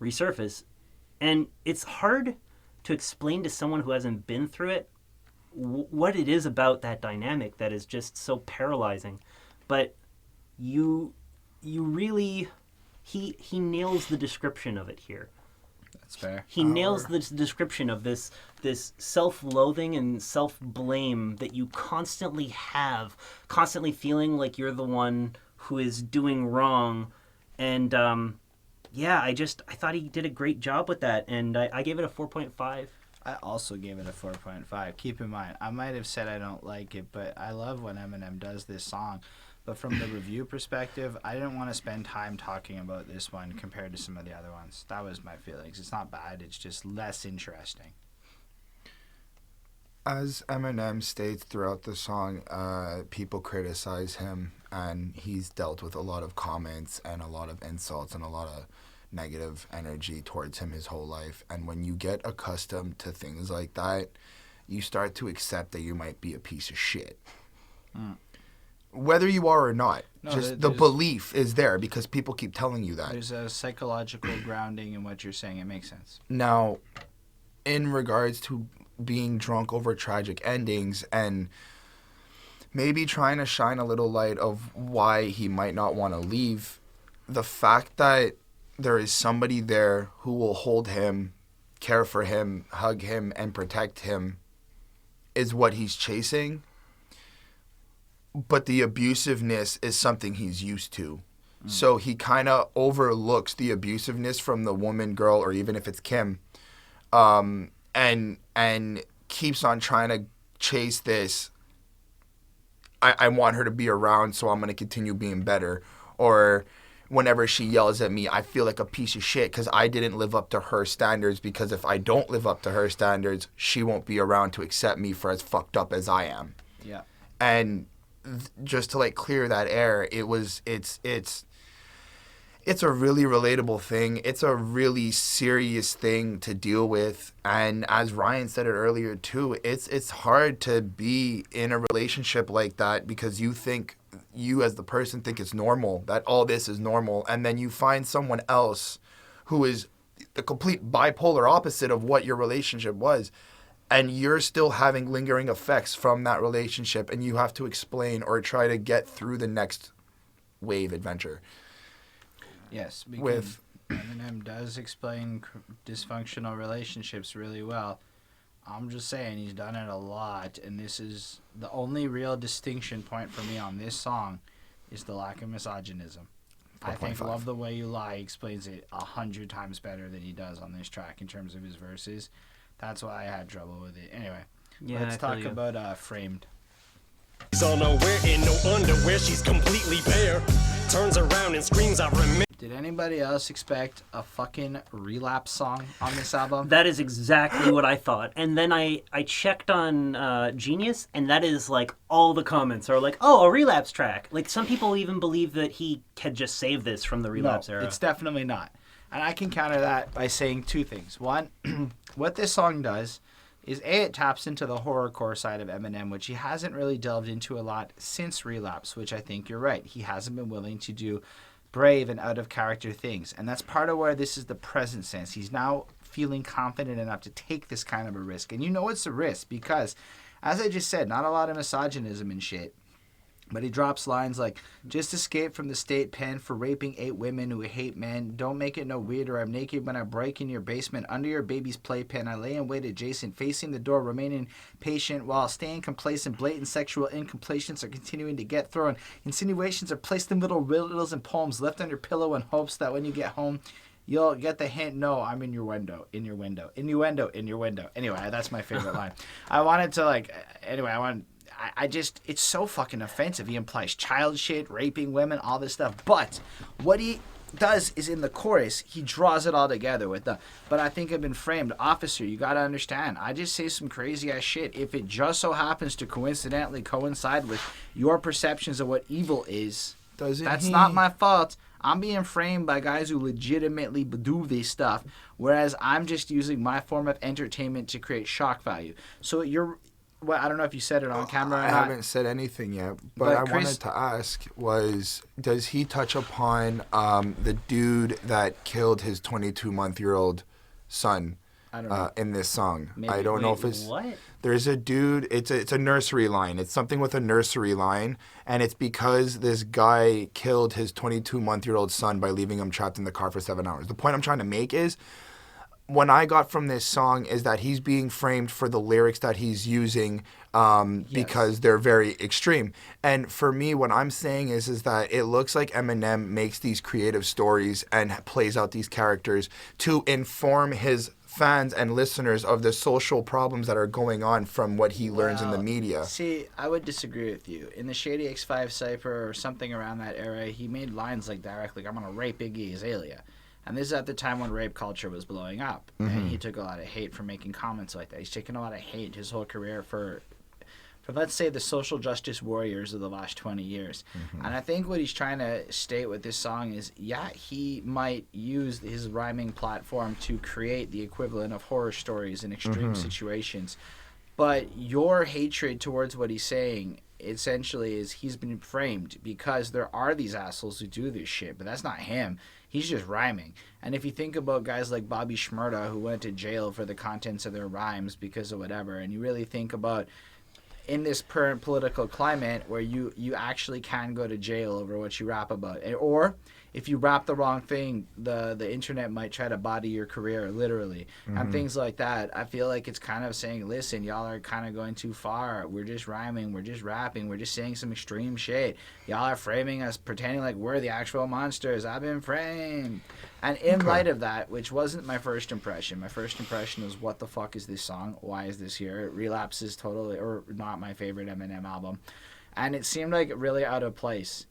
resurface. And it's hard to explain to someone who hasn't been through it what it is about that dynamic that is just so paralyzing. But you really, he nails the description of it here. That's fair. He nails the description of this self-loathing and self-blame that you constantly have, constantly feeling like you're the one who is doing wrong. And yeah, I thought he did a great job with that, and I gave it a 4.5. I also gave it a 4.5. Keep in mind, I might have said I don't like it, but I love when Eminem does this song. But from the review perspective, I didn't want to spend time talking about this one compared to some of the other ones. That was my feelings. It's not bad. It's just less interesting. As Eminem states throughout the song, people criticize him, and he's dealt with a lot of comments and a lot of insults and a lot of negative energy towards him his whole life. And when you get accustomed to things like that, you start to accept that you might be a piece of shit. Whether you are or not. No, just the belief is there because people keep telling you that. There's a psychological grounding in what you're saying. It makes sense. Now, in regards to being drunk over tragic endings and maybe trying to shine a little light of why he might not want to leave, the fact that there is somebody there who will hold him, care for him, hug him, and protect him is what he's chasing. But the abusiveness is something he's used to. So he kind of overlooks the abusiveness from the woman, girl, or even if it's Kim, and keeps on trying to chase this. I want her to be around, so I'm going to continue being better. Or whenever she yells at me, I feel like a piece of shit because I didn't live up to her standards, because if I don't live up to her standards, she won't be around to accept me for as fucked up as I am. Yeah. And just to like clear that air, it's a really relatable thing. It's a really serious thing to deal with. And as Ryan said it earlier too, it's hard to be in a relationship like that because you as the person think it's normal, that all this is normal. And then you find someone else who is the complete bipolar opposite of what your relationship was. And you're still having lingering effects from that relationship, and you have to explain or try to get through the next wave adventure. Yes, because Eminem does explain dysfunctional relationships really well. I'm just saying he's done it a lot, and this is the only real distinction point for me on this song is the lack of misogynism. 4.5. I think Love the Way You Lie explains it 100 times better than he does on this track in terms of his verses. That's why I had trouble with it. Anyway, let's talk about Framed. She's all nowhere in no underwear, she's completely bare. Turns around and screams, I remember. Did anybody else expect a fucking relapse song on this album? That is exactly what I thought. And then I checked on Genius, and that is like all the comments are like, oh, a relapse track. Like some people even believe that he had just saved this from the relapse era. It's definitely not. And I can counter that by saying two things. One, what this song does is it taps into the horrorcore side of Eminem, which he hasn't really delved into a lot since Relapse, which I think you're right. He hasn't been willing to do brave and out of character things. And that's part of where this is the present sense. He's now feeling confident enough to take this kind of a risk. And you know it's a risk because, as I just said, not a lot of misogynism and shit. But he drops lines like, just escaped from the state pen for raping 8 women who hate men. Don't make it no weirder. I'm naked when I break in your basement under your baby's playpen. I lay in wait adjacent, facing the door, remaining patient while staying complacent. Blatant sexual incomplations are continuing to get thrown. Insinuations are placed in little riddles and poems left on your pillow in hopes that when you get home, you'll get the hint. No, I'm in your window, in your window, innuendo, in your window. Anyway, that's my favorite line. I just, it's so fucking offensive. He implies child shit, raping women, all this stuff. But what he does is in the chorus, he draws it all together with the, but I think I've been framed. Officer, you got to understand, I just say some crazy ass shit. If it just so happens to coincidentally coincide with your perceptions of what evil is, that's not my fault. I'm being framed by guys who legitimately do this stuff, whereas I'm just using my form of entertainment to create shock value. So well, I don't know if you said it on camera or not. I haven't said anything yet, but I wanted to ask does he touch upon the dude that killed his 22-month-old son in this song? Maybe. I don't know if it's... What? There's a dude, it's a nursery line. It's something with a nursery line, and it's because this guy killed his 22-month-old son by leaving him trapped in the car for 7 hours. The point I'm trying to make is, what I got from this song is that he's being framed for the lyrics that he's using because they're very extreme. And for me, what I'm saying is that it looks like Eminem makes these creative stories and plays out these characters to inform his fans and listeners of the social problems that are going on from what he learns in the media. See, I would disagree with you. In the Shady X5 Cypher or something around that era, he made lines like directly, I'm going to rape Iggy Azalea. And this is at the time when rape culture was blowing up. Mm-hmm. And he took a lot of hate for making comments like that. He's taken a lot of hate his whole career for let's say, the social justice warriors of the last 20 years. Mm-hmm. And I think what he's trying to state with this song is, yeah, he might use his rhyming platform to create the equivalent of horror stories in extreme situations. But your hatred towards what he's saying essentially is he's been framed because there are these assholes who do this shit, but that's not him. He's just rhyming. And if you think about guys like Bobby Shmurda who went to jail for the contents of their rhymes because of whatever, and you really think about in this current political climate where you actually can go to jail over what you rap about. Or if you rap the wrong thing, the internet might try to body your career, literally. And things like that. I feel like it's kind of saying, listen, y'all are kind of going too far. We're just rhyming. We're just rapping. We're just saying some extreme shit. Y'all are framing us, pretending like we're the actual monsters. I've been framed. And in light of that, which wasn't my first impression was, what the fuck is this song? Why is this here? Relapse is totally, or not my favorite Eminem album. And it seemed like really out of place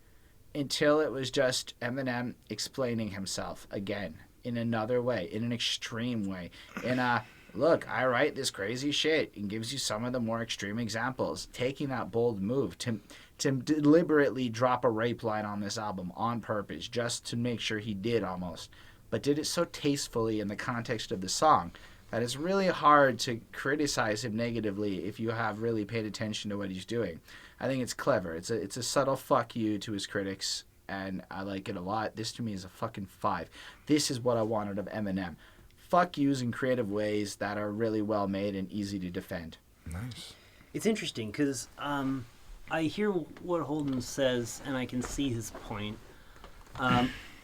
until it was just Eminem explaining himself again in another way, in an extreme way. In a, look, I write this crazy shit, and gives you some of the more extreme examples. Taking that bold move to deliberately drop a rape line on this album on purpose, just to make sure he did almost, but did it so tastefully in the context of the song that it's really hard to criticize him negatively if you have really paid attention to what he's doing. I think it's clever. It's a subtle fuck you to his critics, and I like it a lot. This to me is a fucking 5. This is what I wanted of Eminem. Fuck yous in creative ways that are really well made and easy to defend. Nice. It's interesting because I hear what Holden says, and I can see his point.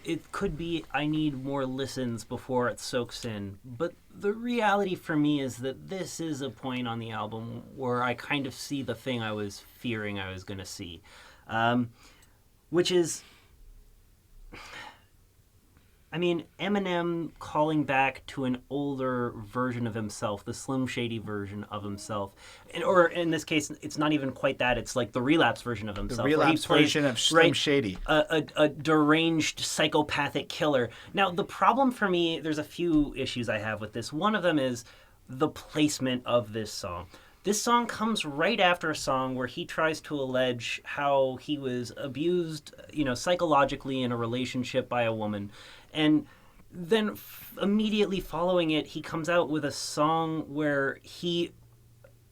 It could be I need more listens before it soaks in, but the reality for me is that this is a point on the album where I kind of see the thing I was fearing I was going to see, which is, I mean, Eminem calling back to an older version of himself, the Slim Shady version of himself. Or in this case, it's not even quite that. It's like the Relapse version of himself. The Relapse version of Slim Shady. A deranged psychopathic killer. Now, the problem for me, there's a few issues I have with this. One of them is the placement of this song. This song comes right after a song where he tries to allege how he was abused, psychologically in a relationship by a woman. And then immediately following it, he comes out with a song where he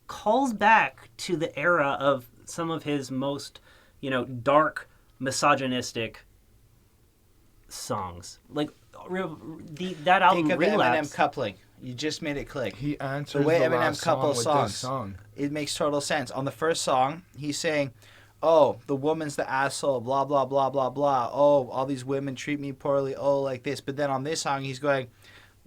calls back to the era of some of his most, dark, misogynistic songs. Like, that album, Think of Relapse. Eminem coupling. You just made it click. He answers the way the Eminem last couples song with songs. this song. It makes total sense. On the first song, he's saying, "Oh, the woman's the asshole, blah, blah, blah, blah, blah. Oh, all these women treat me poorly, oh, like this." But then on this song, he's going,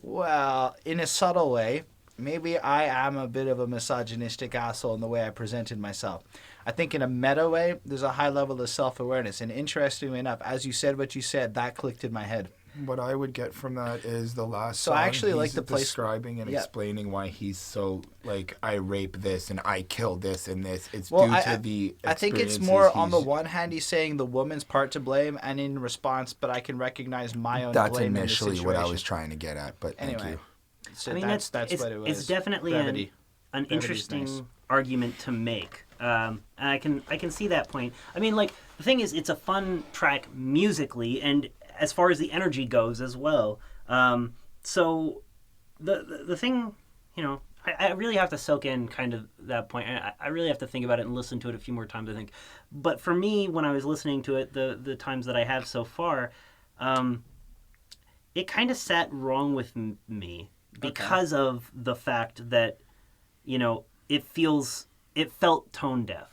well, in a subtle way, maybe I am a bit of a misogynistic asshole in the way I presented myself. I think in a meta way, there's a high level of self-awareness. And interestingly enough, as you said what you said, that clicked in my head. What I would get from that is the last So song. I actually like he's the place describing and Yeah. explaining why he's so like, I rape this and I kill this and this. It's Well, due I to the I think it's experiences more on the he's- one hand he's saying the woman's part to blame, and in response, but I can recognize my own That's blame initially in the what I situation. was trying to get at, but Anyway, thank you. so I mean, that's it's, what it was. It's definitely Brevity. an Brevity's interesting nice. argument to make. And I can see that point. I mean, like, the thing is, it's a fun track musically, and as far as the energy goes as well. So the thing, I really have to soak in kind of that point. I really have to think about it and listen to it a few more times, I think. But for me, when I was listening to it, the times that I have so far, it kind of sat wrong with me because of the fact that, it felt tone deaf.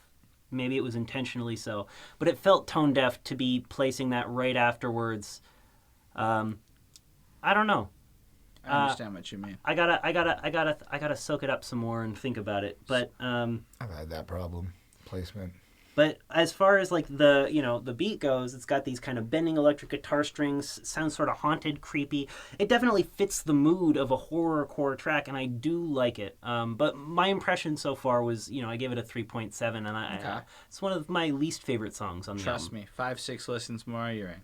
Maybe it was intentionally so, but it felt tone deaf to be placing that right afterwards. I don't know. I understand what you mean. I gotta soak it up some more and think about it. But I've had that problem. Placement. But as far as like the beat goes, it's got these kind of bending electric guitar strings, sounds sort of haunted, creepy. It definitely fits the mood of a horrorcore track, and I do like it. But my impression so far was, I gave it a 3.7, and it's one of my least favorite songs on the album. Trust me, 5-6 listens more, you're in.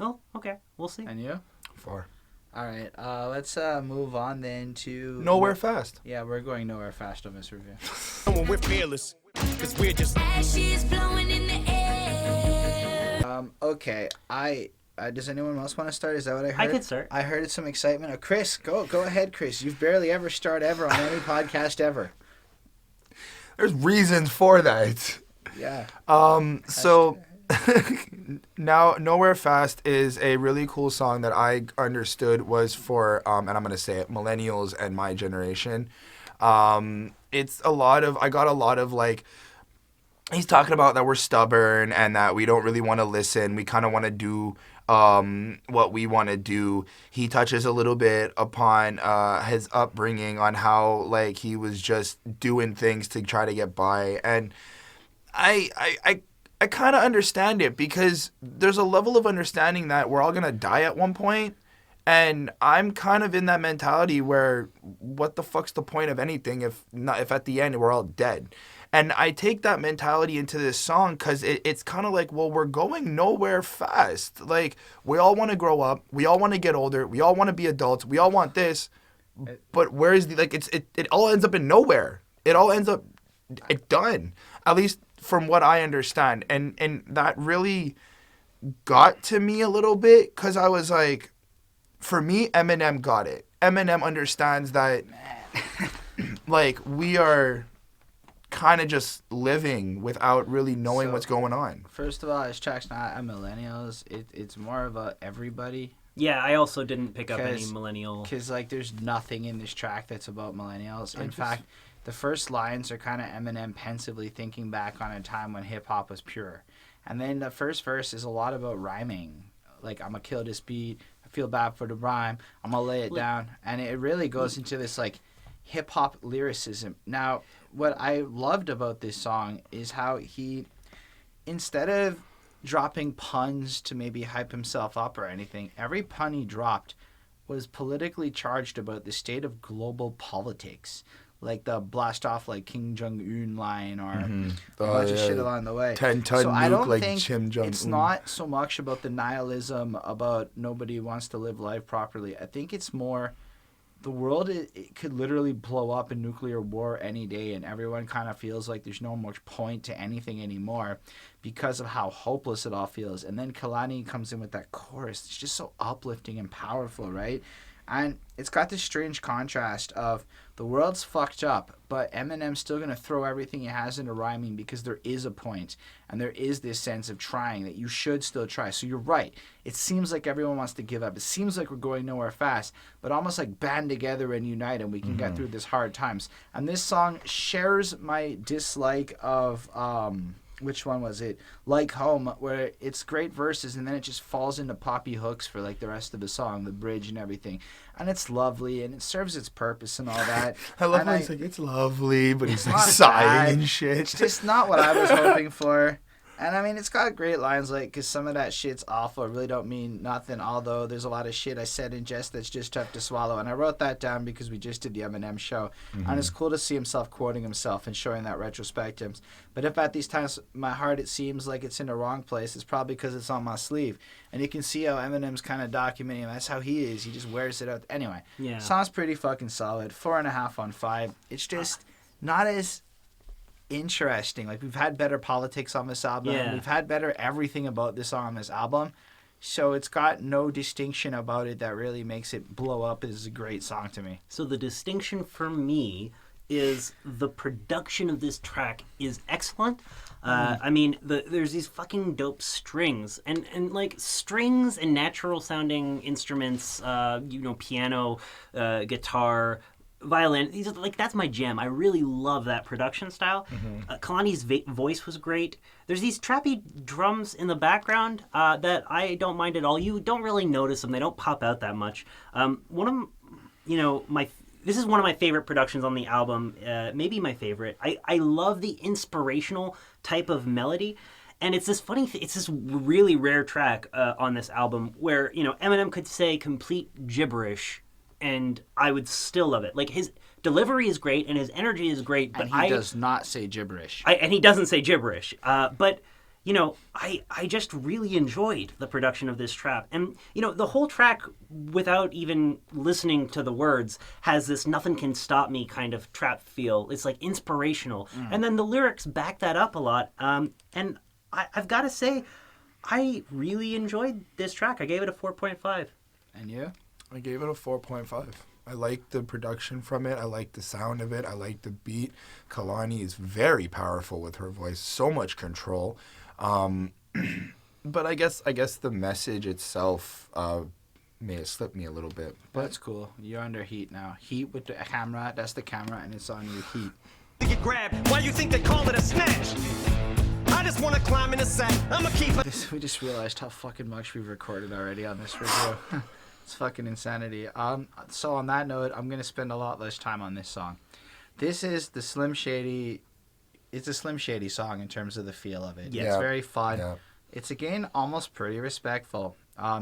Oh, okay, we'll see. And you? 4. All right, let's move on then to Nowhere Fast. Yeah, we're going nowhere fast on this review. When we're fearless, cause we're just Ashes blowing in the air. Okay, does anyone else want to start? Is that what I heard? I could start. I heard some excitement. Oh, Chris, go ahead, Chris. You've barely ever starred ever on any podcast ever. There's reasons for that. Yeah. So now Nowhere Fast is a really cool song that I understood was for and I'm gonna say it, millennials and my generation. It's I got a lot of like, he's talking about that we're stubborn and that we don't really want to listen. We kind of want to do what we want to do. He touches a little bit upon his upbringing, on how like he was just doing things to try to get by, and I kind of understand it, because there's a level of understanding that we're all going to die at one point, and I'm kind of in that mentality where what the fuck's the point of anything if at the end we're all dead. And I take that mentality into this song because it's kind of like, well, we're going nowhere fast. Like, we all want to grow up. We all want to get older. We all want to be adults. We all want this. But where's it all ends up in nowhere. It all ends up done. At least from what I understand. And that really got to me a little bit, because I was like, for me, Eminem got it. Eminem understands that, like, we are kind of just living without really knowing what's going on. First of all, this track's not a millennials. It's more of a everybody. Yeah, I also didn't pick up any millennial. Because, like, there's nothing in this track that's about millennials. In fact, the first lines are kind of Eminem pensively thinking back on a time when hip-hop was pure. And then the first verse is a lot about rhyming. Like, I'm going to kill this beat. I feel bad for the rhyme. I'm going to lay it down. And it really goes into this, like, hip-hop lyricism. Now, what I loved about this song is how he, instead of dropping puns to maybe hype himself up or anything. Every pun he dropped was politically charged about the state of global politics. Like the blast off like Kim Jong-un line or a bunch of shit along the way. 10-ton so I nuke don't like think Kim Jong-un. it's not so much about the nihilism about nobody wants to live life properly. I think it's more the world it could literally blow up in nuclear war any day, and everyone kind of feels like there's no much point to anything anymore because of how hopeless it all feels. And then Kehlani comes in with that chorus. It's just so uplifting and powerful, right? And it's got this strange contrast of the world's fucked up, but Eminem's still going to throw everything he has into rhyming because there is a point, and there is this sense of trying that you should still try. So you're right. It seems like everyone wants to give up. It seems like we're going nowhere fast, but almost like band together and unite, and we can get through this hard times. And this song shares my dislike of... which one was it? Like Home, where it's great verses and then it just falls into poppy hooks for like the rest of the song, the bridge and everything. And it's lovely and it serves its purpose and all that. I love how he's like, it's lovely, but he's like not sighing bad. and shit. It's just not what I was hoping for. And I mean, it's got great lines, like, because some of that shit's awful. I really don't mean nothing, although there's a lot of shit I said in jest that's just tough to swallow. And I wrote that down because we just did the Eminem show. And it's cool to see himself quoting himself and showing that retrospectives. But if at these times my heart, it seems like it's in the wrong place, it's probably because it's on my sleeve. And you can see how Eminem's kind of documenting that's how he is. He just wears it out. Anyway, song's pretty fucking solid. 4.5 on 5. It's just not as... interesting. Like, we've had better politics on this album. We've had better everything about this song on this album. So it's got no distinction about it that really makes it blow up as a great song to me. So the distinction for me is the production of this track is excellent. I mean, there's these fucking dope strings and like strings and natural sounding instruments, piano, guitar, violin. These are like, that's my jam. I really love that production style. Kehlani's voice was great. There's these trappy drums in the background that I don't mind at all. You don't really notice them. They don't pop out that much. This is one of my favorite productions on the album. Maybe my favorite. I love the inspirational type of melody. And it's this funny it's this really rare track on this album where, Eminem could say complete gibberish and I would still love it. Like, his delivery is great and his energy is great, but and he does not say gibberish. And he doesn't say gibberish. But I just really enjoyed the production of this track. And the whole track, without even listening to the words, has this "nothing can stop me" kind of trap feel. It's like inspirational, and then the lyrics back that up a lot. And I've got to say, I really enjoyed this track. I gave it a 4.5. And you? I gave it a 4.5. I like the production from it. I like the sound of it. I like the beat. Kehlani is very powerful with her voice. So much control. But I guess the message itself may have slipped me a little bit. But that's cool. You're under heat now. Heat with the camera. That's the camera, and it's on your heat. Get grabbed. Why you think they call it a snatch? I just want to climb in the sack. I'ma keep it. We just realized how fucking much we've recorded already on this review. It's fucking insanity. So on that note, I'm going to spend a lot less time on this song. This is the Slim Shady... It's a Slim Shady song in terms of the feel of it. Yeah. It's very fun. Yeah. It's, again, almost pretty respectful.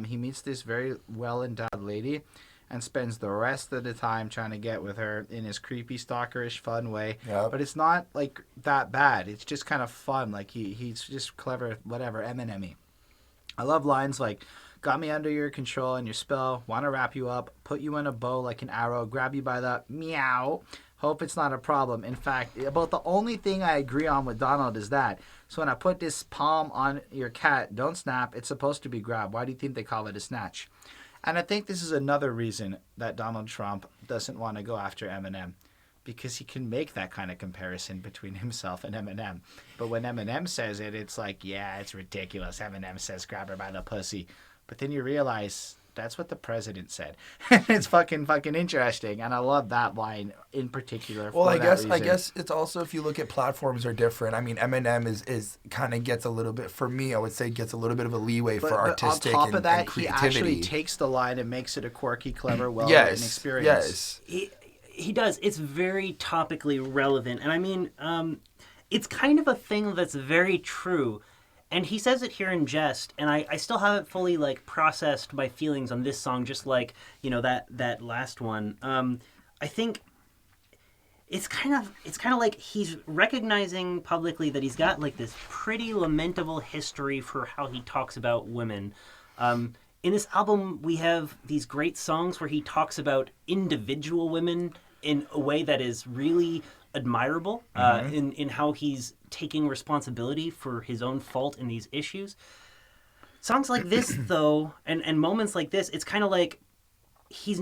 He meets this very well-endowed lady and spends the rest of the time trying to get with her in his creepy, stalkerish, fun way. Yep. But it's not, like, that bad. It's just kind of fun. Like, he's just clever, whatever, Eminem-y. I love lines like... Got me under your control and your spell. Want to wrap you up. Put you in a bow like an arrow. Grab you by the meow. Hope it's not a problem. In fact, about the only thing I agree on with Donald is that. So when I put this palm on your cat, don't snap. It's supposed to be grab. Why do you think they call it a snatch? And I think this is another reason that Donald Trump doesn't want to go after Eminem. Because he can make that kind of comparison between himself and Eminem. But when Eminem says it, it's like, yeah, it's ridiculous. Eminem says grab her by the pussy. But then you realize that's what the president said. It's fucking interesting, and I love that line in particular. Well, I guess it's also, if you look at platforms are different. I mean, Eminem is kind of gets a little bit, for me, I would say gets a little bit of a leeway for artistic on top of that, and creativity. He actually takes the line and makes it a quirky, clever, well-written experience. Yes, he does. It's very topically relevant, and I mean, it's kind of a thing that's very true. And he says it here in jest, and I still haven't fully like processed my feelings on this song, just like, you know, that last one. I think it's kind of like he's recognizing publicly that he's got like this pretty lamentable history for how he talks about women. In this album, we have these great songs where he talks about individual women in a way that is really admirable, in how he's taking responsibility for his own fault in these issues. Songs like this, though, and moments like this, it's kind of like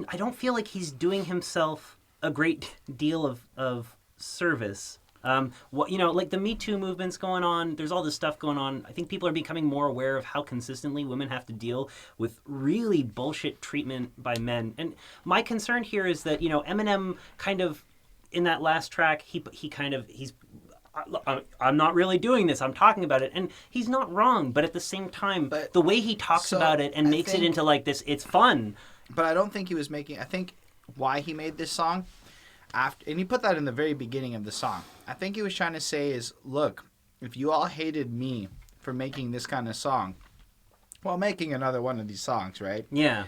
I don't feel like he's doing himself a great deal of service. Like the Me Too movement's going on. There's all this stuff going on. I think people are becoming more aware of how consistently women have to deal with really bullshit treatment by men. And my concern here is that, you know, Eminem kind of, in that last track, I'm not really doing this. I'm talking about it. And he's not wrong. But at the same time, the way he talks about it and makes it into like this, it's fun. But I don't think he was making... I think why he made this song, and he put that in the very beginning of the song. I think he was trying to say is, look, if you all hated me for making this kind of song, well, making another one of these songs, right? Yeah.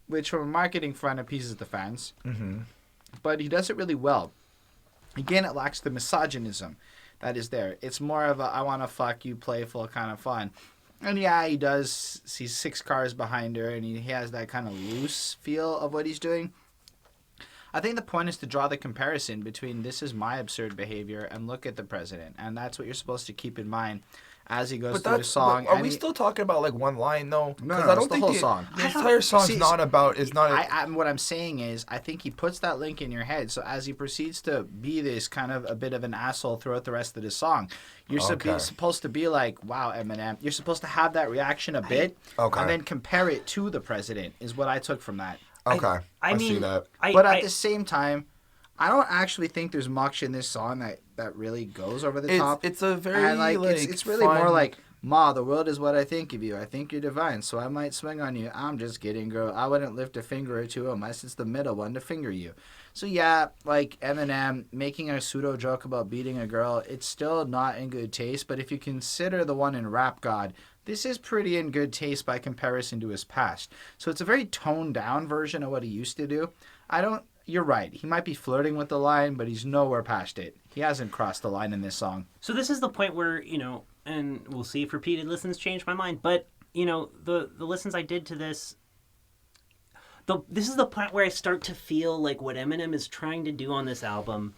Which from a marketing front appeases the fans. Mm-hmm. But he does it really well. Again, it lacks the misogynism that is there. It's more of a I want to fuck you, playful kind of fun. And yeah, he does see 6 cars behind her, and he has that kind of loose feel of what he's doing. I think the point is to draw the comparison between this is my absurd behavior and look at the president. And that's what you're supposed to keep in mind as he goes through the song. Are we still talking about like one line though? No, I don't the think whole song. The entire song's not about. What I'm saying is, I think he puts that link in your head. So as he proceeds to be this kind of a bit of an asshole throughout the rest of the song, you're supposed to be like, "Wow, Eminem." You're supposed to have that reaction a bit, and then compare it to the president. Is what I took from that. Okay, I see that. But at the same time, I don't actually think there's much in this song that really goes over the top. It's a very it's really fun... more like, Ma, the world is what I think of you. I think you're divine, so I might swing on you. I'm just kidding, girl. I wouldn't lift a finger or two unless it's the middle one to finger you. So yeah, like Eminem making a pseudo joke about beating a girl, it's still not in good taste. But if you consider the one in Rap God, this is pretty in good taste by comparison to his past. So it's a very toned down version of what he used to do. You're right. He might be flirting with the line, but he's nowhere past it. He hasn't crossed the line in this song. So this is the point where, you know, and we'll see if repeated listens change my mind, but, you know, the listens I did to this, this is the point where I start to feel like what Eminem is trying to do on this album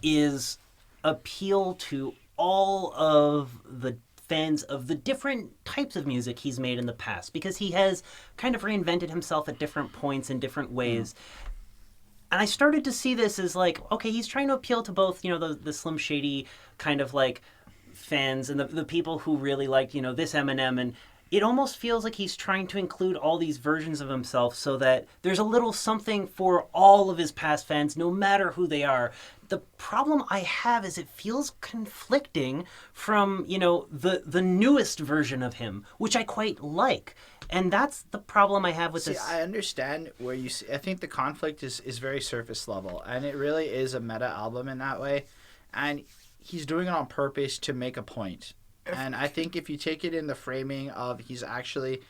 is appeal to all of the fans of the different types of music he's made in the past, because he has kind of reinvented himself at different points in different ways. And I started to see this as like, okay, he's trying to appeal to both, you know, the Slim Shady kind of like fans and the people who really like, you know, this Eminem. And it almost feels like he's trying to include all these versions of himself so that there's a little something for all of his past fans, no matter who they are. The problem I have is it feels conflicting from, you know, the newest version of him, which I quite like. And that's the problem I have with this. I understand where you see. I think the conflict is very surface level, and it really is a meta album in that way. And he's doing it on purpose to make a point. And I think if you take it in the framing of he's actually,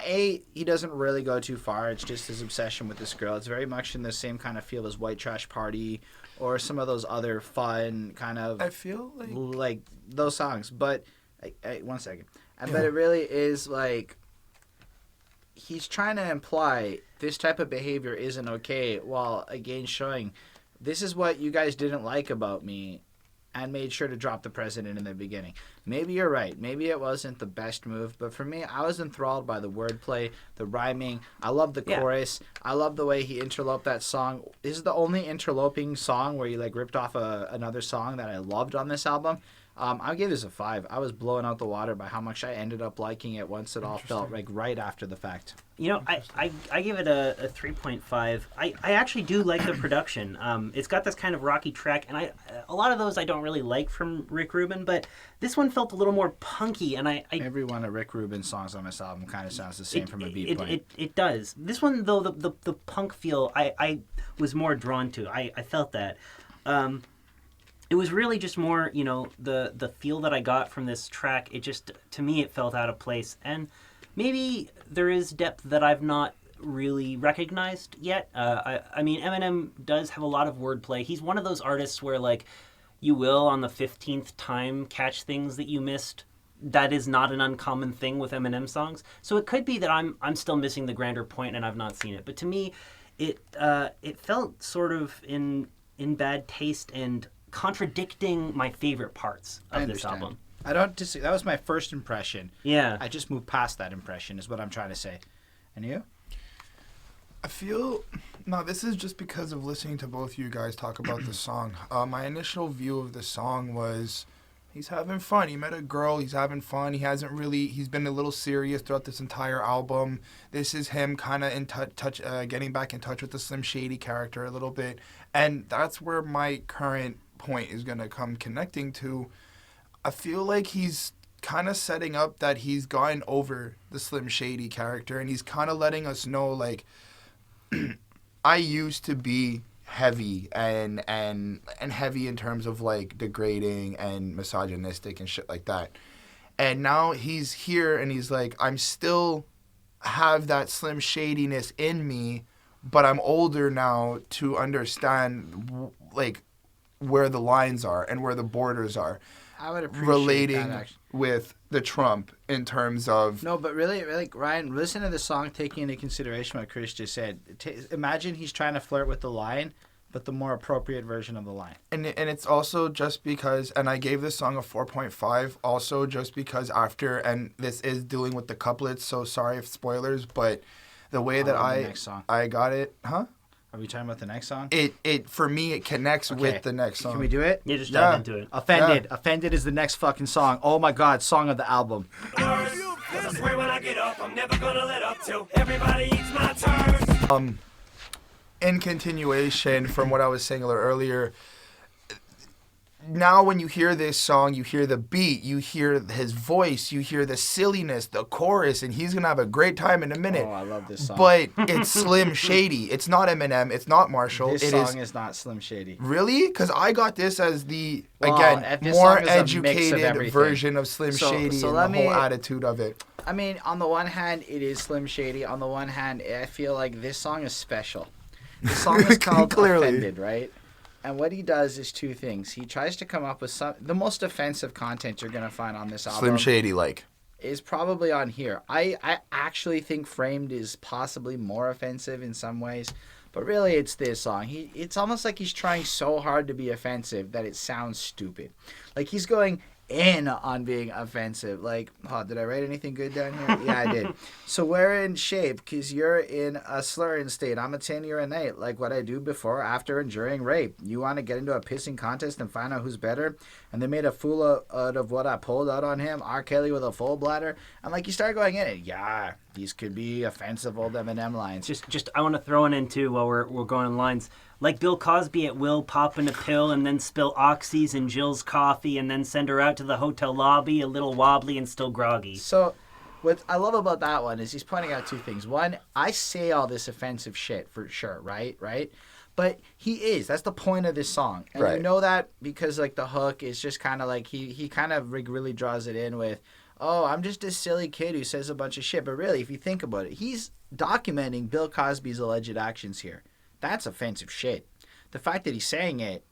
he doesn't really go too far. It's just his obsession with this girl. It's very much in the same kind of feel as White Trash Party or some of those other fun kind of. I feel like those songs. But, 1 second. But it really is like. He's trying to imply this type of behavior isn't okay, while again showing this is what you guys didn't like about me, and made sure to drop the president in the beginning. Maybe you're right. Maybe it wasn't the best move, but for me, I was enthralled by the wordplay, the rhyming. I love the chorus. I love the way he interloped that song. This is the only interloping song where he like ripped off another song that I loved on this album. I gave this a 5. I was blown out the water by how much I ended up liking it once it all felt like right after the fact. You know, I give it a 3.5. I actually do like the production. It's got this kind of rocky track, and a lot of those I don't really like from Rick Rubin, but this one felt a little more punky, and every one of Rick Rubin's songs on this album kind of sounds the same from a beat point. It does. This one, though, the punk feel I was more drawn to. I felt that. it was really just more, the feel that I got from this track. It just, to me, it felt out of place. And maybe there is depth that I've not really recognized yet. I mean, Eminem does have a lot of wordplay. He's one of those artists where, like, you will, on the 15th time, catch things that you missed. That is not an uncommon thing with Eminem songs. So it could be that I'm still missing the grander point and I've not seen it. But to me, it felt sort of in bad taste and contradicting my favorite parts of this album. I don't disagree. That was my first impression. Yeah. I just moved past that impression is what I'm trying to say. And you? I feel, no, this is just because of listening to both you guys talk about the song. My initial view of the song was, he's having fun. He met a girl. He's having fun. He's been a little serious throughout this entire album. This is him kind of in touch, getting back in touch with the Slim Shady character a little bit. And that's where my current point is going to come connecting to. I feel like he's kind of setting up that he's gotten over the Slim Shady character. And he's kind of letting us know, like, I used to be heavy and heavy in terms of like degrading and misogynistic and shit like that. And now he's here and he's like, I'm still have that Slim Shadiness in me, but I'm older now to understand like where the lines are and where the borders are. I would appreciate relating that, actually. with the Trump in terms of No, but really, like, Ryan, listen to the song taking into consideration what Chris just said. Imagine he's trying to flirt with the line, but the more appropriate version of the line. And it's also just because, and I gave this song a 4.5, also just because after, and this is dealing with the couplets, so sorry if spoilers, but the way that I got it, huh? Are we talking about the next song? It for me, it connects with the next song. Can we do it? Yeah, just dive into it. Offended. Yeah. Offended is the next fucking song. Oh my God, song of the album. Cause I swear when I get up, I'm never gonna let up till everybody eats my turds. In continuation from what I was saying a little earlier, now when you hear this song, you hear the beat, you hear his voice, you hear the silliness, the chorus, and he's going to have a great time in a minute. Oh, I love this song. But it's Slim Shady. It's not Eminem. It's not Marshall. This song is not Slim Shady. Really? Because I got this as the, more educated version of Slim Shady and the whole attitude of it. I mean, on the one hand, it is Slim Shady. On the one hand, I feel like this song is special. The song is called Offended, right? And what he does is two things. He tries to come up with the most offensive content you're going to find on this album. Slim Shady, like. Is probably on here. I actually think Framed is possibly more offensive in some ways. But really, it's this song. It's almost like he's trying so hard to be offensive that it sounds stupid. Like, he's going in on being offensive. Like, oh, did I write anything good down here? Yeah, I did. So we're in shape because you're in a slurring state. I'm a 10 year a night, like what I do before, after, and during rape. You want to get into a pissing contest and find out who's better? And they made a fool out of what I pulled out on him. R. Kelly with a full bladder. And like, you start going in it. Yeah, these could be offensive old Eminem lines. Just I want to throw one in too while we're going in lines. Like Bill Cosby at will, popping a pill and then spill oxys in Jill's coffee and then send her out to the hotel lobby a little wobbly and still groggy. So what I love about that one is he's pointing out two things. One, I say all this offensive shit for sure, right? But he is. That's the point of this song. And you know that because like the hook is just kind of like he kind of really draws it in with, oh, I'm just a silly kid who says a bunch of shit. But really, if you think about it, he's documenting Bill Cosby's alleged actions here. That's offensive shit. The fact that he's saying it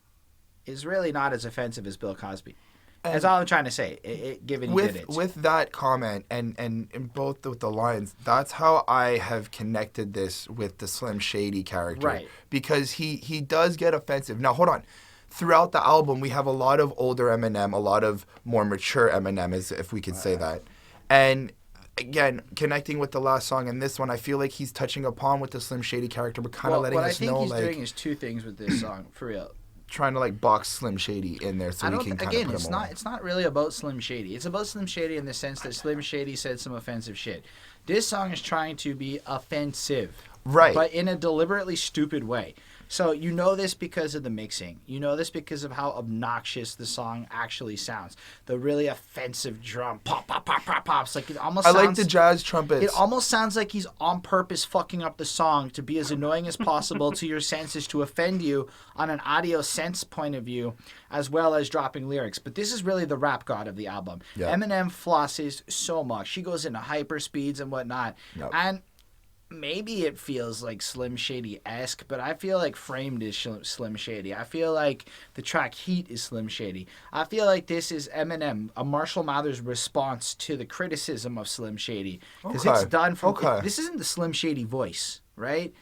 is really not as offensive as Bill Cosby. That's all I'm trying to say, given he did it. With that comment and in both with the lines, that's how I have connected this with the Slim Shady character. Right. Because he does get offensive. Now, hold on. Throughout the album, we have a lot of older Eminem, a lot of more mature Eminem, if we could say that. And again, connecting with the last song and this one, I feel like he's touching upon with the Slim Shady character, but kind of letting us know, like... What I think he's doing is two things with this song, for real. Trying to, like, box Slim Shady in there so we can kind of put him away. It's not really about Slim Shady. It's about Slim Shady in the sense that Slim Shady said some offensive shit. This song is trying to be offensive. Right. But in a deliberately stupid way. So you know this because of the mixing. You know this because of how obnoxious the song actually sounds. The really offensive drum, pop, pop, pop, pop, pops. Like it almost I sounds... like the jazz trumpets. It almost sounds like he's on purpose fucking up the song to be as annoying as possible to your senses, to offend you on an audio sense point of view, as well as dropping lyrics. But this is really the rap god of the album. Yeah. Eminem flosses so much. She goes into hyper speeds and whatnot. Yep. And maybe it feels like Slim Shady-esque, but I feel like Framed is Slim Shady. I feel like the track Heat is Slim Shady. I feel like this is Eminem, a Marshall Mathers response to the criticism of Slim Shady. Because it's done from... This isn't the Slim Shady voice, right?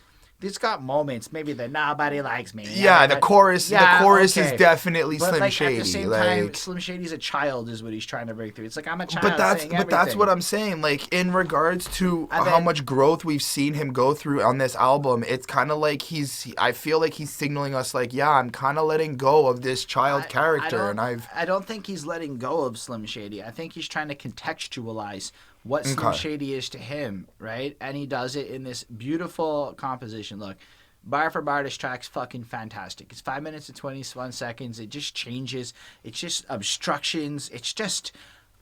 It's got moments, maybe that nobody likes me. Yeah, the chorus okay. is definitely but Slim like, Shady. At the same time, Slim Shady's a child is what he's trying to break through. It's like, I'm a child But that's saying that's what I'm saying. Like, in regards to And how then- much growth we've seen him go through on this album, it's kind of like I feel like he's signaling us like, yeah, I'm kind of letting go of this child character, I don't think he's letting go of Slim Shady. I think he's trying to contextualize what Slim Shady is to him, right? And he does it in this beautiful composition. Look, bar for bar, this track's fucking fantastic. It's 5 minutes and 21 seconds. It just changes. It's just obstructions. It's just...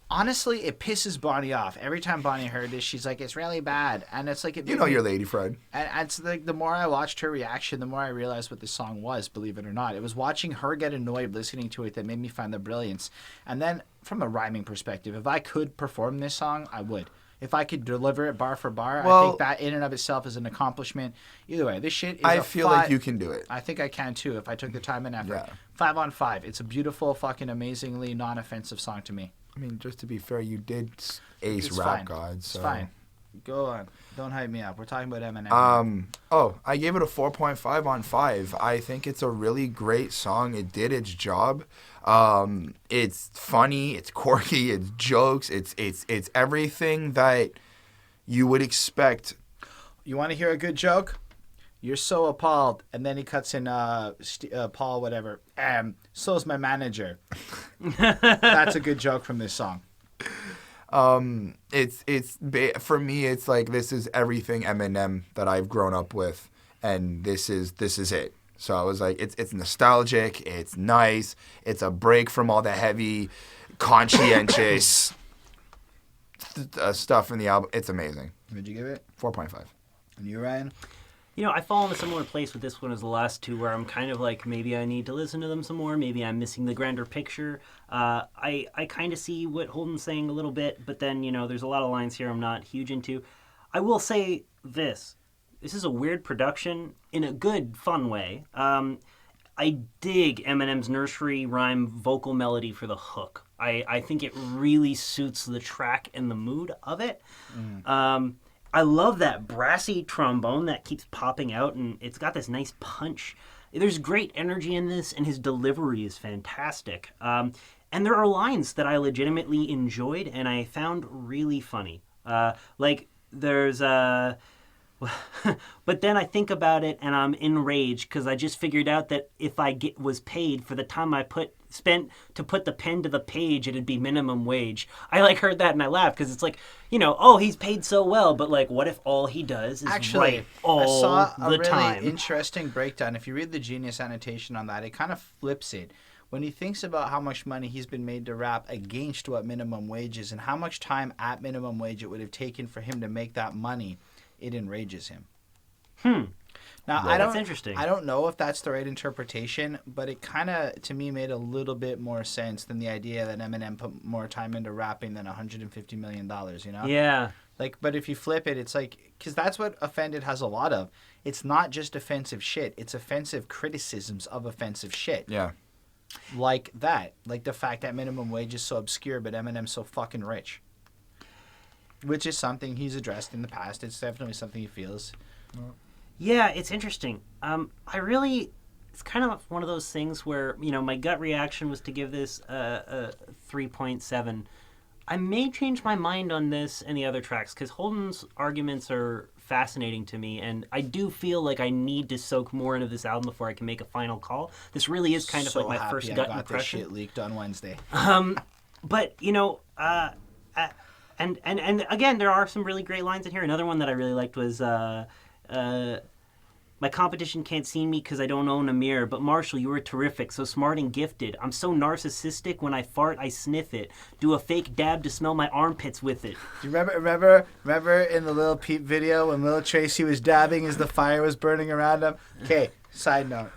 Honestly, it pisses Bonnie off. Every time Bonnie heard this, she's like, it's really bad. And it's like... You know your lady, Fred. And it's like the more I watched her reaction, the more I realized what the song was, believe it or not. It was watching her get annoyed listening to it that made me find the brilliance. And then, from a rhyming perspective, if I could perform this song, I would. If I could deliver it bar for bar, I think that in and of itself is an accomplishment. Either way, this shit is I feel like you can do it. I think I can too if I took the time and effort. Yeah. 5 on 5. It's a beautiful, fucking amazingly non-offensive song to me. I mean, just to be fair, you did ace It's Rap fine. God. So. It's fine. Go on. Don't hype me up. We're talking about Eminem. I gave it a 4.5 on 5. I think it's a really great song. It did its job. It's funny, it's quirky, it's jokes, it's everything that you would expect. You want to hear a good joke? You're so appalled, and then he cuts in Paul, whatever. So's my manager. That's a good joke from this song. For me, it's like this is everything Eminem that I've grown up with, and this is it. So I was like, it's nostalgic, it's nice, it's a break from all the heavy, conscientious stuff in the album. It's amazing. What'd you give it? 4.5. And you, Ryan? You know, I fall in a similar place with this one as the last two, where I'm kind of like, maybe I need to listen to them some more. Maybe I'm missing the grander picture. I kind of see what Holden's saying a little bit, but then, you know, there's a lot of lines here I'm not huge into. I will say this. This is a weird production in a good, fun way. I dig Eminem's nursery rhyme vocal melody for the hook. I think it really suits the track and the mood of it. I love that brassy trombone that keeps popping out, and it's got this nice punch. There's great energy in this, and his delivery is fantastic. And there are lines that I legitimately enjoyed and I found really funny. Like, there's but then I think about it and I'm enraged because I just figured out that if I was paid for the time I spent to put the pen to the page, it'd be minimum wage. I heard that and I laughed because it's like, you know, oh, he's paid so well, but like, what if all he does is write all I saw a the really time? interesting breakdown. If you read the Genius annotation on that, it kind of flips it. When he thinks about how much money he's been made to rap against what minimum wage is and how much time at minimum wage it would have taken for him to make that money, it enrages him. Now, That's interesting. I don't know if that's the right interpretation, but it kind of, to me, made a little bit more sense than the idea that Eminem put more time into rapping than $150 million, you know? Yeah. Like, but if you flip it, it's like, because that's what Offended has a lot of. It's not just offensive shit. It's offensive criticisms of offensive shit. Yeah. Like that. Like the fact that minimum wage is so obscure, but Eminem's so fucking rich. Which is something he's addressed in the past. It's definitely something he feels. Yeah, it's interesting. It's kind of one of those things where, you know, my gut reaction was to give this a 3.7. I may change my mind on this and the other tracks because Holden's arguments are fascinating to me, and I do feel like I need to soak more into this album before I can make a final call. This really is kind of So like my first happy gut I got impression. this shit leaked on Wednesday. But, you know, and again, there are some really great lines in here. Another one that I really liked was My competition can't see me because I don't own a mirror. But Marshall, you were terrific, so smart and gifted. I'm so narcissistic. When I fart, I sniff it. Do a fake dab to smell my armpits with it. Do you remember in the Lil Peep video when Lil Tracy was dabbing as the fire was burning around him? Okay, side note.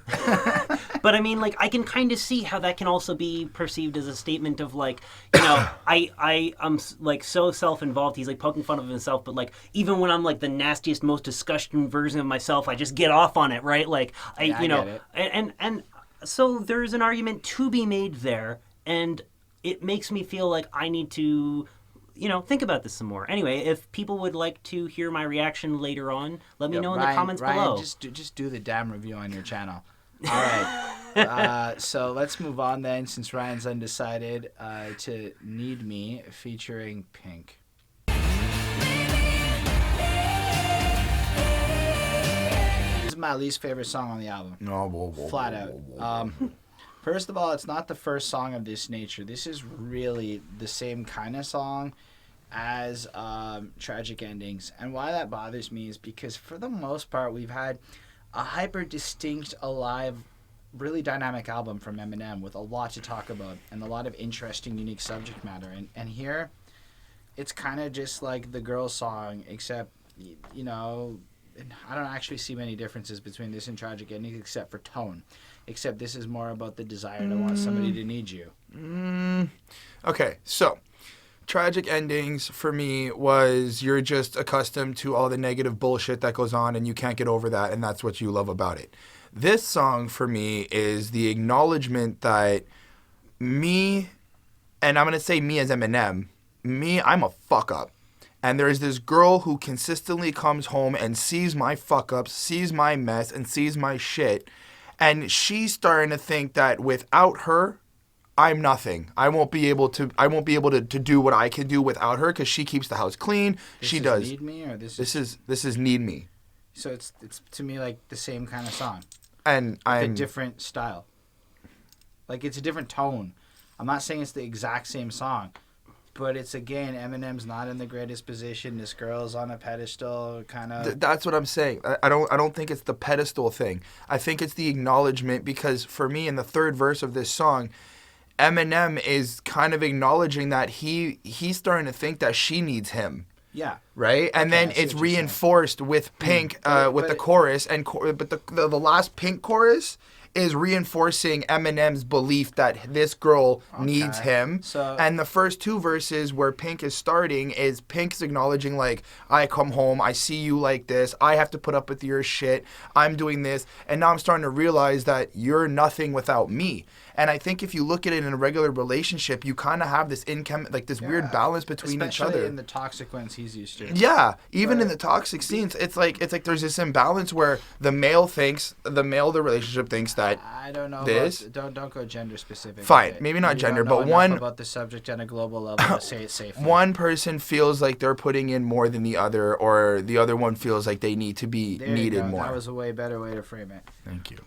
But I mean, like, I can kind of see how that can also be perceived as a statement of, like, you know, I'm like so self-involved. He's like poking fun of himself, but like even when I'm like the nastiest, most disgusting version of myself, I just get off on it, right? Like Yeah, you know, get it. and so there's an argument to be made there, and it makes me feel like I need to, you know, think about this some more. Anyway, if people would like to hear my reaction later on, let me know in the comments below. Just do the damn review on your channel. All right. So let's move on then, since Ryan's undecided, to Need Me featuring Pink. This is my least favorite song on the album. Flat out. First of all, it's not the first song of this nature. This is really the same kind of song as Tragic Endings. And why that bothers me is because for the most part, we've had a hyper distinct, alive, really dynamic album from Eminem with a lot to talk about and a lot of interesting, unique subject matter. And here, it's kind of just like the girl song, except, you know, I don't actually see many differences between this and Tragic Endings except for tone. Except this is more about the desire to want somebody to need you. Okay, so Tragic Endings for me was you're just accustomed to all the negative bullshit that goes on and you can't get over that, and that's what you love about it. This song for me is the acknowledgement that me, and I'm going to say me as Eminem, I'm a fuck up. And there's this girl who consistently comes home and sees my fuck ups, sees my mess, and sees my shit. And she's starting to think that without her, I'm nothing. I won't be able to do what I can do without her because she keeps the house clean. This she is does. Need Me, or this is Need Me. So it's to me like the same kind of song. And a different style. Like it's a different tone. I'm not saying it's the exact same song, but it's again Eminem's not in the greatest position. This girl's on a pedestal, kind of. That's what I'm saying. I don't think it's the pedestal thing. I think it's the acknowledgement, because for me in the third verse of this song, Eminem is kind of acknowledging that he's starting to think that she needs him. Yeah. Right? And Okay, then it's reinforced with Pink, with the chorus. But the last Pink chorus is reinforcing Eminem's belief that this girl needs him. And the first two verses where Pink is starting is Pink's acknowledging, like, I come home, I see you like this, I have to put up with your shit, I'm doing this, and now I'm starting to realize that you're nothing without me. And I think if you look at it in a regular relationship, you kind of have this weird balance between each other. Especially in the toxic ones he's used to. Yeah, even in the toxic scenes, it's like there's this imbalance where the relationship thinks that I don't know. This don't go gender specific. Fine, maybe not gender, but one about the subject on a global level to say it safely. One person feels like they're putting in more than the other, or the other one feels like they need to be needed more. That was a way better way to frame it. Thank you.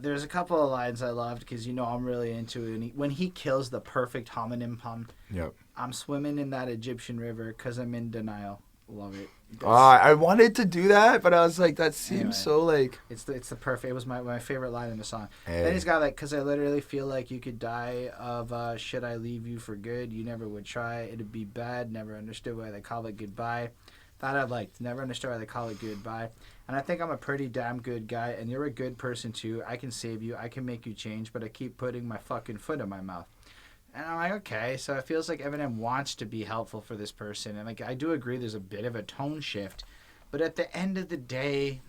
There's a couple of lines I loved because I'm really into it. And when he kills the perfect homonym pump, yep. I'm swimming in that Egyptian river because I'm in denial. Love it. I wanted to do that, but I was like, that seems so like. It's the perfect. It was my favorite line in the song. Hey. Then he's got like, because I literally feel like you could die of should I leave you for good? You never would try. It'd be bad. Never understood why they call it goodbye. That I liked. Never understood why they call it goodbye. And I think I'm a pretty damn good guy, and you're a good person too. I can save you. I can make you change, but I keep putting my fucking foot in my mouth. And I'm like, okay, so it feels like Eminem wants to be helpful for this person. And like, I do agree there's a bit of a tone shift, but at the end of the day,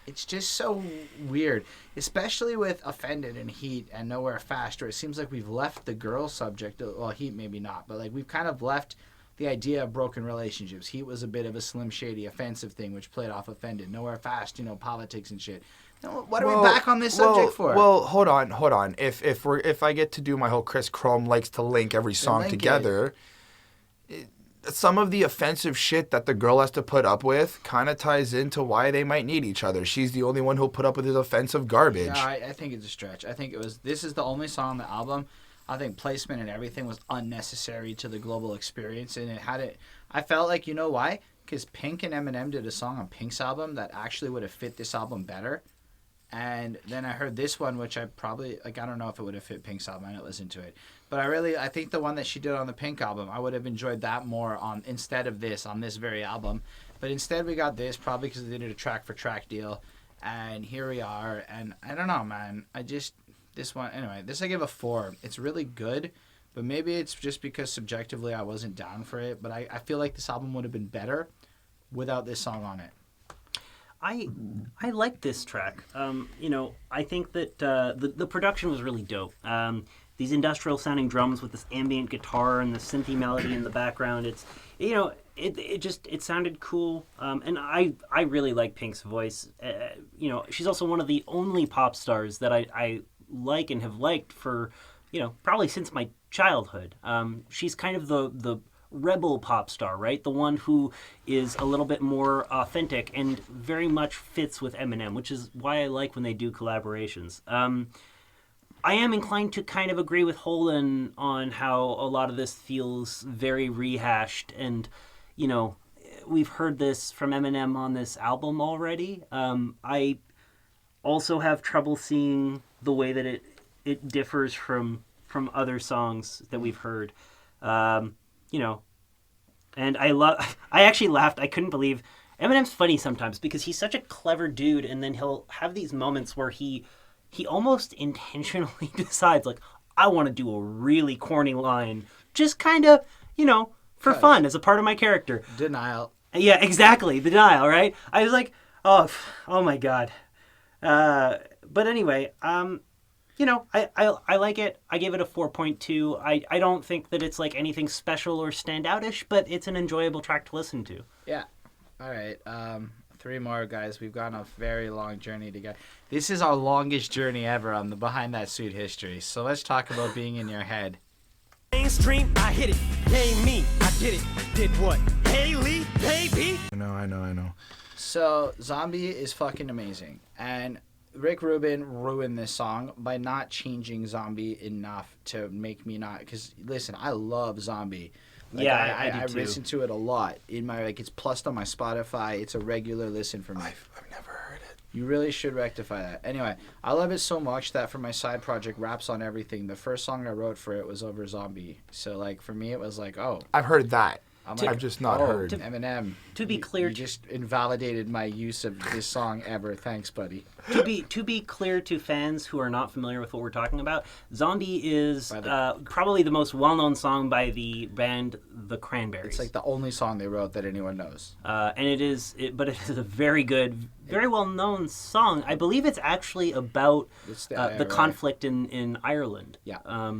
it's just so weird, especially with Offended and Heat and Nowhere Fast, where it seems like we've left the girl subject. Well, Heat maybe not, but like we've kind of left the idea of broken relationships. Heat was a bit of a Slim Shady offensive thing, which played off Offended. Nowhere Fast, politics and shit. What are we back on this subject for? Well, hold on. If I get to do my whole Chris Chrome likes to link every song together, some of the offensive shit that the girl has to put up with kind of ties into why they might need each other. She's the only one who'll put up with his offensive garbage. Yeah, I think it's a stretch. I think this is the only song on the album. I think placement and everything was unnecessary to the global experience, and I felt like, why? because Pink and Eminem did a song on Pink's album that actually would have fit this album better. And then I heard this one, which I probably, like, I don't know if it would have fit Pink's album. I didn't listen to it. But I think the one that she did on the Pink album, I would have enjoyed that more instead of this, on this very album. But instead we got this, probably because they did a track-for-track deal. And here we are. And I don't know, man. This one, anyway, this I give a 4. It's really good. But maybe it's just because subjectively I wasn't down for it. But I feel like this album would have been better without this song on it. I like this track. I think that the production was really dope. These industrial sounding drums with this ambient guitar and the synthy melody in the background. It sounded cool. And I really like Pink's voice. She's also one of the only pop stars that I like and have liked for, probably since my childhood. She's kind of the rebel pop star, right? The one who is a little bit more authentic and very much fits with Eminem, which is why I like when they do collaborations. I am inclined to kind of agree with Holden on how a lot of this feels very rehashed, and we've heard this from Eminem on this album already. I also have trouble seeing the way that it differs from other songs that we've heard. And I actually laughed. I couldn't believe Eminem's funny sometimes because he's such a clever dude, and then he'll have these moments where he almost intentionally decides, like, I want to do a really corny line, just kind of, for fun as a part of my character. Denial. Yeah, exactly. The denial, right? I was like, oh my God. But anyway, I like it. I give it a 4.2. I don't think that it's like anything special or standoutish, but it's an enjoyable track to listen to. Yeah. All right. 3 more, guys. We've gone a very long journey together. This is our longest journey ever on the Behind That Suit history. So let's talk about being in your head. Mainstream, I hit it. Hey me, I did it. Did what? Hey Lee, baby. I know. So Zombie is fucking amazing. And Rick Rubin ruined this song by not changing Zombie enough to make me not... Because, listen, I love Zombie. Like, yeah, I do too. listen to it a lot. It's plussed on my Spotify. It's a regular listen for me. I've never heard it. You really should rectify that. Anyway, I love it so much that for my side project, Raps on Everything, the first song I wrote for it was over Zombie. So, like, for me, it was like, oh. I've heard that. I've just not heard. Eminem. To be clear, you just invalidated my use of this song ever. Thanks, buddy. To be clear to fans who are not familiar with what we're talking about, Zombie is probably the most well-known song by the band The Cranberries. It's like the only song they wrote that anyone knows. And it is a very good, very well-known song. I believe it's actually about the conflict in Ireland. Yeah.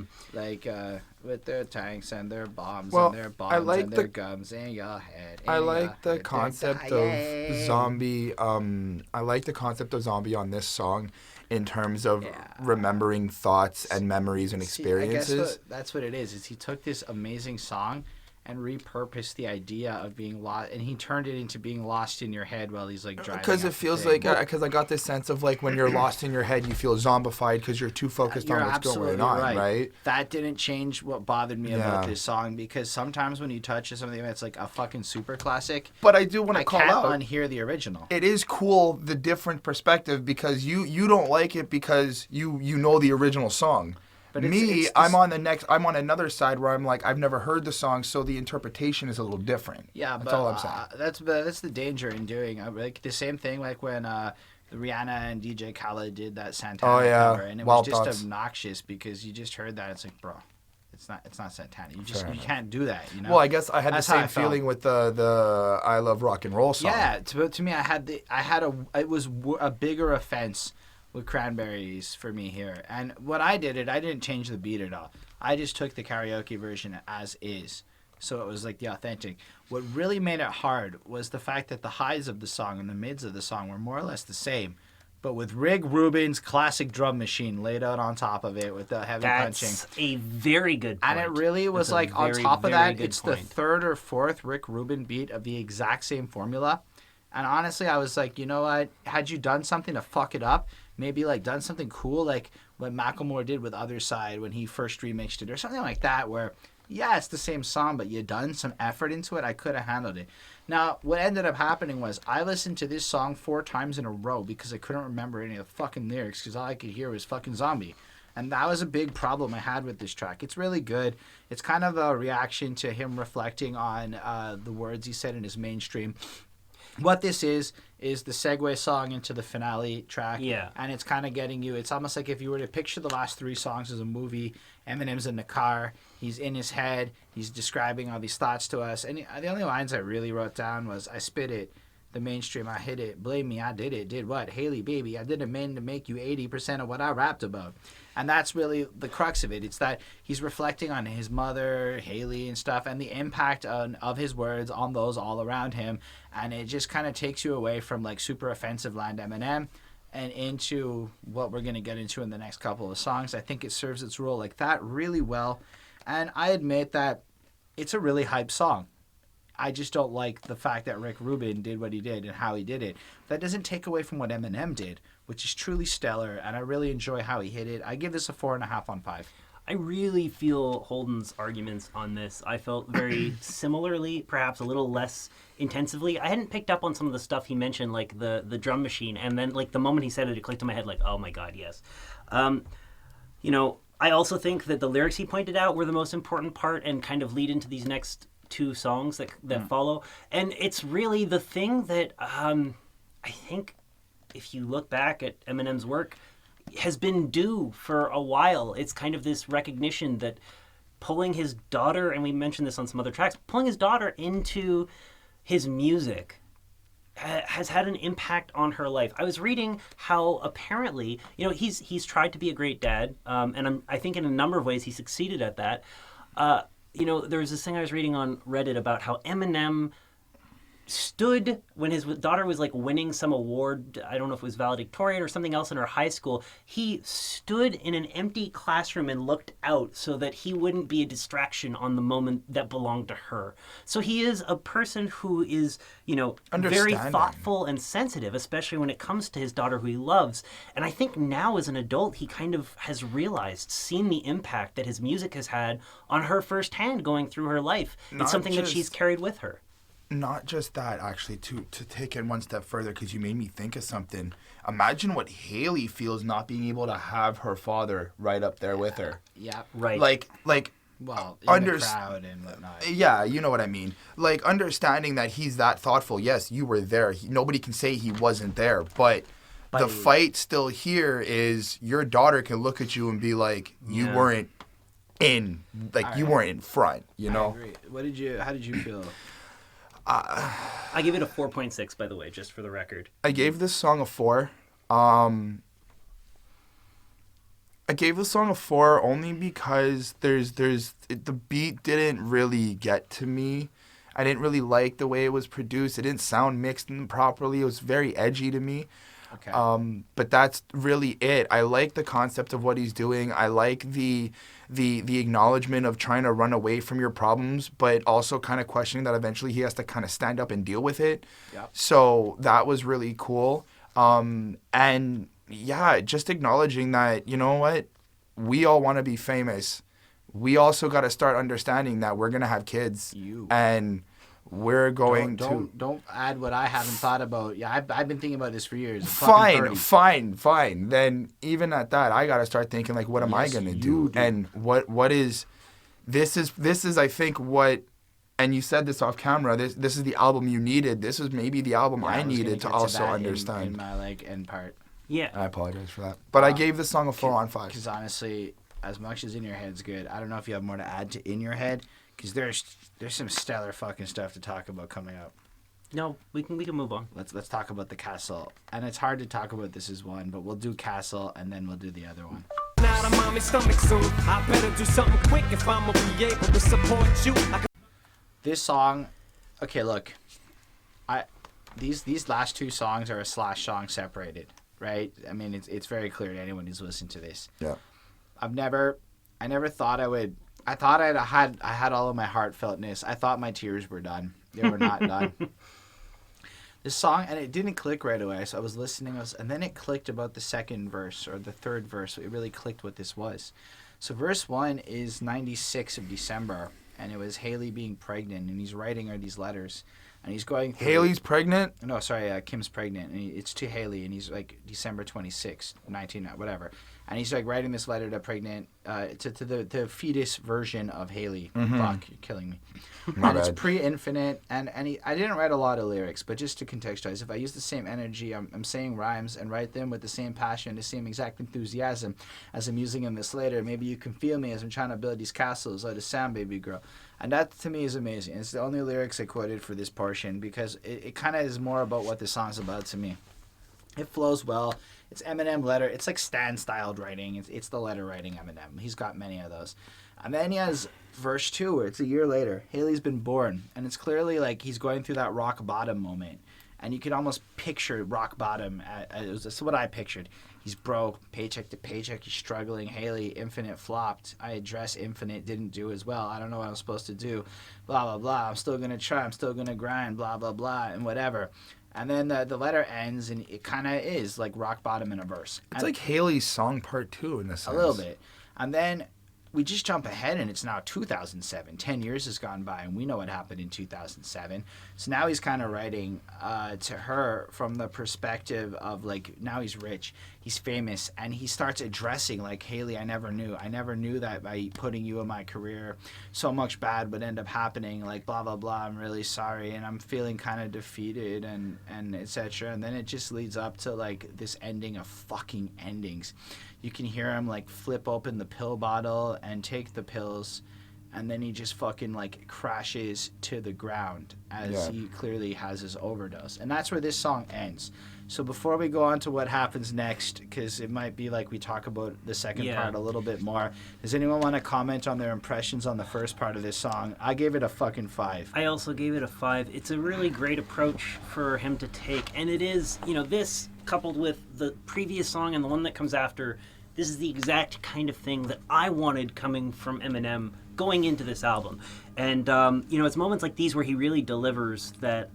With their tanks and their bombs and their bombs and their guns in your head. I like the concept of Zombie. I like the concept of Zombie on this song in terms of remembering thoughts and memories and experiences. I guess that's what it is he took this amazing song and repurposed the idea of being lost, and he turned it into being lost in your head while he's like driving. Because it feels like, because I got this sense of like when you're lost in your head, you feel zombified because you're too focused on what's going on, right? That didn't change what bothered me about this song, because sometimes when you touch something that's like a fucking super classic, but I do want to call out, I can't unhear the original. It is cool, the different perspective, because you don't like it because you know the original song. But I'm on another side where I'm like, I've never heard the song, so the interpretation is a little different. Yeah, that's all I'm saying. That's the danger in doing like the same thing, like when Rihanna and DJ Khaled did that Santana cover, and it was just obnoxious because you just heard that. It's like, bro, it's not Santana. You can't do that. Well, I guess I had the same feeling with the I Love Rock and Roll song. Yeah, to me, it was a bigger offense with Cranberries for me here. And what I didn't change the beat at all. I just took the karaoke version as is. So it was like the authentic. What really made it hard was the fact that the highs of the song and the mids of the song were more or less the same. But with Rick Rubin's classic drum machine laid out on top of it with the heavy punching. That's a very good point. And it really was on top of that, it's the third or fourth Rick Rubin beat of the exact same formula. And honestly, I was like, you know what? Had you done something to fuck it up, maybe like done something cool like what Macklemore did with Other Side when he first remixed it or something like that, where yeah, it's the same song, but you done some effort into it, I could have handled it. Now, what ended up happening was I listened to this song 4 times in a row because I couldn't remember any of the fucking lyrics because all I could hear was fucking zombie. And that was a big problem I had with this track. It's really good. It's kind of a reaction to him reflecting on the words he said in his mainstream. What this is the segue song into the finale track. Yeah. And it's kind of getting you, it's almost like if you were to picture the last 3 songs as a movie, Eminem's in the car, he's in his head, he's describing all these thoughts to us. And the only lines I really wrote down was, I spit it, the mainstream, I hit it, blame me, I did it, did what? Haley, baby, I didn't mean to make you 80% of what I rapped about. And that's really the crux of it. It's that he's reflecting on his mother, Haley, and stuff, and the impact of his words on those all around him. And it just kind of takes you away from like super offensive land Eminem and into what we're going to get into in the next couple of songs. I think it serves its role like that really well. And I admit that it's a really hype song. I just don't like the fact that Rick Rubin did what he did and how he did it. That doesn't take away from what Eminem did, which is truly stellar, and I really enjoy how he hit it. I give this a 4.5 on 5. I really feel Holden's arguments on this. I felt very similarly, perhaps a little less intensively. I hadn't picked up on some of the stuff he mentioned, like the drum machine, and then like the moment he said it, it clicked in my head like, oh my God, yes. You know, I also think that the lyrics he pointed out were the most important part and kind of lead into these next 2 songs that follow. And it's really the thing that I think if you look back at Eminem's work, has been due for a while. It's kind of this recognition that pulling his daughter, and we mentioned this on some other tracks, pulling his daughter into his music has had an impact on her life. I was reading how apparently, you know, he's tried to be a great dad, and I think in a number of ways he succeeded at that. You know, there was this thing I was reading on Reddit about how Eminem stood when his daughter was like winning some award. I don't know if it was valedictorian or something else in her high school. He stood in an empty classroom and looked out so that he wouldn't be a distraction on the moment that belonged to her. So he is a person who is, you know, very thoughtful and sensitive, especially when it comes to his daughter who he loves. And I think now as an adult, he kind of has realized, seen the impact that his music has had on her firsthand going through her life. It's something that she's carried with her. Not just that, actually, to take it one step further, because you made me think of something. Imagine what Haley feels not being able to have her father right up there with her. Yeah. Right. Like well, in the crowd and whatnot. Yeah, you know what I mean. Like, understanding that he's that thoughtful. Yes, you were there. Nobody can say he wasn't there, but the fight still here is your daughter can look at you and be like, you weren't in, like, you weren't in front, you know? I agree. How did you feel? I give it a 4.6, by the way, just for the record. I gave this song a 4. I gave the song a 4 only because the beat didn't really get to me. I didn't really like the way it was produced. It didn't sound mixed in properly. It was very edgy to me. Okay. But that's really it. I like the concept of what he's doing. I like the acknowledgement of trying to run away from your problems, but also kind of questioning that eventually he has to kind of stand up and deal with it. Yep. So that was really cool. And yeah, just acknowledging that, you know what, we all want to be famous. We also got to start understanding that we're going to have kids. And we're going to... Don't add what I haven't thought about. Yeah, I've been thinking about this for years. Fine. Then even at that, I got to start thinking, like, what am I going to do? And what is... This is, I think, what... And you said this off camera. This is the album you needed. This is maybe the album I needed to also understand. In my, like, end part. Yeah. I apologize for that. But I gave this song a 4 on 5. Because honestly, as much as In Your Head's good, I don't know if you have more to add to In Your Head, because there's some stellar fucking stuff to talk about coming up. No, we can move on. Let's talk about the Castle. And it's hard to talk about this as one, but we'll do Castle and then we'll do the other one. Now I'm on my stomach soon. I better do something quick if I'm gonna be able to support you. This song, okay, look, these last 2 songs are a slash song separated, right? I mean, it's very clear to anyone who's listened to this. Yeah. I never thought I would. I thought I had all of my heartfeltness. I thought my tears were done. They were not done. This song, and it didn't click right away. So I was listening, and then it clicked about the second verse or the third verse. It really clicked what this was. So verse 1 is 96 of December, and it was Haley being pregnant, and he's writing her these letters, and he's going through... Haley's pregnant? No, sorry, Kim's pregnant, and it's to Haley, and he's like December 26th, 19, whatever. And he's like writing this letter to the fetus version of Haley. Fuck, you're killing me. And it's pre-infinite, and I didn't write a lot of lyrics, but just to contextualize, if I use the same energy, I'm saying rhymes and write them with the same passion, the same exact enthusiasm as I'm using in this later. Maybe you can feel me as I'm trying to build these castles out of sand, baby girl. And that to me is amazing. It's the only lyrics I quoted for this portion because it kind of is more about what the song's about to me. It flows well. It's Eminem letter. It's like Stan-styled writing. It's the letter writing Eminem. He's got many of those. And then he has verse 2 where it's a year later. Haley's been born. And it's clearly like he's going through that rock bottom moment. And you can almost picture rock bottom. That's what I pictured. He's broke, paycheck to paycheck. He's struggling. Haley, Infinite flopped. I address Infinite, didn't do as well. I don't know what I'm supposed to do. Blah, blah, blah. I'm still going to try. I'm still going to grind. Blah, blah, blah. And whatever. And then the letter ends, and it kind of is like rock bottom in a verse. It's like Haley's song part 2 in a sense. A little bit. And then we just jump ahead, and it's now 2007. 10 years has gone by, and we know what happened in 2007. So now he's kind of writing to her from the perspective of, like, now he's rich, he's famous, and he starts addressing, like, Haley, I never knew that by putting you in my career, so much bad would end up happening, like, blah, blah, blah, I'm really sorry, and I'm feeling kind of defeated, and et cetera. And then it just leads up to, like, this ending of fucking endings. You can hear him, like, flip open the pill bottle and take the pills, and then he just fucking, like, crashes to the ground as he clearly has his overdose. And that's where this song ends. So before we go on to what happens next, because it might be like we talk about the second part a little bit more, does anyone want to comment on their impressions on the first part of this song? I gave it a fucking 5. I also gave it a 5. It's a really great approach for him to take, and it is, you know, this coupled with the previous song and the one that comes after, this is the exact kind of thing that I wanted coming from Eminem going into this album. And, you know, it's moments like these where he really delivers that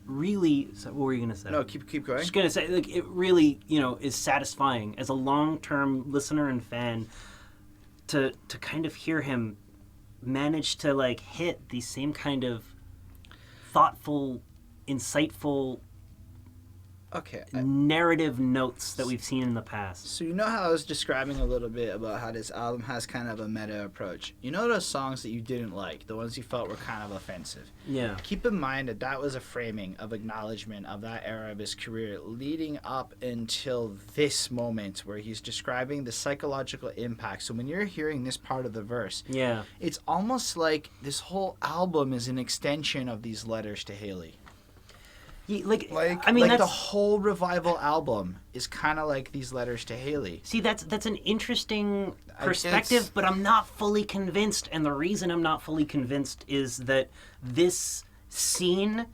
really... So what were you going to say? No, keep going. Just going to say, like, it really, you know, is satisfying as a long-term listener and fan to kind of hear him manage to, like, hit these same kind of thoughtful, insightful... narrative notes that we've seen in the past. So you know how I was describing a little bit about how this album has kind of a meta approach. You know those songs that you didn't like, the ones you felt were kind of offensive? Yeah. Keep in mind that that was a framing of acknowledgement of that era of his career leading up until this moment where he's describing the psychological impact. So when you're hearing this part of the verse, it's almost like this whole album is an extension of these letters to Haley. I mean, the whole Revival album is kind of like these letters to Haley. See, that's an interesting perspective, but I'm not fully convinced. And the reason I'm not fully convinced is that this scene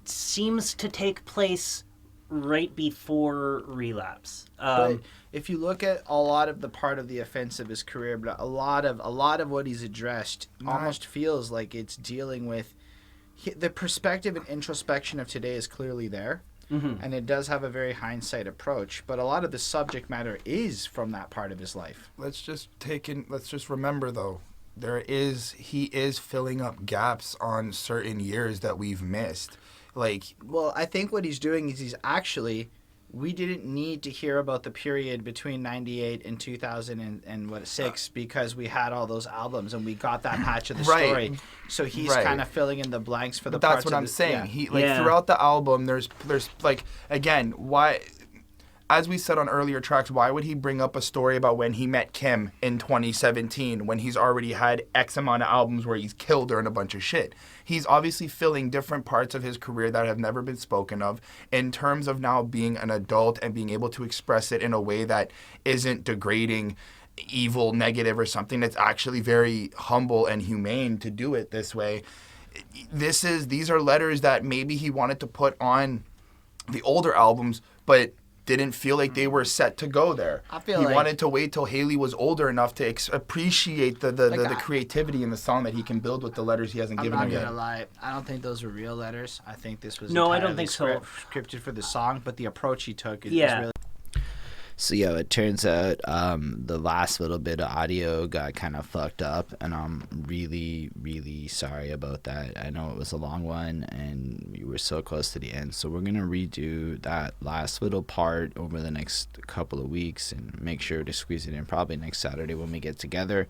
seems to take place right before Relapse. But if you look at a lot of the part of the offense of his career, but a lot of what he's addressed almost feels like it's dealing with the perspective and introspection of today is clearly there, and it does have a very hindsight approach, but a lot of the subject matter is from that part of his life. Let's just remember, though, he is filling up gaps on certain years that we've missed. Well, I think what he's doing is we didn't need to hear about the period between 98 and 2006 because we had all those albums and we got that patch of the story. So he's kind of filling in the blanks for the parts. That's what I'm saying. Yeah. Throughout the album, there's like, again, why, as we said on earlier tracks, why would he bring up a story about when he met Kim in 2017 when he's already had X amount of albums where he's killed her and a bunch of shit? He's obviously filling different parts of his career that have never been spoken of in terms of now being an adult and being able to express it in a way that isn't degrading, evil, negative, or something. That's actually very humble and humane to do it this way. These are letters that maybe he wanted to put on the older albums, but didn't feel like they were set to go there. He wanted to wait till Haley was older enough to appreciate the creativity in the song that he can build with the letters he hasn't given him yet. I'm not gonna lie, I don't think those were real letters. I think this was I don't think so. Scripted for the song, but the approach he took is really... So yeah, it turns out the last little bit of audio got kind of fucked up, and I'm really, really sorry about that. I know it was a long one, and we were so close to the end. So we're gonna redo that last little part over the next couple of weeks, and make sure to squeeze it in probably next Saturday when we get together.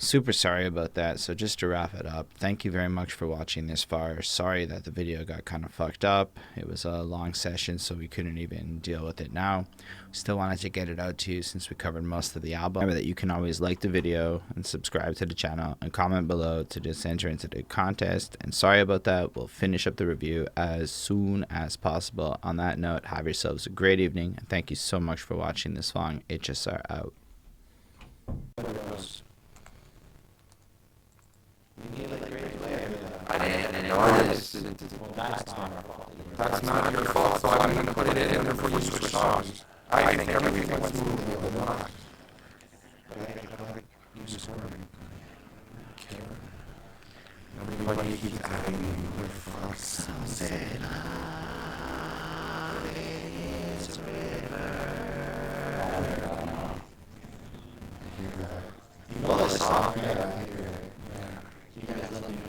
Super sorry about that. So just to wrap it up, thank you very much for watching this far. Sorry that the video got kind of fucked up. It was a long session, so we couldn't even deal with it now. We still wanted to get it out to you since we covered most of the album. Remember that you can always like the video and subscribe to the channel and comment below to just enter into the contest. And sorry about that. We'll finish up the review as soon as possible. On that note, have yourselves a great evening, and thank you so much for watching this long. HSR out. I didn't notice. That's not your fault, so I'm going to put it in there before you switch songs. I think everything went smoothly other than that. Everybody keeps adding more fucks. You know the song? Yeah. You guys let me know.